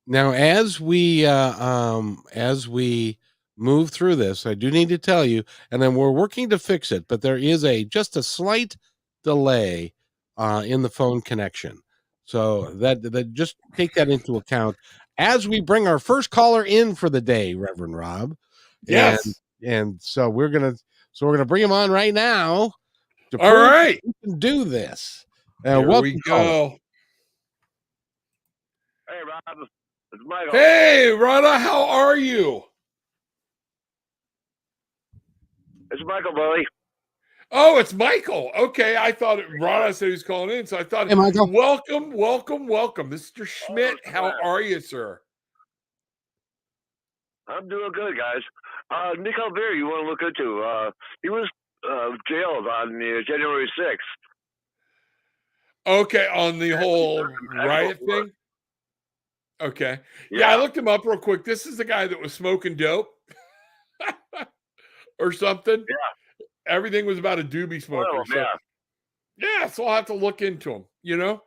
Now, as we move through this, I do need to tell you, and then we're working to fix it, but there is just a slight delay in the phone connection. So that just take that into account as we bring our first caller in for the day, Reverend Rob. Yes. And so we're gonna bring him on right now. All right, we can do this. Here we go. Hey, Rob. It's Michael. Hey, Rada, how are you? It's Michael, buddy. Oh, it's Michael. Okay, I thought Rada said he was calling in, so I thought, hey, Michael. Welcome, Mr. Schmidt. How are you, sir? I'm doing good, guys. Nick Alveri, you want to look into? He was jailed on January 6th. Okay, on the whole riot thing? Okay. Yeah, I looked him up real quick. This is the guy that was smoking dope or something. Yeah. Everything was about a doobie smoker. So I'll have to look into him, you know,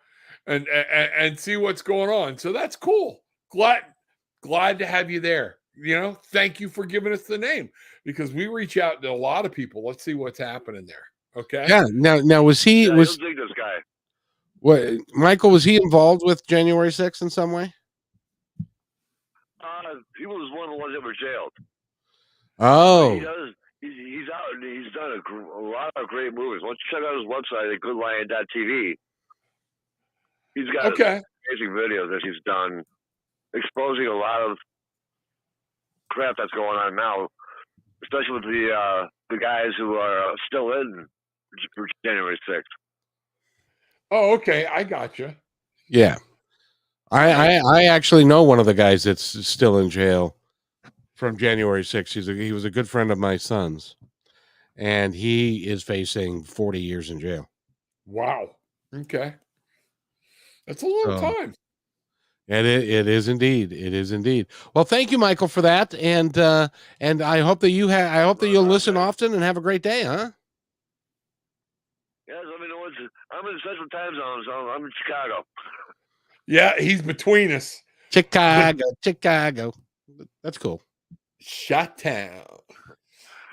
and see what's going on. So that's cool. Glad to have you there. You know, thank you for giving us the name, because we reach out to a lot of people. Let's see what's happening there. Okay. Yeah. Now was he was dig this guy. What, Michael, was he involved with January 6th in some way? He was one of the ones that were jailed. Oh. He's out and he's done a lot of great movies. Once you check out his website at goodlion.tv, he's got amazing videos that he's done exposing a lot of crap that's going on now, especially with the guys who are still in for January 6th. Oh, okay. I gotcha. Yeah. I actually know one of the guys that's still in jail from January 6th. He was a good friend of my son's, and he is facing 40 years in jail. Wow. Okay. That's a long time. And it is indeed. It is indeed. Well, thank you, Michael, for that. And I hope that you'll listen often and have a great day, huh? Yes, let me know. I'm in Central Time Zone, so I'm in Chicago. Yeah, he's between us. Chicago. That's cool. Shot-town.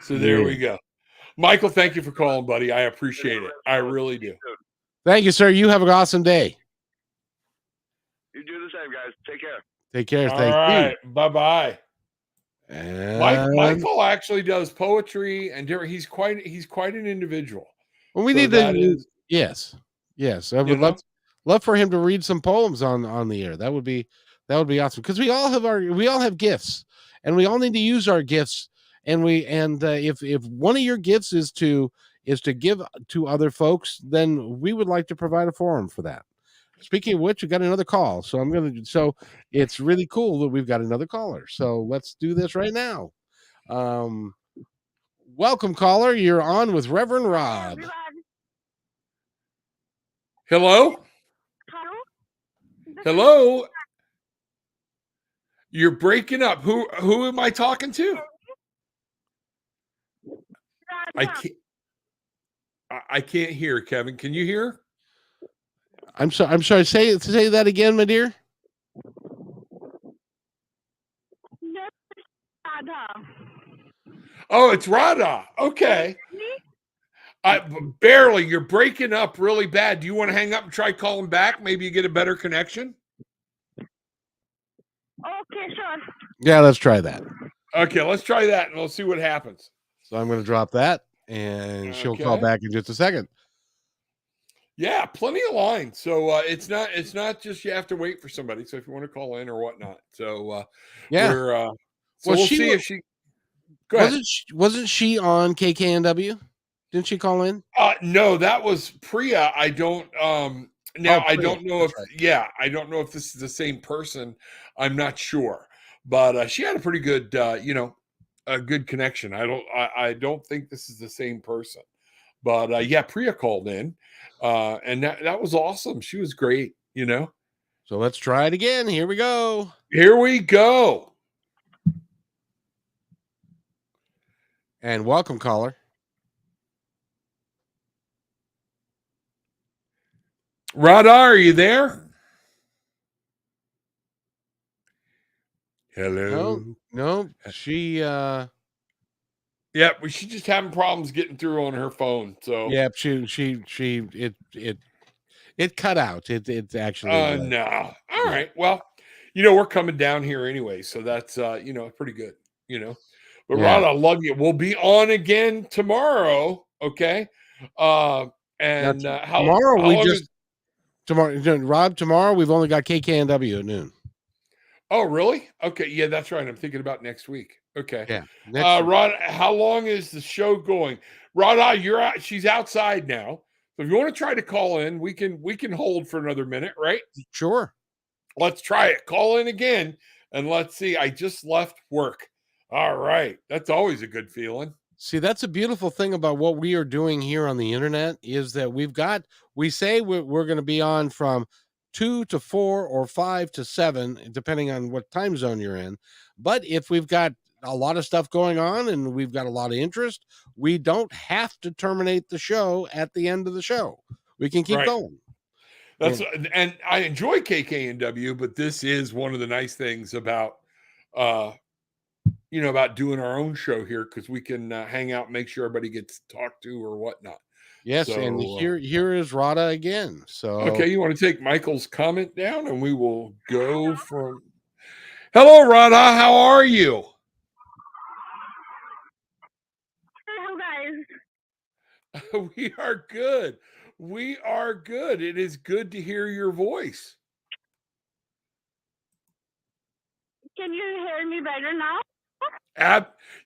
So there we go. Michael, thank you for calling, buddy. I appreciate it. I really do. Thank you, sir. You have an awesome day. You do the same, guys. Take care. Take care. All Thank right. you. Bye-bye. And Michael actually does poetry and different. He's quite an individual. Well, we need to. Yes. I would love for him to read some poems on the air. That would be awesome, because we all have gifts, and we all need to use our gifts. And if one of your gifts is to give to other folks, then we would like to provide a forum for that. Speaking of which, we got another call, so it's really cool that we've got another caller. So let's do this right now. Welcome, caller. You're on with Reverend Rob. Hello? Hello? You're breaking up. Who am I talking to? I can't hear, Kevin. Can you hear? I'm sorry. Say that again, my dear. Oh, it's Radha. Okay. Barely. You're breaking up really bad. Do you want to hang up and try calling back? Maybe you get a better connection? Okay, sure. Yeah, let's try that. Okay, let's try that, and we'll see what happens. So I'm going to drop that, and she'll call back in just a second. Yeah, plenty of lines. So it's not just you have to wait for somebody. So if you want to call in or whatnot. So we'll see if she. Go ahead. Wasn't she on KKNW? Didn't she call in? No, that was Priya. I don't I don't know if I don't know if this is the same person. I'm not sure. But she had a pretty good a good connection. I don't think this is the same person. But Priya called in. And that was awesome. She was great, So let's try it again. Here we go. And welcome, caller. Radha, are you there? Hello. No. She she's just having problems getting through on her phone. So it cut out. It actually no. All right. Well, we're coming down here anyway, so that's pretty good, But Radha, I love you. We'll be on again tomorrow, okay? Tomorrow, Rob, tomorrow we've only got KKNW at noon. Oh, really? Okay, yeah, that's right. I'm thinking about next week. Okay. Yeah. Radha, how long is the show going? Radha, you're out. She's outside now. So if you want to try to call in, we can hold for another minute, right? Sure. Let's try it. Call in again, and let's see. I just left work, All right. That's always a good feeling. See, that's a beautiful thing about what we are doing here on the internet is that we say we're going to be on from 2 to 4 or 5 to 7, depending on what time zone you're in. But if we've got a lot of stuff going on and we've got a lot of interest, we don't have to terminate the show at the end of the show. We can keep going. And I enjoy KKNW, but this is one of the nice things about about doing our own show here, because we can hang out and make sure everybody gets talked to or whatnot. Yes, so, and here is Radha again. So okay, you want to take Michael's comment down, and we will go from. Hello, Radha. How are you? Hello, guys. We are good. We are good. It is good to hear your voice. Can you hear me better now?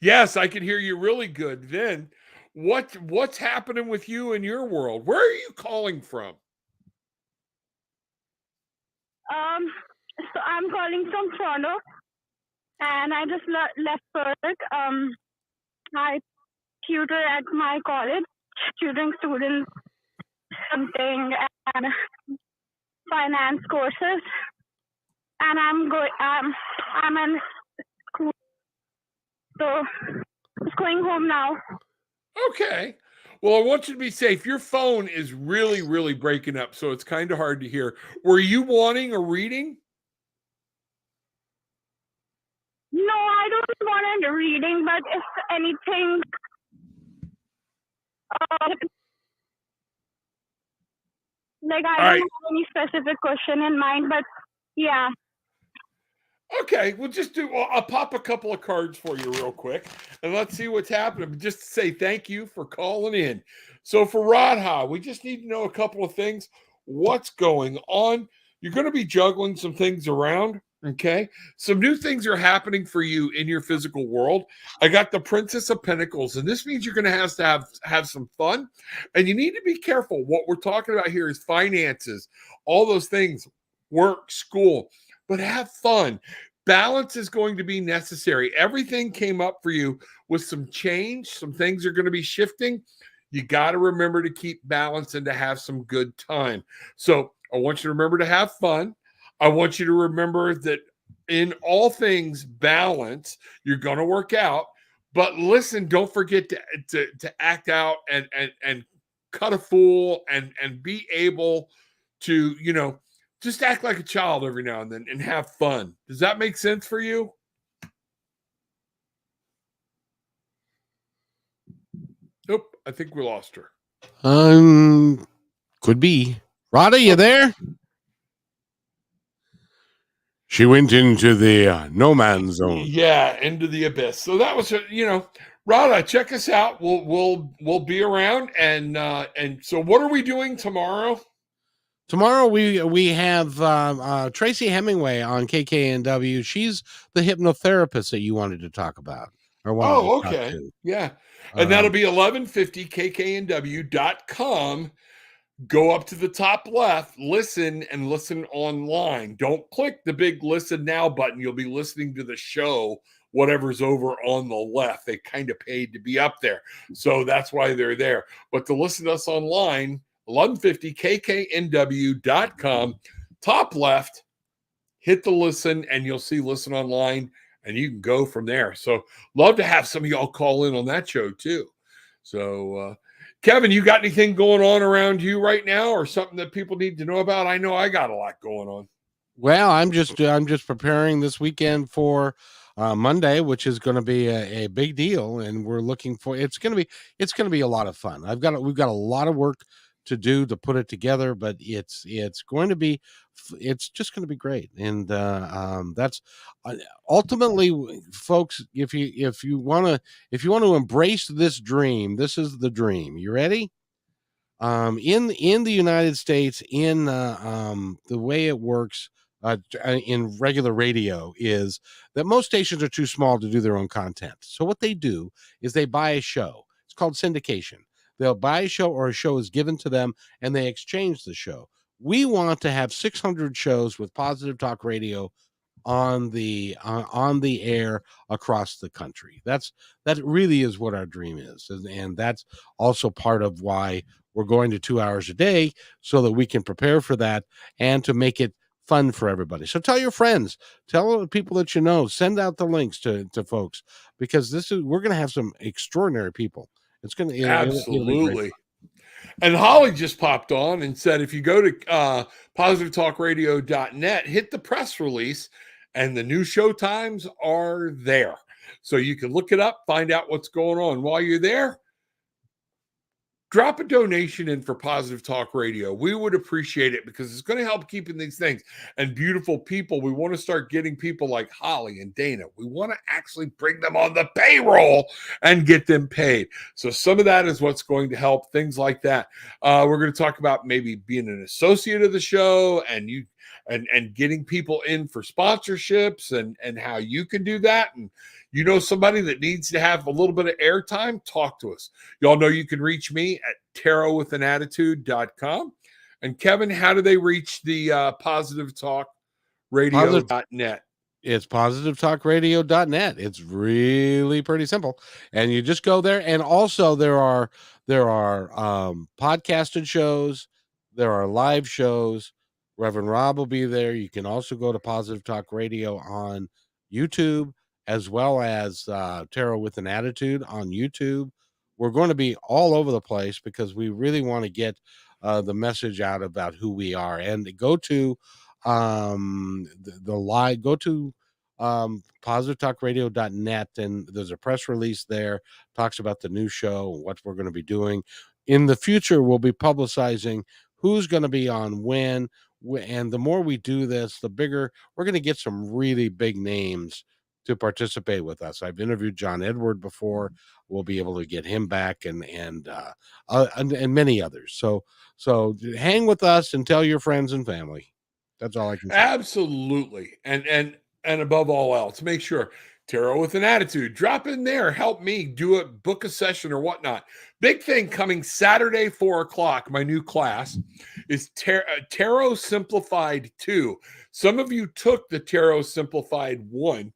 Yes, I can hear you really good. Then what's happening with you in your world? Where are you calling from? So I'm calling from Toronto, and I just left work. I tutor at my college, tutoring students something and finance courses, and I'm in school, so just going home now. Okay. Well, I want you to be safe. Your phone is really, really breaking up, so it's kind of hard to hear. Were you wanting a reading? No, I don't want a reading, but if anything, like I don't have any specific question in mind, but yeah. Okay, we'll just I'll pop a couple of cards for you real quick, and let's see what's happening. Just to say thank you for calling in. So for Radha, we just need to know a couple of things. What's going on? You're going to be juggling some things around, okay? Some new things are happening for you in your physical world. I got the Princess of Pentacles, and this means you're going to have some fun, and you need to be careful. What we're talking about here is finances, all those things, work, school. But have fun. Balance is going to be necessary. Everything came up for you with some change. Some things are going to be shifting. You got to remember to keep balance and to have some good time. So I want you to remember to have fun. I want you to remember that in all things, balance, you're going to work out. But listen, don't forget to act out and cut a fool and be able to, just act like a child every now and then and have fun. Does that make sense for you? Nope, I think we lost her. Could be. Radha, you there? She went into the no man's zone. Yeah, into the abyss. So that was, Radha, check us out. We'll be around, and so what are we doing tomorrow? Tomorrow we have Tracy Hemingway on KKNW. She's the hypnotherapist that you wanted to talk about. Okay. Yeah. And that'll be 1150 kknw.com. Go up to the top left, listen online. Don't click the big listen now button. You'll be listening to the show, whatever's over on the left. They kind of paid to be up there. So that's why they're there. But to listen to us online, 1150 kknw.com, top left, hit the listen, and you'll see listen online, and you can go from there. So love to have some of y'all call in on that show too. So Kevin, you got anything going on around you right now, or something that people need to know about? I know I got a lot going on. Well, I'm just preparing this weekend for Monday, which is going to be a big deal, and we're looking for it's going to be a lot of fun. We've got a lot of work to do to put it together, but it's just going to be great. And that's ultimately, folks, if you want to embrace this dream, this is the dream. You ready? In the United States, in the way it works in regular radio is that most stations are too small to do their own content. So what they do is they buy a show. It's called syndication. They'll buy a show, or a show is given to them, and they exchange the show. We want to have 600 shows with Positive Talk Radio on the air across the country. That really is what our dream is, and that's also part of why we're going to 2 hours a day, so that we can prepare for that and to make it fun for everybody. So tell your friends, tell people that you know, send out the links to folks, because we're going to have some extraordinary people. It's going to absolutely. And Holly just popped on and said, if you go to positivetalkradio.net, hit the press release, and the new show times are there. So you can look it up, find out what's going on. While you're there, drop a donation in for Positive Talk Radio. We would appreciate it, because it's going to help keeping these things. And beautiful people, we want to start getting people like Holly and Dana. We want to actually bring them on the payroll and get them paid. So some of that is what's going to help, things like that. We're going to talk about maybe being an associate of the show, and getting people in for sponsorships, and how you can do that. And you know somebody that needs to have a little bit of airtime, talk to us. Y'all know you can reach me at tarotwithanattitude.com. And Kevin, how do they reach the Positive Talk Radio.net? It's positivetalkradio.net. It's really pretty simple. And you just go there. And also there are podcasted shows. There are live shows. Reverend Rob will be there. You can also go to Positive Talk Radio on YouTube, as well as Tarot with an Attitude on YouTube. We're going to be all over the place, because we really want to get the message out about who we are. And go to positivetalkradio.net, and there's a press release there, talks about the new show and what we're going to be doing. In the future, we'll be publicizing who's going to be on when, and the more we do this, the bigger we're going to get. Some really big names to participate with us. I've interviewed John Edward before. We'll be able to get him back, and many others. So hang with us and tell your friends and family. That's all I can say. Absolutely. And above all else, make sure Tarot with an Attitude, drop in there, help me do a book a session or whatnot. Big thing coming Saturday, 4:00. My new class is Tarot Simplified 2. Some of you took the Tarot Simplified 1.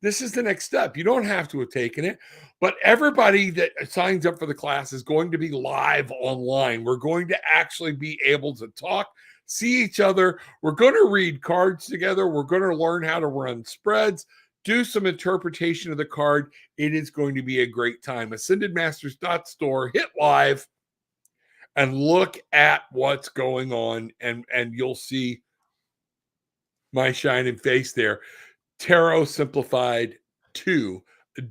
This is the next step. You don't have to have taken it, but everybody that signs up for the class is going to be live online. We're going to actually be able to talk, see each other. We're going to read cards together. We're going to learn how to run spreads, do some interpretation of the card. It is going to be a great time. AscendedMasters.store, hit live, and look at what's going on, and you'll see my shining face there. Tarot Simplified 2.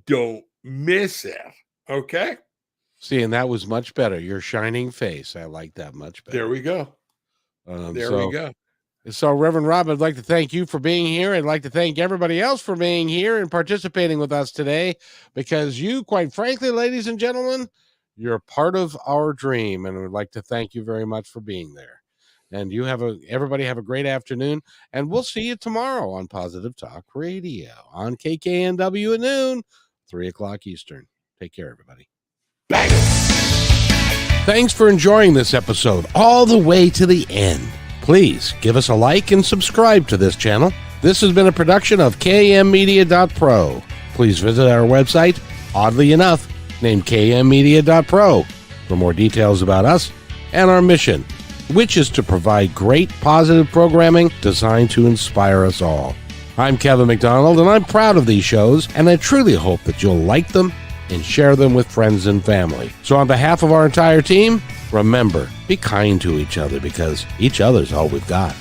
Don't miss it. Okay? See, and that was much better. Your shining face. I like that much better. There we go. We go. So, Reverend Rob, I'd like to thank you for being here. I'd like to thank everybody else for being here and participating with us today, because you, quite frankly, ladies and gentlemen, you're part of our dream, and we'd like to thank you very much for being there. And everybody have a great afternoon, and we'll see you tomorrow on Positive Talk Radio on KKNW at noon, 3:00 Eastern. Take care, everybody. Bang. Thanks for enjoying this episode all the way to the end. Please give us a like and subscribe to this channel. This has been a production of kmmedia.pro. Please visit our website, oddly enough, named kmmedia.pro, for more details about us and our mission, which is to provide great positive programming designed to inspire us all. I'm Kevin McDonald, and I'm proud of these shows, and I truly hope that you'll like them and share them with friends and family. So on behalf of our entire team, remember, be kind to each other, because each other's all we've got.